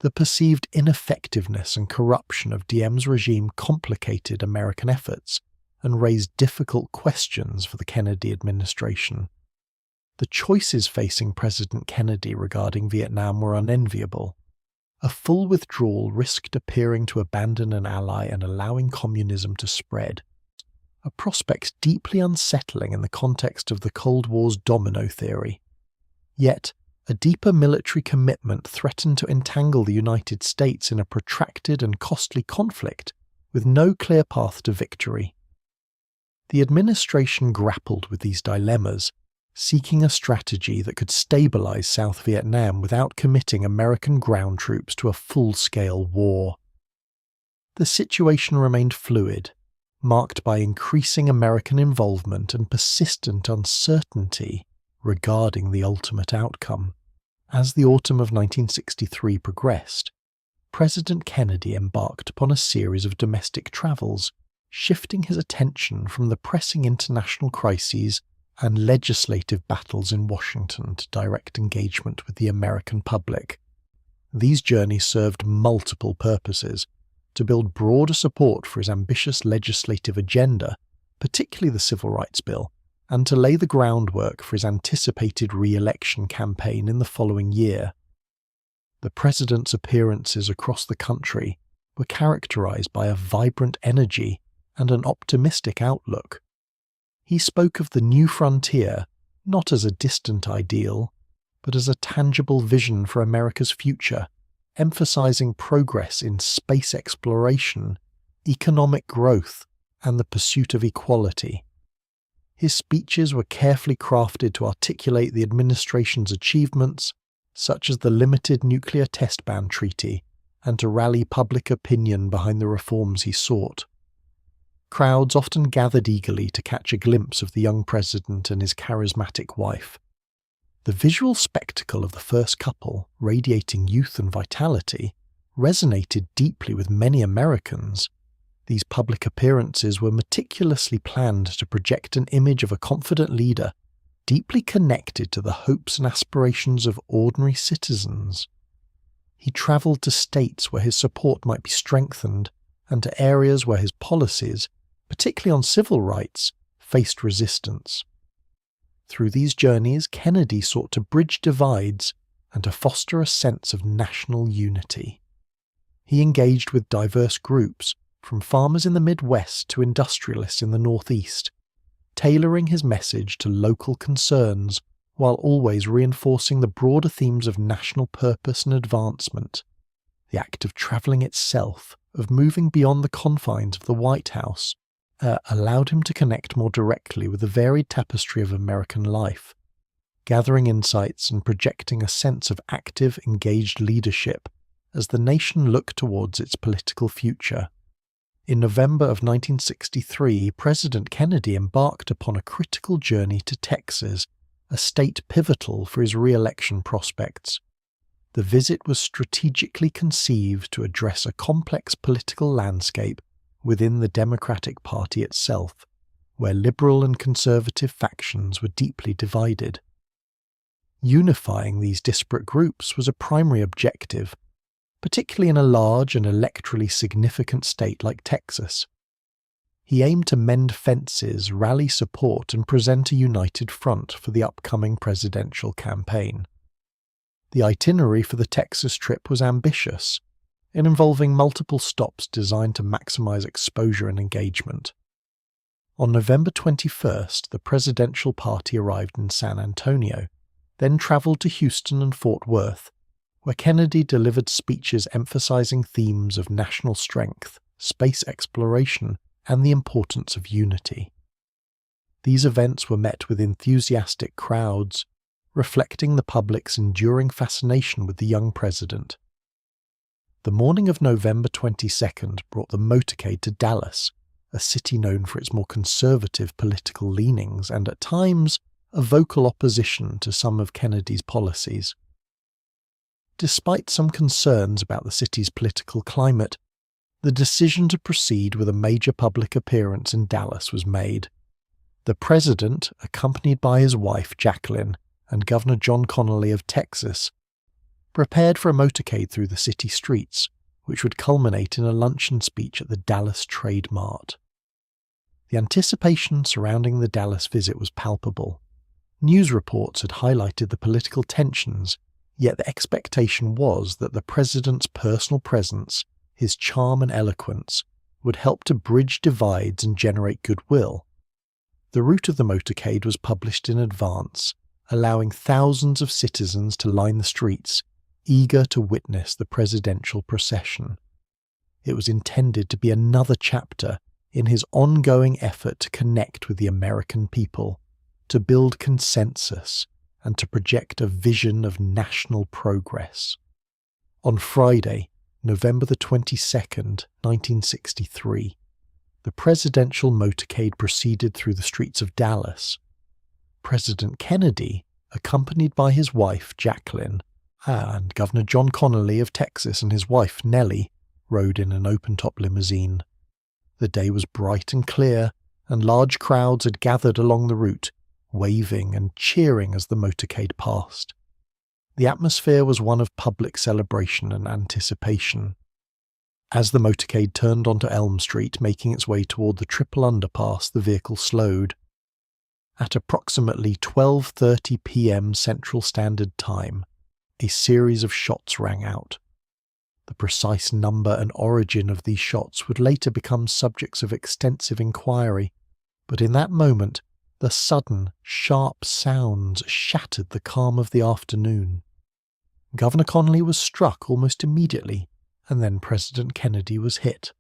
The perceived ineffectiveness and corruption of Diem's regime complicated American efforts and raised difficult questions for the Kennedy administration. The choices facing President Kennedy regarding Vietnam were unenviable. A full withdrawal risked appearing to abandon an ally and allowing communism to spread, a prospect deeply unsettling in the context of the Cold War's domino theory. Yet, a deeper military commitment threatened to entangle the United States in a protracted and costly conflict with no clear path to victory. The administration grappled with these dilemmas, seeking a strategy that could stabilize South Vietnam without committing American ground troops to a full-scale war. The situation remained fluid, marked by increasing American involvement and persistent uncertainty regarding the ultimate outcome. As the autumn of 1963 progressed, President Kennedy embarked upon a series of domestic travels, shifting his attention from the pressing international crises and legislative battles in Washington to direct engagement with the American public. These journeys served multiple purposes: to build broader support for his ambitious legislative agenda, particularly the Civil Rights Bill, and to lay the groundwork for his anticipated re-election campaign in the following year. The president's appearances across the country were characterized by a vibrant energy and an optimistic outlook. He spoke of the new frontier not as a distant ideal, but as a tangible vision for America's future, emphasizing progress in space exploration, economic growth, and the pursuit of equality. His speeches were carefully crafted to articulate the administration's achievements, such as the Limited Nuclear Test Ban Treaty, and to rally public opinion behind the reforms he sought. Crowds often gathered eagerly to catch a glimpse of the young president and his charismatic wife. The visual spectacle of the first couple, radiating youth and vitality, resonated deeply with many Americans. These public appearances were meticulously planned to project an image of a confident leader, deeply connected to the hopes and aspirations of ordinary citizens. He travelled to states where his support might be strengthened, and to areas where his policies, particularly on civil rights, faced resistance. Through these journeys, Kennedy sought to bridge divides and to foster a sense of national unity. He engaged with diverse groups, from farmers in the Midwest to industrialists in the Northeast, tailoring his message to local concerns while always reinforcing the broader themes of national purpose and advancement. The act of travelling itself, of moving beyond the confines of the White House, allowed him to connect more directly with the varied tapestry of American life, gathering insights and projecting a sense of active, engaged leadership as the nation looked towards its political future. In November of 1963, President Kennedy embarked upon a critical journey to Texas, a state pivotal for his re-election prospects. The visit was strategically conceived to address a complex political landscape within the Democratic Party itself, where liberal and conservative factions were deeply divided. Unifying these disparate groups was a primary objective, particularly in a large and electorally significant state like Texas. He aimed to mend fences, rally support, and present a united front for the upcoming presidential campaign. The itinerary for the Texas trip was ambitious, involving multiple stops designed to maximize exposure and engagement. On November 21st, the presidential party arrived in San Antonio, then traveled to Houston and Fort Worth, where Kennedy delivered speeches emphasizing themes of national strength, space exploration, and the importance of unity. These events were met with enthusiastic crowds, reflecting the public's enduring fascination with the young president. The morning of November 22nd brought the motorcade to Dallas, a city known for its more conservative political leanings and, at times, a vocal opposition to some of Kennedy's policies. Despite some concerns about the city's political climate, the decision to proceed with a major public appearance in Dallas was made. The president, accompanied by his wife Jacqueline and Governor John Connally of Texas, prepared for a motorcade through the city streets, which would culminate in a luncheon speech at the Dallas Trade Mart. The anticipation surrounding the Dallas visit was palpable. News reports had highlighted the political tensions, yet the expectation was that the president's personal presence, his charm and eloquence, would help to bridge divides and generate goodwill. The route of the motorcade was published in advance, allowing thousands of citizens to line the streets, eager to witness the presidential procession. It was intended to be another chapter in his ongoing effort to connect with the American people, to build consensus, and to project a vision of national progress. On Friday, November the 22nd, 1963, the presidential motorcade proceeded through the streets of Dallas. President Kennedy, accompanied by his wife Jacqueline, and Governor John Connally of Texas and his wife Nellie, rode in an open-top limousine. The day was bright and clear, and large crowds had gathered along the route, waving and cheering as the motorcade passed. The atmosphere was one of public celebration and anticipation. As the motorcade turned onto Elm Street, making its way toward the triple underpass, the vehicle slowed. At approximately 12:30 p.m. Central Standard Time, a series of shots rang out. The precise number and origin of these shots would later become subjects of extensive inquiry, but in that moment, the sudden, sharp sounds shattered the calm of the afternoon. Governor Connally was struck almost immediately, and then President Kennedy was hit.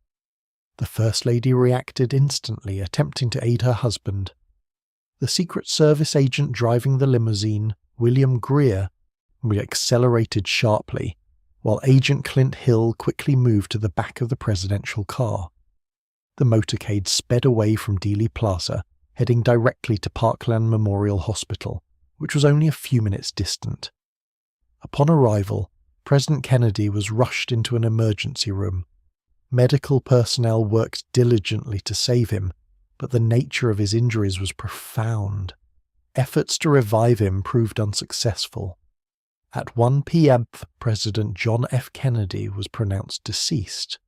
The First Lady reacted instantly, attempting to aid her husband. The Secret Service agent driving the limousine, William Greer, accelerated sharply, while Agent Clint Hill quickly moved to the back of the presidential car. The motorcade sped away from Dealey Plaza, heading directly to Parkland Memorial Hospital, which was only a few minutes distant. Upon arrival, President Kennedy was rushed into an emergency room. Medical personnel worked diligently to save him, but the nature of his injuries was profound. Efforts to revive him proved unsuccessful. At 1 p.m., President John F. Kennedy was pronounced deceased.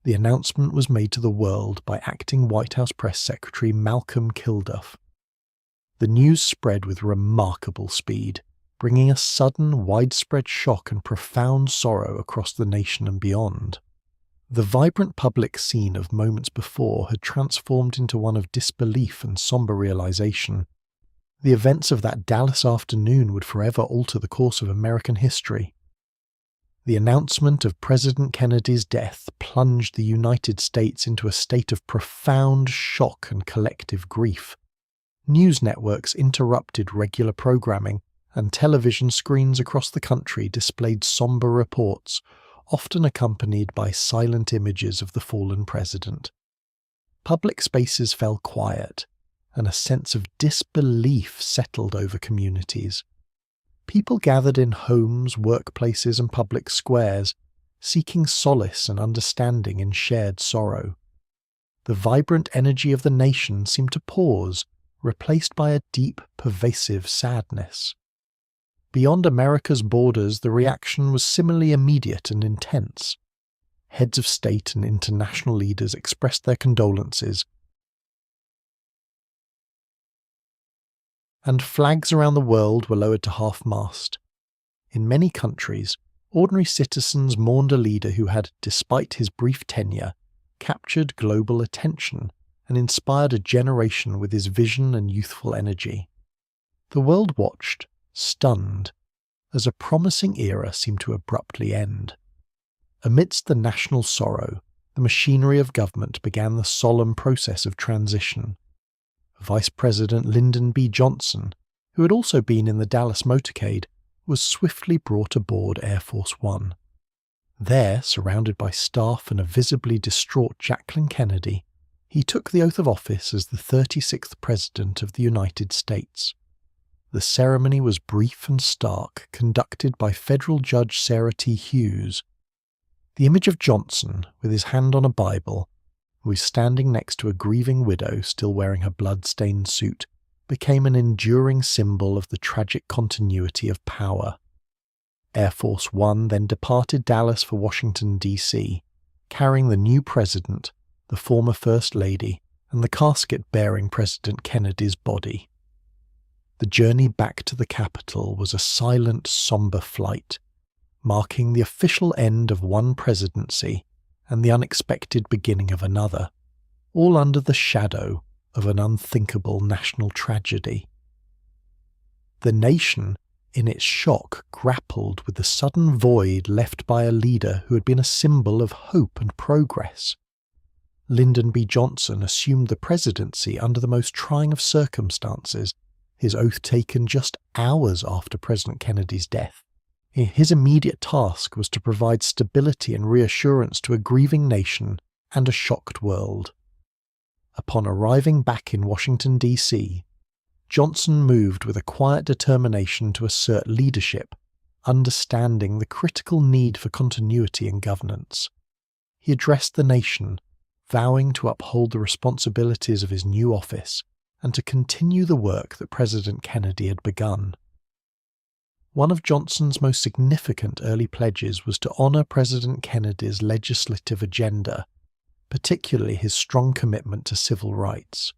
The announcement was made to the world by acting White House Press Secretary Malcolm Kilduff. The news spread with remarkable speed, bringing a sudden, widespread shock and profound sorrow across the nation and beyond. The vibrant public scene of moments before had transformed into one of disbelief and somber realization. The events of that Dallas afternoon would forever alter the course of American history. The announcement of President Kennedy's death plunged the United States into a state of profound shock and collective grief. News networks interrupted regular programming, and television screens across the country displayed somber reports, often accompanied by silent images of the fallen president. Public spaces fell quiet, and a sense of disbelief settled over communities. People gathered in homes, workplaces, and public squares, seeking solace and understanding in shared sorrow. The vibrant energy of the nation seemed to pause, replaced by a deep, pervasive sadness. Beyond America's borders, the reaction was similarly immediate and intense. Heads of state and international leaders expressed their condolences, and flags around the world were lowered to half-mast. In many countries, ordinary citizens mourned a leader who had, despite his brief tenure, captured global attention and inspired a generation with his vision and youthful energy. The world watched, stunned, as a promising era seemed to abruptly end. Amidst the national sorrow, the machinery of government began the solemn process of transition. Vice President Lyndon B. Johnson, who had also been in the Dallas motorcade, was swiftly brought aboard Air Force One. There, surrounded by staff and a visibly distraught Jacqueline Kennedy, he took the oath of office as the 36th President of the United States. The ceremony was brief and stark, conducted by federal Judge Sarah T. Hughes. The image of Johnson, with his hand on a Bible, who was standing next to a grieving widow still wearing her blood-stained suit, became an enduring symbol of the tragic continuity of power. Air Force One then departed Dallas for Washington, D.C., carrying the new president, the former First Lady, and the casket bearing President Kennedy's body. The journey back to the Capitol was a silent, somber flight, marking the official end of one presidency and the unexpected beginning of another, all under the shadow of an unthinkable national tragedy. The nation, in its shock, grappled with the sudden void left by a leader who had been a symbol of hope and progress. Lyndon B. Johnson assumed the presidency under the most trying of circumstances, his oath taken just hours after President Kennedy's death. His immediate task was to provide stability and reassurance to a grieving nation and a shocked world. Upon arriving back in Washington, D.C., Johnson moved with a quiet determination to assert leadership, understanding the critical need for continuity in governance. He addressed the nation, vowing to uphold the responsibilities of his new office and to continue the work that President Kennedy had begun. One of Johnson's most significant early pledges was to honor President Kennedy's legislative agenda, particularly his strong commitment to civil rights.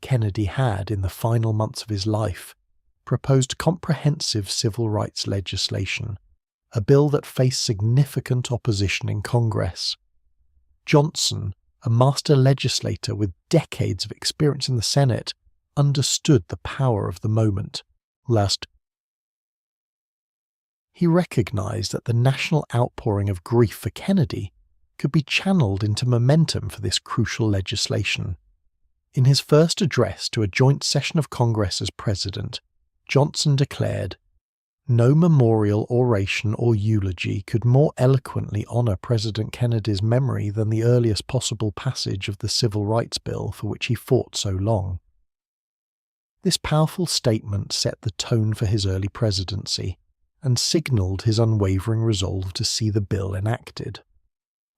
Kennedy had, in the final months of his life, proposed comprehensive civil rights legislation, a bill that faced significant opposition in Congress. Johnson, a master legislator with decades of experience in the Senate, understood the power of the moment. Last, he recognized that the national outpouring of grief for Kennedy could be channeled into momentum for this crucial legislation. In his first address to a joint session of Congress as president, Johnson declared, "No memorial oration or eulogy could more eloquently honor President Kennedy's memory than the earliest possible passage of the Civil Rights Bill for which he fought so long." This powerful statement set the tone for his early presidency and signaled his unwavering resolve to see the bill enacted.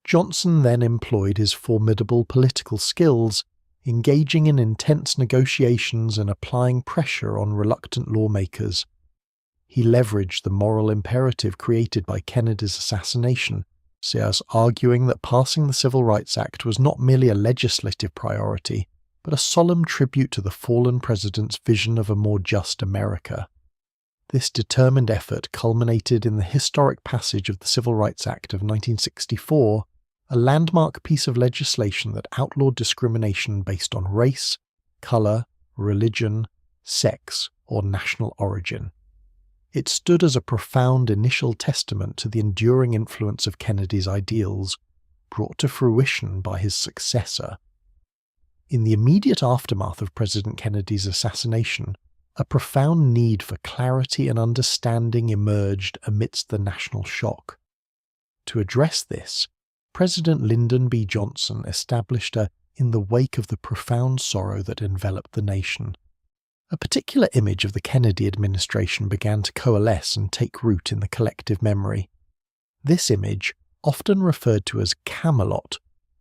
Johnson then employed his formidable political skills, engaging in intense negotiations and applying pressure on reluctant lawmakers. He leveraged the moral imperative created by Kennedy's assassination, arguing that passing the Civil Rights Act was not merely a legislative priority, but a solemn tribute to the fallen president's vision of a more just America. This determined effort culminated in the historic passage of the Civil Rights Act of 1964, a landmark piece of legislation that outlawed discrimination based on race, color, religion, sex, or national origin. It stood as a profound initial testament to the enduring influence of Kennedy's ideals, brought to fruition by his successor. In the immediate aftermath of President Kennedy's assassination, a profound need for clarity and understanding emerged amidst the national shock. To address this, President Lyndon B. Johnson established a "in the wake of the profound sorrow that enveloped the nation." A particular image of the Kennedy administration began to coalesce and take root in the collective memory. This image, often referred to as Camelot,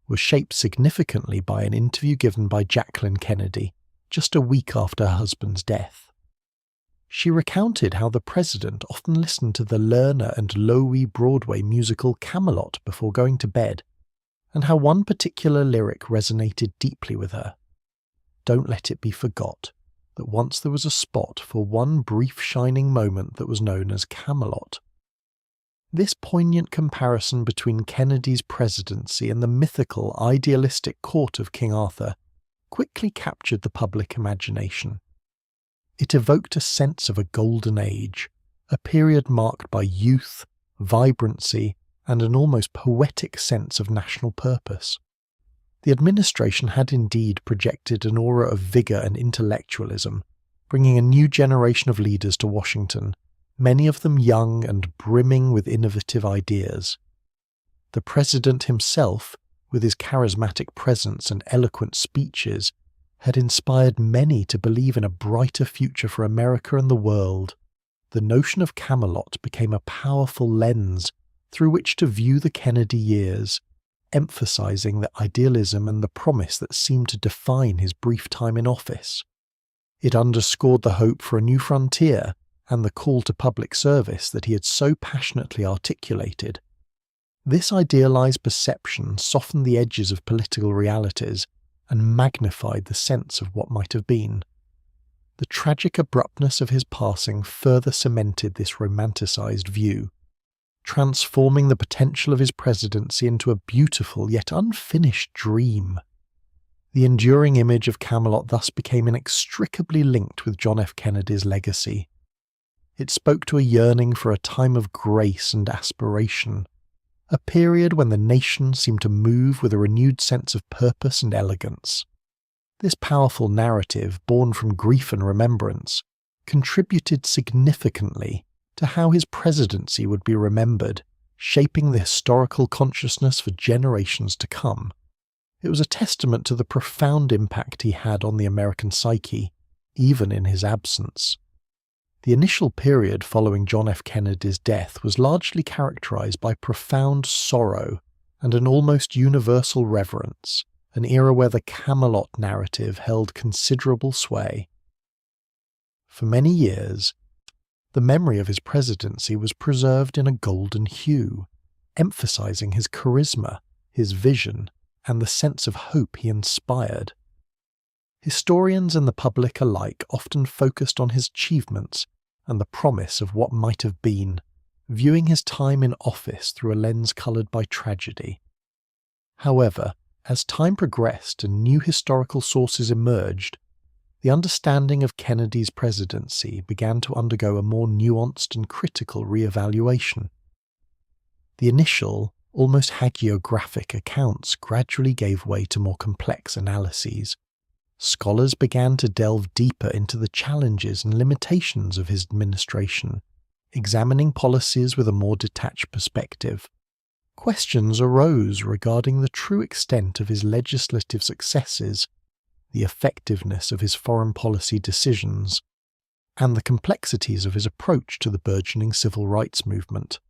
was shaped significantly by an interview given by Jacqueline Kennedy just a week after her husband's death. She recounted how the president often listened to the Lerner and Loewy Broadway musical Camelot before going to bed, and how one particular lyric resonated deeply with her. "Don't let it be forgot that once there was a spot for one brief shining moment that was known as Camelot." This poignant comparison between Kennedy's presidency and the mythical, idealistic court of King Arthur quickly captured the public imagination. It evoked a sense of a golden age, a period marked by youth, vibrancy, and an almost poetic sense of national purpose. The administration had indeed projected an aura of vigour and intellectualism, bringing a new generation of leaders to Washington, many of them young and brimming with innovative ideas. The president himself, with his charismatic presence and eloquent speeches, had inspired many to believe in a brighter future for America and the world. The notion of Camelot became a powerful lens through which to view the Kennedy years, emphasizing the idealism and the promise that seemed to define his brief time in office. It underscored the hope for a new frontier and the call to public service that he had so passionately articulated. This idealized perception softened the edges of political realities and magnified the sense of what might have been. The tragic abruptness of his passing further cemented this romanticized view, transforming the potential of his presidency into a beautiful yet unfinished dream. The enduring image of Camelot thus became inextricably linked with John F. Kennedy's legacy. It spoke to a yearning for a time of grace and aspiration, a period when the nation seemed to move with a renewed sense of purpose and elegance. This powerful narrative, born from grief and remembrance, contributed significantly to how his presidency would be remembered, shaping the historical consciousness for generations to come. It was a testament to the profound impact he had on the American psyche, even in his absence. The initial period following John F. Kennedy's death was largely characterized by profound sorrow and an almost universal reverence, an era where the Camelot narrative held considerable sway. For many years, the memory of his presidency was preserved in a golden hue, emphasizing his charisma, his vision, and the sense of hope he inspired. Historians and the public alike often focused on his achievements and the promise of what might have been, viewing his time in office through a lens coloured by tragedy. However, as time progressed and new historical sources emerged, the understanding of Kennedy's presidency began to undergo a more nuanced and critical re-evaluation. The initial, almost hagiographic accounts gradually gave way to more complex analyses. Scholars began to delve deeper into the challenges and limitations of his administration, examining policies with a more detached perspective. Questions arose regarding the true extent of his legislative successes, the effectiveness of his foreign policy decisions, and the complexities of his approach to the burgeoning civil rights movement.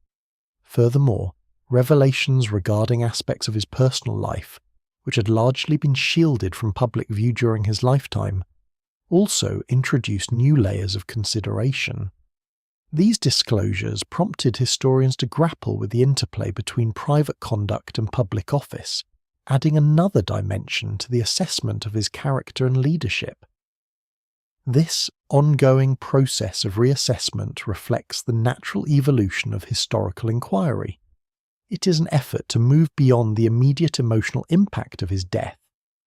Furthermore, revelations regarding aspects of his personal life, which had largely been shielded from public view during his lifetime, also introduced new layers of consideration. These disclosures prompted historians to grapple with the interplay between private conduct and public office, adding another dimension to the assessment of his character and leadership. This ongoing process of reassessment reflects the natural evolution of historical inquiry. It is an effort to move beyond the immediate emotional impact of his death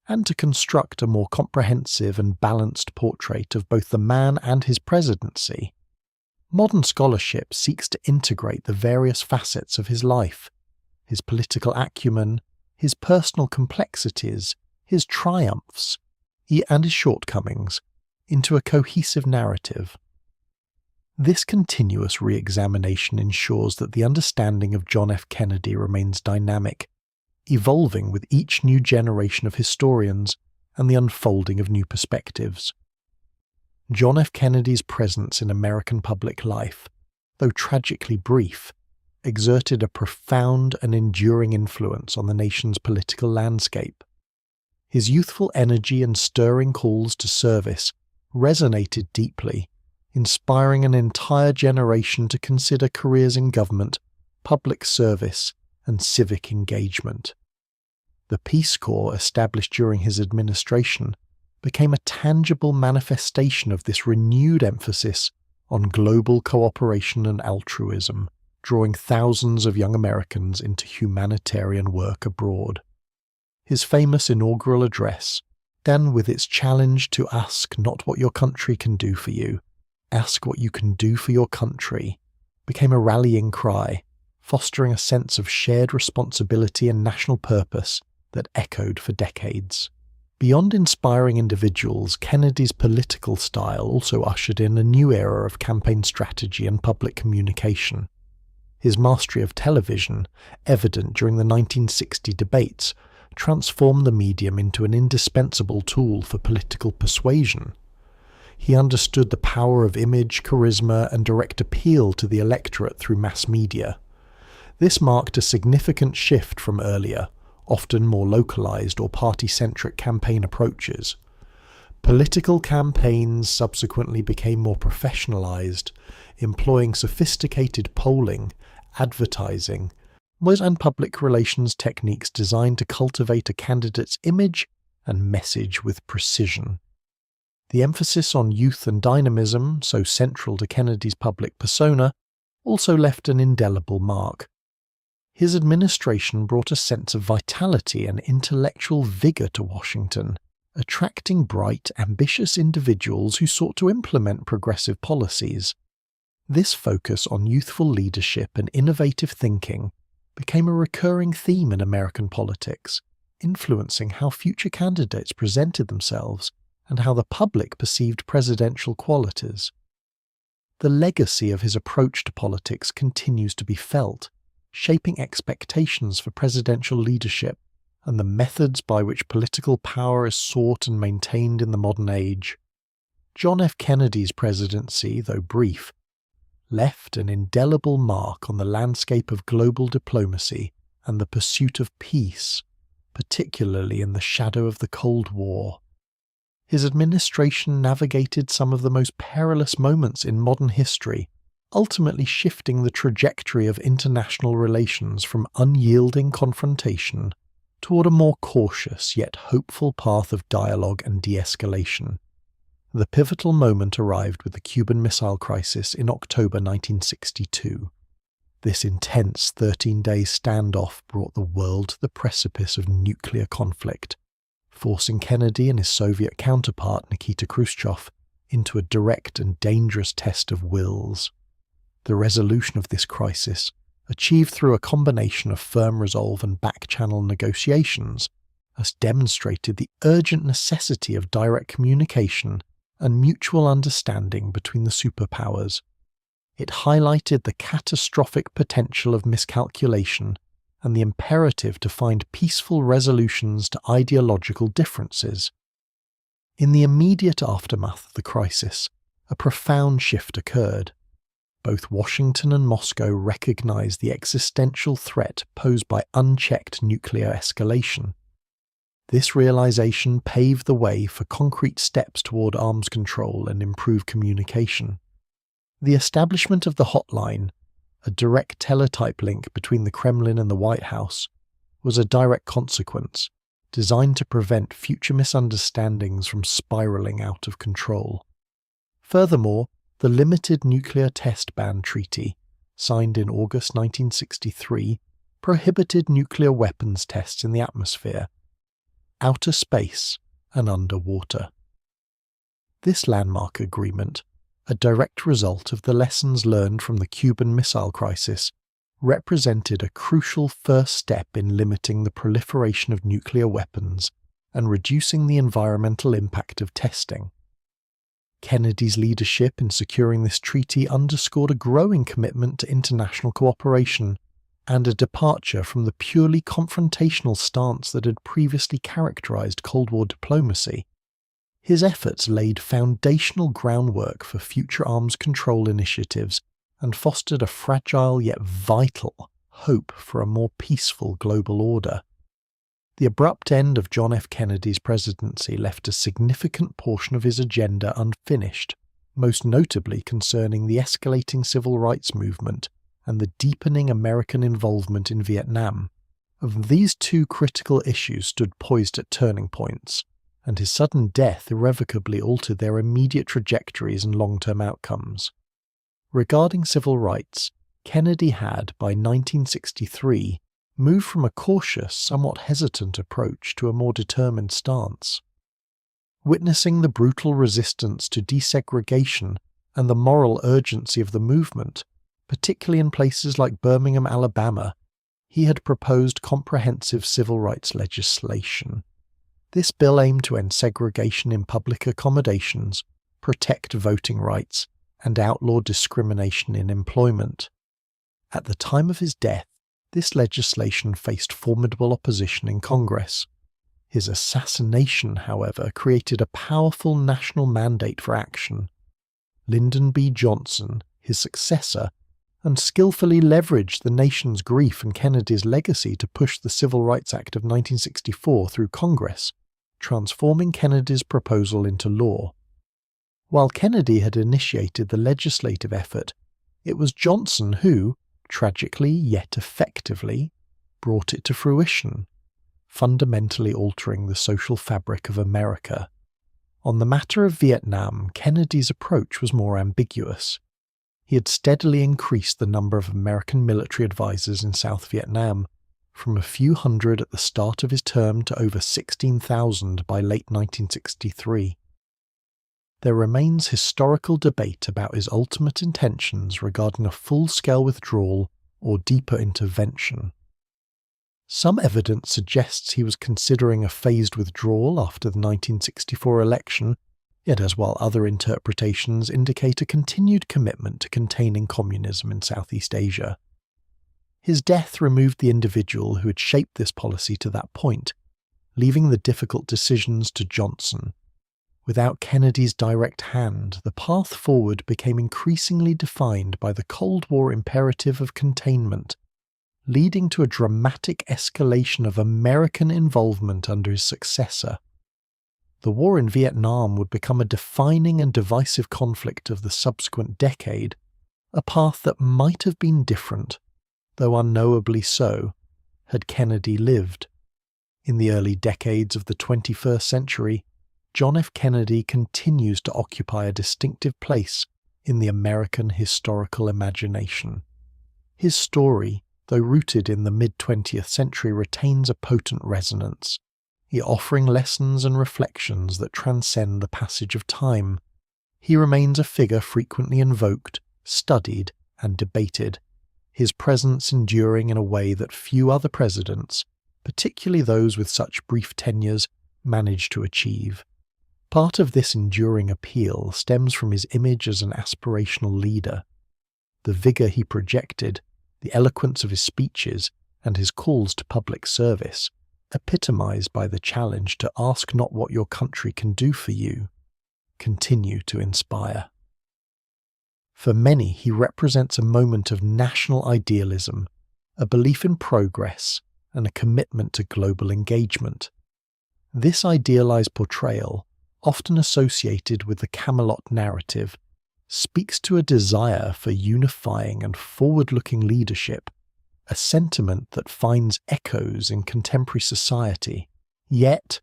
and to construct a more comprehensive and balanced portrait of both the man and his presidency. Modern scholarship seeks to integrate the various facets of his life, his political acumen, his personal complexities, his triumphs, and his shortcomings, into a cohesive narrative. This continuous re-examination ensures that the understanding of John F. Kennedy remains dynamic, evolving with each new generation of historians and the unfolding of new perspectives. John F. Kennedy's presence in American public life, though tragically brief, exerted a profound and enduring influence on the nation's political landscape. His youthful energy and stirring calls to service resonated deeply, inspiring an entire generation to consider careers in government, public service, and civic engagement. The Peace Corps established during his administration became a tangible manifestation of this renewed emphasis on global cooperation and altruism, drawing thousands of young Americans into humanitarian work abroad. His famous inaugural address, began with its challenge to ask not what your country can do for you, ask what you can do for your country, became a rallying cry, fostering a sense of shared responsibility and national purpose that echoed for decades. Beyond inspiring individuals, Kennedy's political style also ushered in a new era of campaign strategy and public communication. His mastery of television, evident during the 1960 debates, transformed the medium into an indispensable tool for political persuasion. He understood the power of image, charisma, and direct appeal to the electorate through mass media. This marked a significant shift from earlier, often more localized or party-centric campaign approaches. Political campaigns subsequently became more professionalized, employing sophisticated polling, advertising, and public relations techniques designed to cultivate a candidate's image and message with precision. The emphasis on youth and dynamism, so central to Kennedy's public persona, also left an indelible mark. His administration brought a sense of vitality and intellectual vigor to Washington, attracting bright, ambitious individuals who sought to implement progressive policies. This focus on youthful leadership and innovative thinking became a recurring theme in American politics, influencing how future candidates presented themselves and how the public perceived presidential qualities. The legacy of his approach to politics continues to be felt, shaping expectations for presidential leadership and the methods by which political power is sought and maintained in the modern age. John F. Kennedy's presidency, though brief, left an indelible mark on the landscape of global diplomacy and the pursuit of peace, particularly in the shadow of the Cold War. His administration navigated some of the most perilous moments in modern history, ultimately shifting the trajectory of international relations from unyielding confrontation toward a more cautious yet hopeful path of dialogue and de-escalation. The pivotal moment arrived with the Cuban Missile Crisis in October 1962. This intense 13-day standoff brought the world to the precipice of nuclear conflict, forcing Kennedy and his Soviet counterpart Nikita Khrushchev into a direct and dangerous test of wills. The resolution of this crisis, achieved through a combination of firm resolve and back-channel negotiations, has demonstrated the urgent necessity of direct communication and mutual understanding between the superpowers. It highlighted the catastrophic potential of miscalculation and the imperative to find peaceful resolutions to ideological differences. In the immediate aftermath of the crisis, a profound shift occurred. Both Washington and Moscow recognized the existential threat posed by unchecked nuclear escalation. This realization paved the way for concrete steps toward arms control and improved communication. The establishment of the hotline, a direct teletype link between the Kremlin and the White House, was a direct consequence, designed to prevent future misunderstandings from spiraling out of control. Furthermore, the Limited Nuclear Test Ban Treaty, signed in August 1963, prohibited nuclear weapons tests in the atmosphere, outer space, and underwater. This landmark agreement, a direct result of the lessons learned from the Cuban Missile Crisis, represented a crucial first step in limiting the proliferation of nuclear weapons and reducing the environmental impact of testing. Kennedy's leadership in securing this treaty underscored a growing commitment to international cooperation and a departure from the purely confrontational stance that had previously characterized Cold War diplomacy. His efforts laid foundational groundwork for future arms control initiatives and fostered a fragile yet vital hope for a more peaceful global order. The abrupt end of John F. Kennedy's presidency left a significant portion of his agenda unfinished, most notably concerning the escalating civil rights movement and the deepening American involvement in Vietnam. These two critical issues stood poised at turning points, and his sudden death irrevocably altered their immediate trajectories and long-term outcomes. Regarding civil rights, Kennedy had, by 1963, moved from a cautious, somewhat hesitant approach to a more determined stance. Witnessing the brutal resistance to desegregation and the moral urgency of the movement, particularly in places like Birmingham, Alabama, he had proposed comprehensive civil rights legislation. This bill aimed to end segregation in public accommodations, protect voting rights, and outlaw discrimination in employment. At the time of his death, this legislation faced formidable opposition in Congress. His assassination, however, created a powerful national mandate for action. Lyndon B. Johnson, his successor, skillfully leveraged the nation's grief and Kennedy's legacy to push the Civil Rights Act of 1964 through Congress, transforming Kennedy's proposal into law. While Kennedy had initiated the legislative effort, it was Johnson who, tragically yet effectively, brought it to fruition, fundamentally altering the social fabric of America. On the matter of Vietnam, Kennedy's approach was more ambiguous. He had steadily increased the number of American military advisors in South Vietnam, from a few hundred at the start of his term to over 16,000 by late 1963. There remains historical debate about his ultimate intentions regarding a full-scale withdrawal or deeper intervention. Some evidence suggests he was considering a phased withdrawal after the 1964 election, yet while other interpretations indicate a continued commitment to containing communism in Southeast Asia. His death removed the individual who had shaped this policy to that point, leaving the difficult decisions to Johnson. Without Kennedy's direct hand, the path forward became increasingly defined by the Cold War imperative of containment, leading to a dramatic escalation of American involvement under his successor. The war in Vietnam would become a defining and divisive conflict of the subsequent decade, a path that might have been different, though unknowably so, had Kennedy lived. In the early decades of the 21st century, John F. Kennedy continues to occupy a distinctive place in the American historical imagination. His story, though rooted in the mid-20th century, retains a potent resonance, offering lessons and reflections that transcend the passage of time. He remains a figure frequently invoked, studied, and debated, his presence enduring in a way that few other presidents, particularly those with such brief tenures, managed to achieve. Part of this enduring appeal stems from his image as an aspirational leader. The vigour he projected, the eloquence of his speeches, and his calls to public service, epitomised by the challenge to ask not what your country can do for you, continue to inspire. For many, he represents a moment of national idealism, a belief in progress, and a commitment to global engagement. This idealised portrayal, often associated with the Camelot narrative, speaks to a desire for unifying and forward-looking leadership, a sentiment that finds echoes in contemporary society. Yet,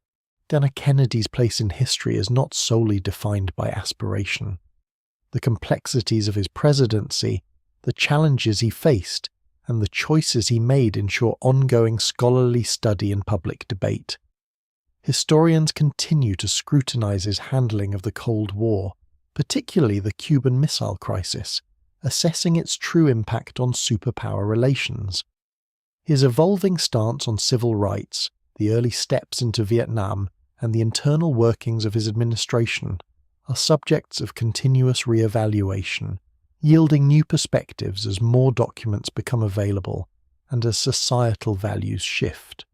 Kennedy's place in history is not solely defined by aspiration. The complexities of his presidency, the challenges he faced, and the choices he made ensure ongoing scholarly study and public debate. Historians continue to scrutinize his handling of the Cold War, particularly the Cuban Missile Crisis, assessing its true impact on superpower relations. His evolving stance on civil rights, the early steps into Vietnam, and the internal workings of his administration are subjects of continuous re-evaluation, yielding new perspectives as more documents become available and as societal values shift.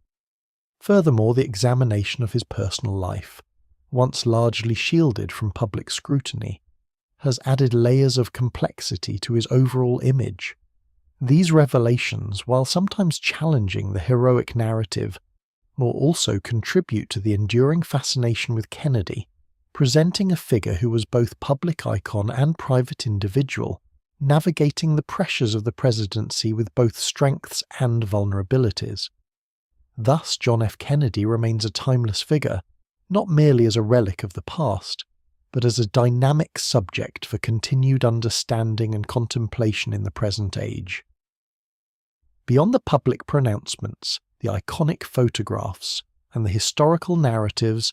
Furthermore, the examination of his personal life, once largely shielded from public scrutiny, has added layers of complexity to his overall image. These revelations, while sometimes challenging the heroic narrative, will also contribute to the enduring fascination with Kennedy, presenting a figure who was both public icon and private individual, navigating the pressures of the presidency with both strengths and vulnerabilities. Thus, John F. Kennedy remains a timeless figure, not merely as a relic of the past, but as a dynamic subject for continued understanding and contemplation in the present age. Beyond the public pronouncements, the iconic photographs, and the historical narratives,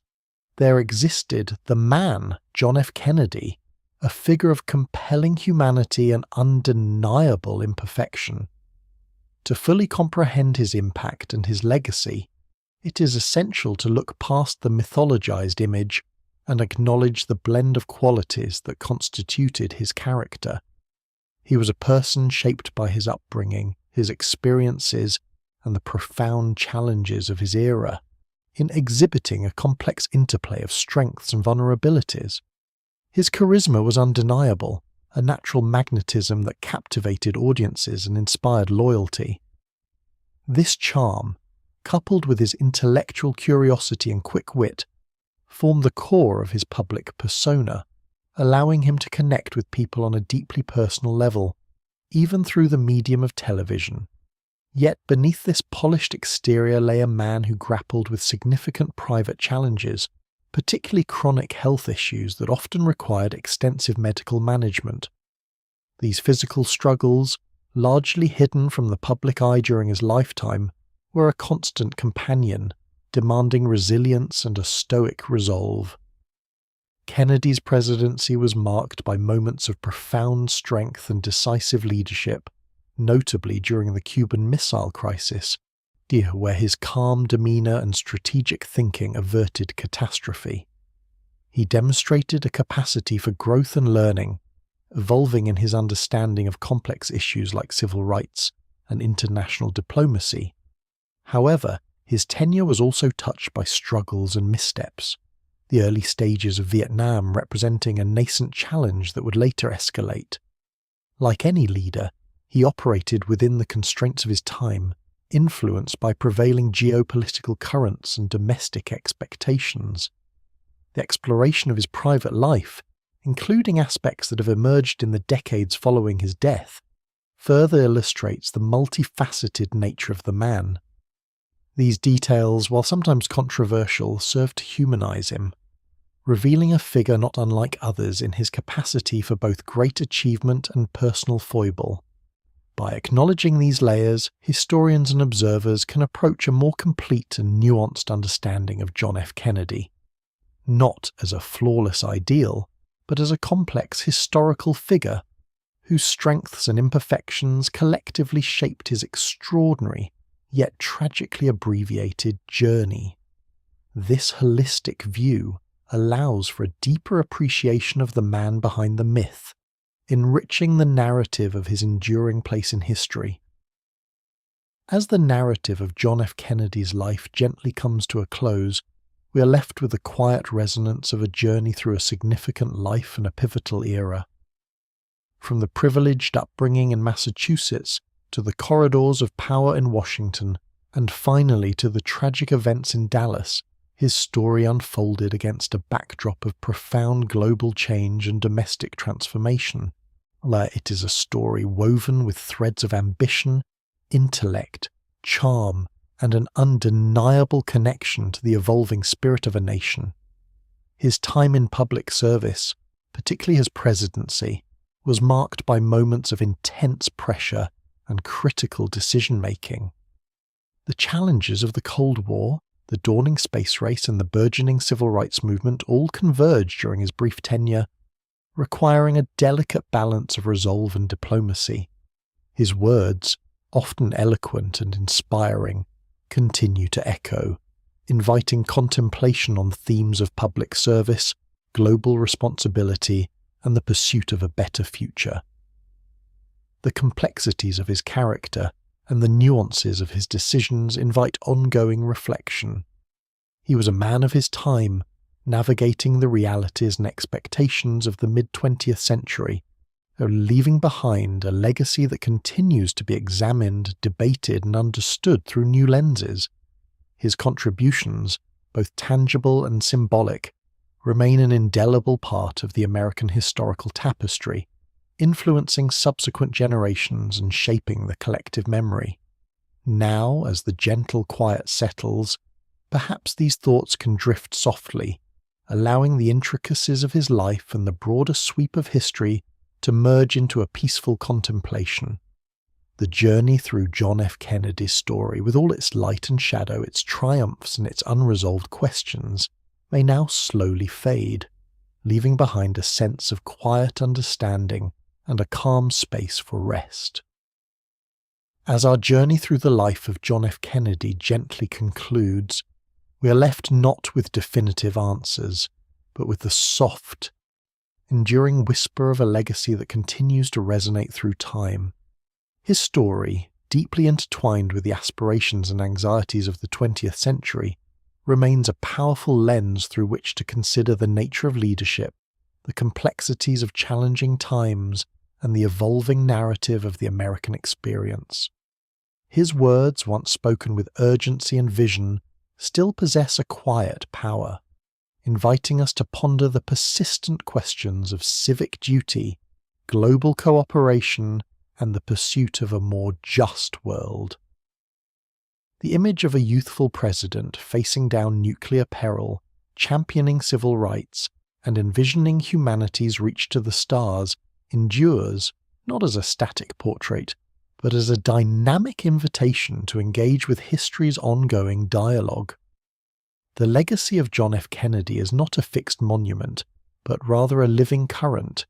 there existed the man, John F. Kennedy, a figure of compelling humanity and undeniable imperfection. To fully comprehend his impact and his legacy, it is essential to look past the mythologized image and acknowledge the blend of qualities that constituted his character. He was a person shaped by his upbringing, his experiences, and the profound challenges of his era, in exhibiting a complex interplay of strengths and vulnerabilities. His charisma was undeniable, a natural magnetism that captivated audiences and inspired loyalty. This charm, coupled with his intellectual curiosity and quick wit, formed the core of his public persona, allowing him to connect with people on a deeply personal level, even through the medium of television. Yet beneath this polished exterior lay a man who grappled with significant private challenges, particularly chronic health issues that often required extensive medical management. These physical struggles, largely hidden from the public eye during his lifetime, were a constant companion, demanding resilience and a stoic resolve. Kennedy's presidency was marked by moments of profound strength and decisive leadership, notably during the Cuban Missile Crisis, where his calm demeanor and strategic thinking averted catastrophe. He demonstrated a capacity for growth and learning, evolving in his understanding of complex issues like civil rights and international diplomacy. However, his tenure was also touched by struggles and missteps, the early stages of Vietnam representing a nascent challenge that would later escalate. Like any leader, he operated within the constraints of his time, influenced by prevailing geopolitical currents and domestic expectations. The exploration of his private life, including aspects that have emerged in the decades following his death, further illustrates the multifaceted nature of the man. These details, while sometimes controversial, serve to humanize him, revealing a figure not unlike others in his capacity for both great achievement and personal foible. By acknowledging these layers, historians and observers can approach a more complete and nuanced understanding of John F. Kennedy, not as a flawless ideal, but as a complex historical figure whose strengths and imperfections collectively shaped his extraordinary, yet tragically abbreviated journey. This holistic view allows for a deeper appreciation of the man behind the myth, enriching the narrative of his enduring place in history. As the narrative of John F. Kennedy's life gently comes to a close, we are left with the quiet resonance of a journey through a significant life and a pivotal era. From the privileged upbringing in Massachusetts to the corridors of power in Washington, and finally to the tragic events in Dallas, his story unfolded against a backdrop of profound global change and domestic transformation. It is a story woven with threads of ambition, intellect, charm, and an undeniable connection to the evolving spirit of a nation. His time in public service, particularly his presidency, was marked by moments of intense pressure and critical decision-making. The challenges of the Cold War, the dawning space race, and the burgeoning civil rights movement all converged during his brief tenure, requiring a delicate balance of resolve and diplomacy. His words, often eloquent and inspiring, continue to echo, inviting contemplation on themes of public service, global responsibility, and the pursuit of a better future. The complexities of his character and the nuances of his decisions invite ongoing reflection. He was a man of his time, navigating the realities and expectations of the mid-20th century, leaving behind a legacy that continues to be examined, debated, and understood through new lenses. His contributions, both tangible and symbolic, remain an indelible part of the American historical tapestry, influencing subsequent generations and shaping the collective memory. Now, as the gentle quiet settles, perhaps these thoughts can drift softly, allowing the intricacies of his life and the broader sweep of history to merge into a peaceful contemplation. The journey through John F. Kennedy's story, with all its light and shadow, its triumphs and its unresolved questions, may now slowly fade, leaving behind a sense of quiet understanding and a calm space for rest. As our journey through the life of John F. Kennedy gently concludes, we are left not with definitive answers, but with the soft, enduring whisper of a legacy that continues to resonate through time. His story, deeply intertwined with the aspirations and anxieties of the 20th century, remains a powerful lens through which to consider the nature of leadership, the complexities of challenging times, and the evolving narrative of the American experience. His words, once spoken with urgency and vision, still possess a quiet power, inviting us to ponder the persistent questions of civic duty, global cooperation, and the pursuit of a more just world. The image of a youthful president facing down nuclear peril, championing civil rights, and envisioning humanity's reach to the stars endures not as a static portrait, but as a dynamic invitation to engage with history's ongoing dialogue. The legacy of John F. Kennedy is not a fixed monument, but rather a living current,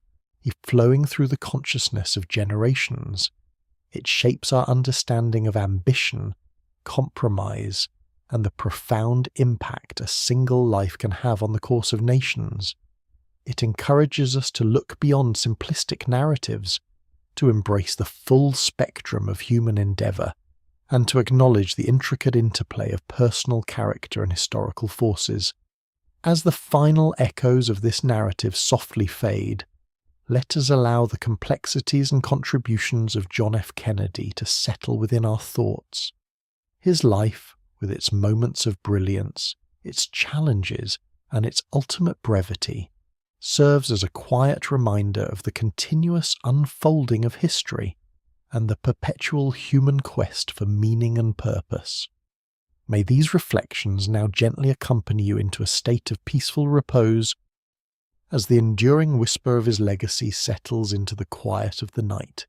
flowing through the consciousness of generations. It shapes our understanding of ambition, compromise, and the profound impact a single life can have on the course of nations. It encourages us to look beyond simplistic narratives, to embrace the full spectrum of human endeavour, and to acknowledge the intricate interplay of personal character and historical forces. As the final echoes of this narrative softly fade, let us allow the complexities and contributions of John F. Kennedy to settle within our thoughts. His life, with its moments of brilliance, its challenges, and its ultimate brevity, serves as a quiet reminder of the continuous unfolding of history and the perpetual human quest for meaning and purpose. May these reflections now gently accompany you into a state of peaceful repose as the enduring whisper of his legacy settles into the quiet of the night.